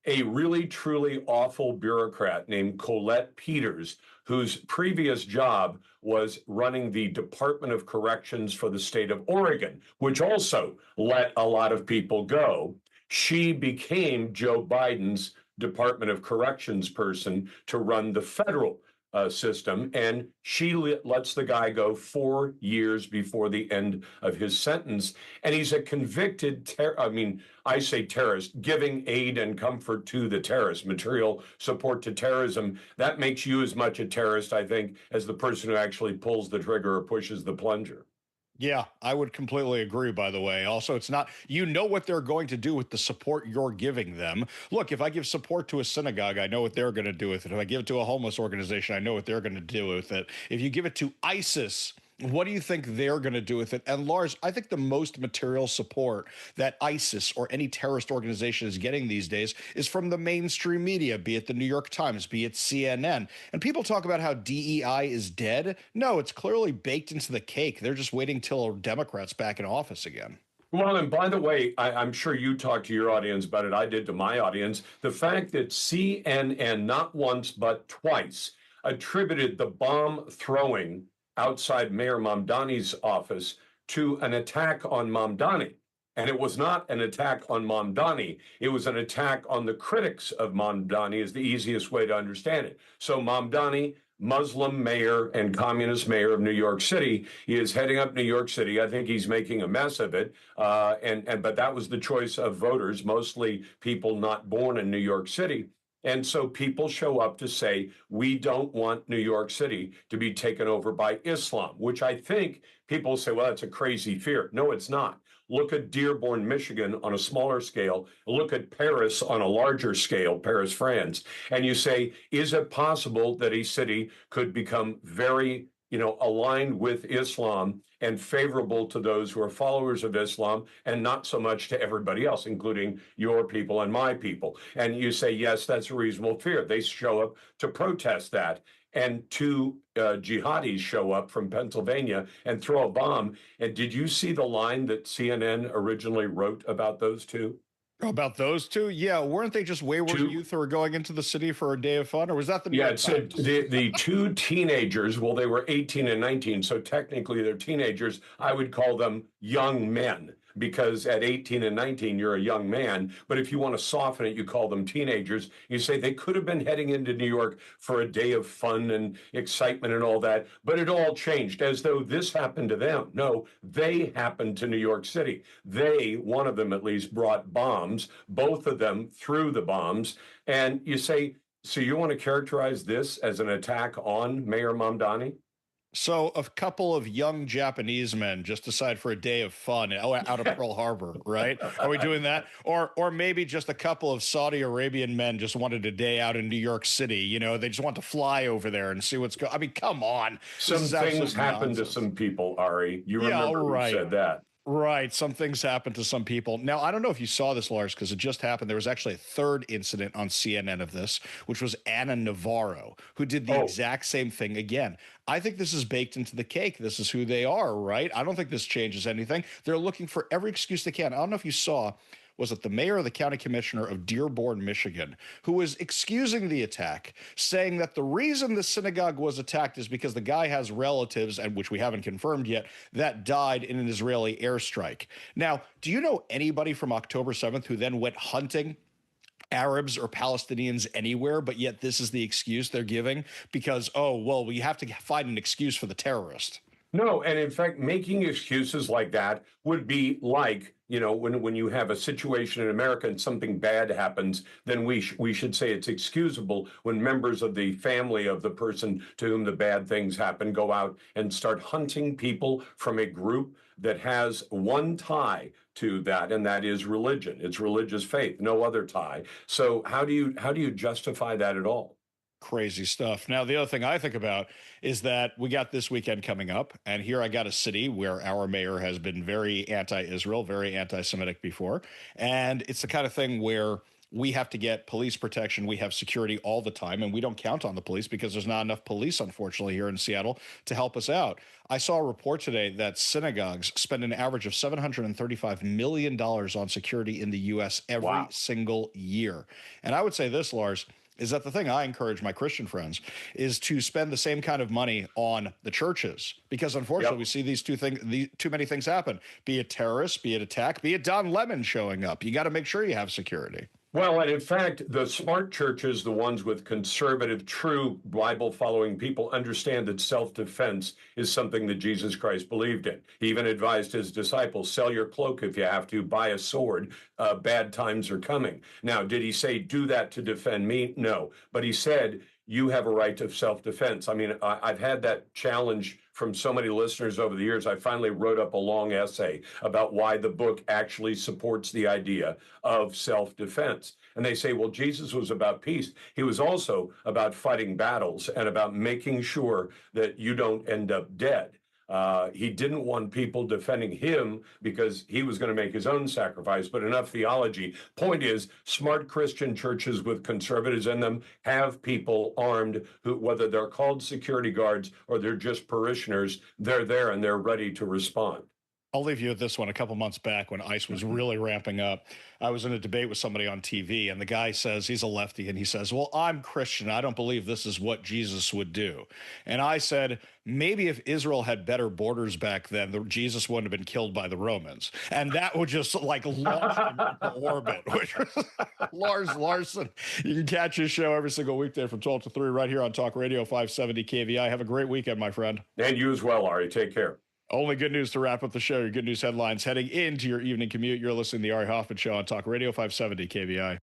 A really, truly awful bureaucrat named Colette Peters, whose previous job was running the Department of Corrections for the state of Oregon, which also let a lot of people go. She became Joe Biden's Department of Corrections person to run the federal system, and she lets the guy go 4 years before the end of his sentence. And he's a convicted, I say terrorist, giving aid and comfort to the terrorists, material support to terrorism. That makes you as much a terrorist, I think, as the person who actually pulls the trigger or pushes the plunger. Yeah, I would completely agree, by the way. Also, it's not, what they're going to do with the support you're giving them. Look, if I give support to a synagogue, I know what they're going to do with it. If I give it to a homeless organization, I know what they're going to do with it. If you give it to ISIS, what do you think they're going to do with it? And Lars, I think the most material support that ISIS or any terrorist organization is getting these days is from the mainstream media, be it the New York Times, be it CNN. And people talk about how DEI is dead. No, it's clearly baked into the cake. They're just waiting till Democrats back in office again. Well, and by the way, I'm sure you talked to your audience about it. I did to my audience. The fact that CNN not once but twice attributed the bomb throwing outside Mayor Mamdani's office to an attack on Mamdani. And it was not an attack on Mamdani. It was an attack on the critics of Mamdani is the easiest way to understand it. So Mamdani, Muslim mayor and communist mayor of New York City, he is heading up New York City. I think he's making a mess of it. But that was the choice of voters, mostly people not born in New York City. And so people show up to say, we don't want New York City to be taken over by Islam, which I think people say, well, that's a crazy fear. No, it's not. Look at Dearborn, Michigan on a smaller scale. Look at Paris on a larger scale, Paris, France. And you say, is it possible that a city could become very, aligned with Islam and favorable to those who are followers of Islam and not so much to everybody else, including your people and my people? And you say, yes, that's a reasonable fear. They show up to protest that. And two jihadis show up from Pennsylvania and throw a bomb. And did you see the line that CNN originally wrote about those two? About those two? Yeah, weren't they just wayward youth who were going into the city for a day of fun? Or was that the New York Times? It said the two teenagers, well, they were 18 and 19, so technically they're teenagers. I would call them young men, because at 18 and 19, you're a young man. But if you want to soften it, you call them teenagers. You say they could have been heading into New York for a day of fun and excitement and all that, but it all changed as though this happened to them. No, they happened to New York City. They, one of them at least, brought bombs. Both of them threw the bombs. And you say, so you want to characterize this as an attack on Mayor Mamdani? So a couple of young Japanese men just decide for a day of fun out of Pearl Harbor, right? Are we doing that? Or maybe just a couple of Saudi Arabian men just wanted a day out in New York City. You know, they just want to fly over there and see what's going. I mean, come on. Some things happen to some people, Ari. You remember who said that. Right. Some things happen to some people. Now, I don't know if you saw this, Lars, because it just happened. There was actually a third incident on CNN of this, which was Anna Navarro, who did the exact same thing again. I think this is baked into the cake. This is who they are, right? I don't think this changes anything. They're looking for every excuse they can. I don't know if you saw, was it the mayor or the county commissioner of Dearborn, Michigan, who was excusing the attack, saying that the reason the synagogue was attacked is because the guy has relatives, and which we haven't confirmed yet, that died in an Israeli airstrike. Now, do you know anybody from October 7th who then went hunting Arabs or Palestinians anywhere, but yet this is the excuse they're giving because, oh, well, we have to find an excuse for the terrorist? No, and in fact, making excuses like that would be like, you know, when you have a situation in America and something bad happens, then we should say it's excusable when members of the family of the person to whom the bad things happen go out and start hunting people from a group that has one tie to that, and that is religion. It's religious faith, no other tie. So how do you justify that at all? Crazy stuff. Now, the other thing I think about is that we got this weekend coming up, and here I got a city where our mayor has been very anti-Israel, very anti-Semitic before, and it's the kind of thing where we have to get police protection. We have security all the time, and we don't count on the police because there's not enough police, unfortunately, here in Seattle to help us out. I saw a report today that synagogues spend an average of $735 million on security in the U.S. every single year. And I would say this, Lars, is that the thing I encourage my Christian friends is to spend the same kind of money on the churches, because unfortunately we see too many things happen, be it terrorists, be it attack, be it Don Lemon showing up. You got to make sure you have security. Well, and in fact, the smart churches, the ones with conservative, true Bible-following people, understand that self-defense is something that Jesus Christ believed in. He even advised his disciples, sell your cloak if you have to, buy a sword. Bad times are coming. Now, did he say, do that to defend me? No. But he said, you have a right of self-defense. I mean, I've had that challenge from so many listeners over the years. I finally wrote up a long essay about why the book actually supports the idea of self-defense. And they say, well, Jesus was about peace. He was also about fighting battles and about making sure that you don't end up dead. He didn't want people defending him because he was going to make his own sacrifice, but enough theology. Point is, smart Christian churches with conservatives in them have people armed who, whether they're called security guards or they're just parishioners, they're there and they're ready to respond. I'll leave you with this one. A couple months back when ICE was really ramping up, I was in a debate with somebody on TV, and the guy says, he's a lefty, and he says, well, I'm Christian. I don't believe this is what Jesus would do. And I said, maybe if Israel had better borders back then, Jesus wouldn't have been killed by the Romans. And that would just like launch him into orbit. Lars Larson. You can catch his show every single weekday from 12 to 3 right here on Talk Radio 570 KVI. Have a great weekend, my friend. And you as well, Ari. Take care. Only good news to wrap up the show. Your good news headlines heading into your evening commute. You're listening to the Ari Hoffman Show on Talk Radio 570 KVI.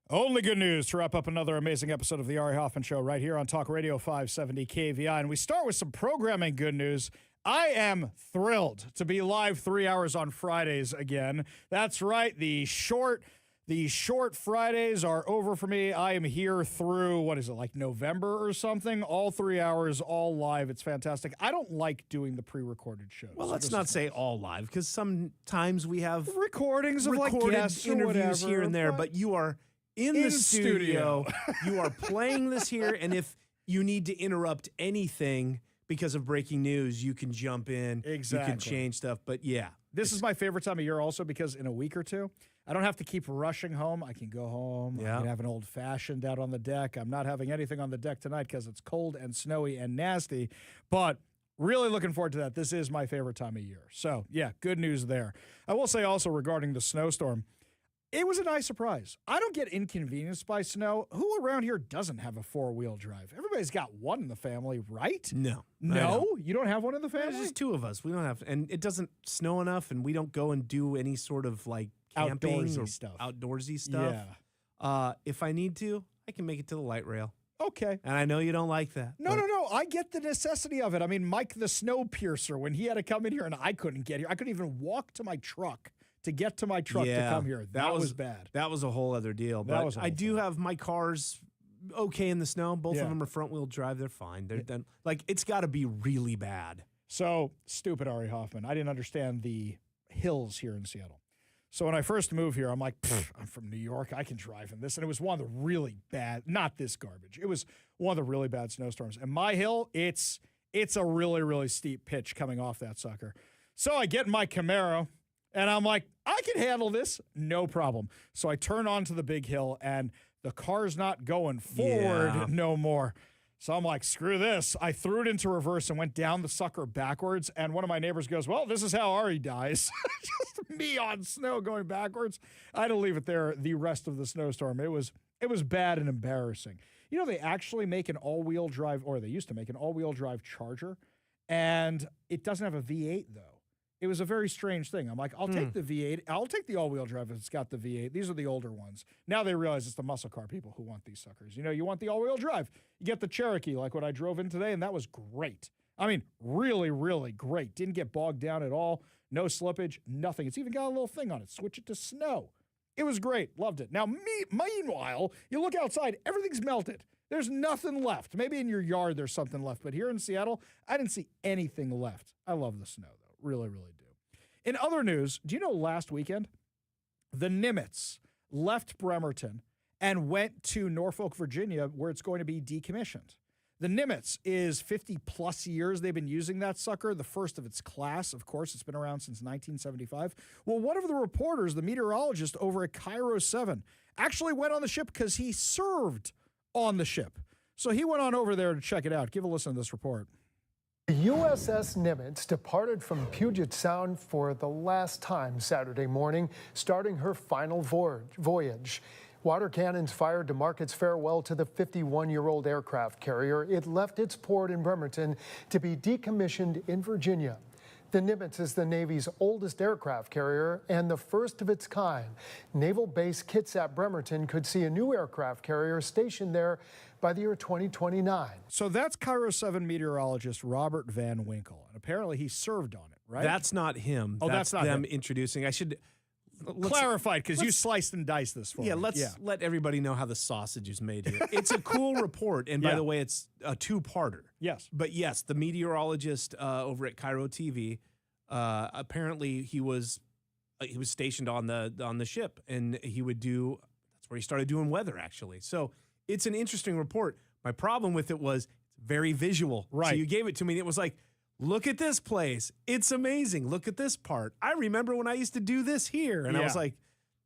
Only good news to wrap up another amazing episode of the Ari Hoffman Show right here on Talk Radio 570 KVI. And we start with some programming good news. I am thrilled to be live 3 hours on Fridays again. That's right. The short Fridays are over for me. I am here through, what is it, like November or something? All 3 hours, all live. It's fantastic. I don't like doing the pre-recorded shows. Well, let's not say all live, because sometimes we have recordings of like guests interviews or here and there, whatever, but you are in the studio. You are playing this here, and if you need to interrupt anything because of breaking news, you can jump in. Exactly. You can change stuff, but yeah. This is my favorite time of year also because in a week or two, I don't have to keep rushing home. I can go home. Yeah. I can have an old-fashioned out on the deck. I'm not having anything on the deck tonight because it's cold and snowy and nasty, but really looking forward to that. This is my favorite time of year. So, yeah, good news there. I will say also regarding the snowstorm, it was a nice surprise. I don't get inconvenienced by snow. Who around here doesn't have a four-wheel drive? Everybody's got one in the family, right? No. No? You don't have one in the family? There's just two of us. We don't have, and it doesn't snow enough, and we don't go and do any sort of like camping Outdoorsy or stuff. Outdoorsy stuff. Yeah. If I need to, I can make it to the light rail. Okay. And I know you don't like that. No. I get the necessity of it. I mean, Mike the Snow Piercer, when he had to come in here and I couldn't get here, I couldn't even walk to my truck to get to my truck to come here. That was bad. That was a whole other deal. That But was a I whole do have my cars okay in the snow. Both Yeah. of them are front wheel drive. They're fine. They're done. Like, it's got to be really bad. So, stupid Ari Hoffman. I didn't understand the hills here in Seattle. So when I first moved here, I'm like, I'm from New York. I can drive in this. And it was one of the really bad, not this garbage. It was one of the really bad snowstorms. And my hill, it's a really, really steep pitch coming off that sucker. So I get in my Camaro, and I'm like, I can handle this. No problem. So I turn onto the big hill, and the car's not going forward no more. So I'm like, screw this. I threw it into reverse and went down the sucker backwards. And one of my neighbors goes, well, this is how Ari dies. Just me on snow going backwards. I had to leave it there the rest of the snowstorm. It was bad and embarrassing. You know, they actually make an all-wheel drive, or they used to make an all-wheel drive Charger, and it doesn't have a V8, though. It was a very strange thing. I'm like, I'll take the V8. I'll take the all-wheel drive if it's got the V8. These are the older ones. Now they realize it's the muscle car people who want these suckers. You know, you want the all-wheel drive. You get the Cherokee, like what I drove in today, and that was great. I mean, really, really great. Didn't get bogged down at all. No slippage, nothing. It's even got a little thing on it. Switch it to snow. It was great. Loved it. Now, meanwhile, you look outside, everything's melted. There's nothing left. Maybe in your yard there's something left, but here in Seattle, I didn't see anything left. I love the snow, though. Really, really do. In other news, do you know last weekend, the Nimitz left Bremerton and went to Norfolk, Virginia, where it's going to be decommissioned. The Nimitz is 50-plus years they've been using that sucker, the first of its class. Of course, it's been around since 1975. Well, one of the reporters, the meteorologist over at Cairo 7, actually went on the ship because he served on the ship. So he went on over there to check it out. Give a listen to this report. The USS Nimitz departed from Puget Sound for the last time Saturday morning, starting her final voyage. Water cannons fired to mark its farewell to the 51-year-old aircraft carrier. It left its port in Bremerton to be decommissioned in Virginia. The Nimitz is the Navy's oldest aircraft carrier and the first of its kind. Naval Base Kitsap Bremerton could see a new aircraft carrier stationed there by the year 2029. So that's Cairo 7 meteorologist Robert Van Winkle, and apparently he served on it, right? That's not him. Oh, that's not them him. introducing. I should clarify because you sliced and diced this for me. Let's let everybody know how the sausage is made here. It's a cool report, and by the way, it's a two-parter. Yes. But yes, the meteorologist over at Cairo TV, apparently he was stationed on the ship, and he would do. That's where he started doing weather, actually. So it's an interesting report. My problem with it was it's very visual. Right. So you gave it to me, and it was like, look at this place. It's amazing. Look at this part. I remember when I used to do this here, and I was like,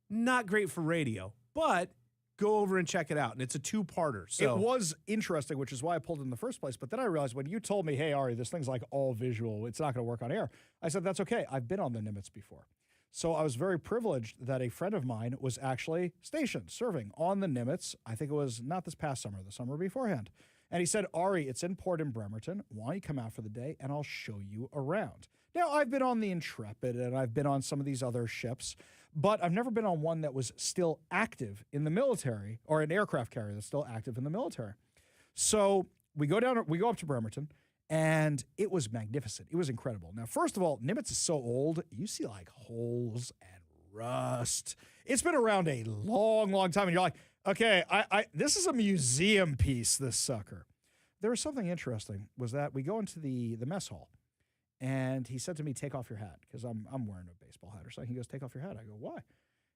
not great for radio, but go over and check it out. And it's a two-parter. So it was interesting, which is why I pulled it in the first place. But then I realized when you told me, hey, Ari, this thing's like all visual, it's not going to work on air. I said, that's okay. I've been on the Nimitz before. So I was very privileged that a friend of mine was actually stationed, serving on the Nimitz. I think it was not this past summer, the summer beforehand. And he said, Ari, it's in port in Bremerton. Why don't you come out for the day and I'll show you around? Now, I've been on the Intrepid and I've been on some of these other ships, but I've never been on one that was still active in the military, or an aircraft carrier that's still active in the military. So we go up to Bremerton, and it was magnificent. It was incredible. Now, first of all, Nimitz is so old, you see like holes and rust. It's been around a long, long time, and you're like, okay, this is a museum piece, this sucker. There was something interesting, was that we go into the mess hall, and he said to me, take off your hat, because I'm wearing a baseball hat or something. He goes, take off your hat. I go, why?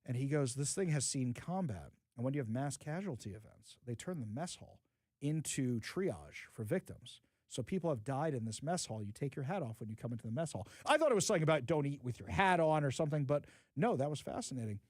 And he goes, this thing has seen combat, and when you have mass casualty events, they turn the mess hall into triage for victims. So people have died in this mess hall. You take your hat off when you come into the mess hall. I thought it was something about don't eat with your hat on or something, but no, that was fascinating.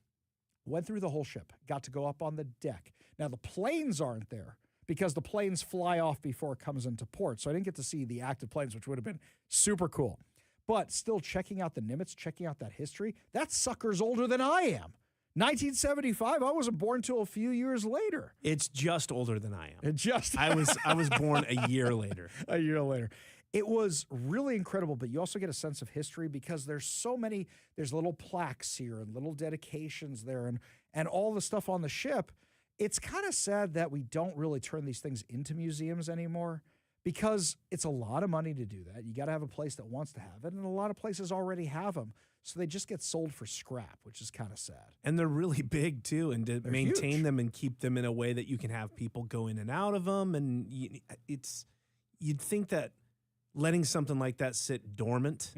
Went through the whole ship, got to go up on the deck. Now, the planes aren't there because the planes fly off before it comes into port. So I didn't get to see the active planes, which would have been super cool. But still checking out the Nimitz, checking out that history, that sucker's older than I am. 1975, I wasn't born till a few years later. It's just older than I am. I was born a year later. A year later. It was really incredible, but you also get a sense of history because there's so many, there's little plaques here and little dedications there and all the stuff on the ship. It's kind of sad that we don't really turn these things into museums anymore because it's a lot of money to do that. You got to have a place that wants to have it, and a lot of places already have them. So they just get sold for scrap, which is kind of sad. And they're really big, too, and to They're maintain huge. them and keep them in a way that you can have people go in and out of them. And you'd think that letting something like that sit dormant.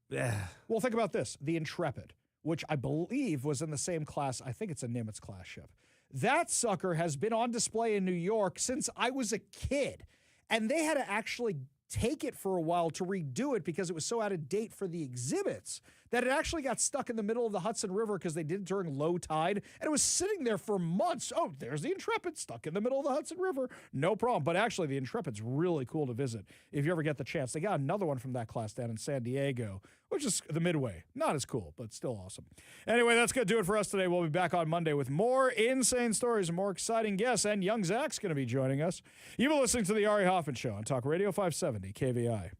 Well, think about this. The Intrepid, which I believe was in the same class. I think it's a Nimitz class ship. That sucker has been on display in New York since I was a kid. And they had to actually take it for a while to redo it because it was so out of date for the exhibits that it actually got stuck in the middle of the Hudson River because they did it during low tide, and it was sitting there for months. Oh, there's the Intrepid stuck in the middle of the Hudson River. No problem. But actually, the Intrepid's really cool to visit if you ever get the chance. They got another one from that class down in San Diego, which is the Midway. Not as cool, but still awesome. Anyway, that's going to do it for us today. We'll be back on Monday with more insane stories and more exciting guests, and young Zach's going to be joining us. You've been listening to the Ari Hoffman Show on Talk Radio 570 KVI.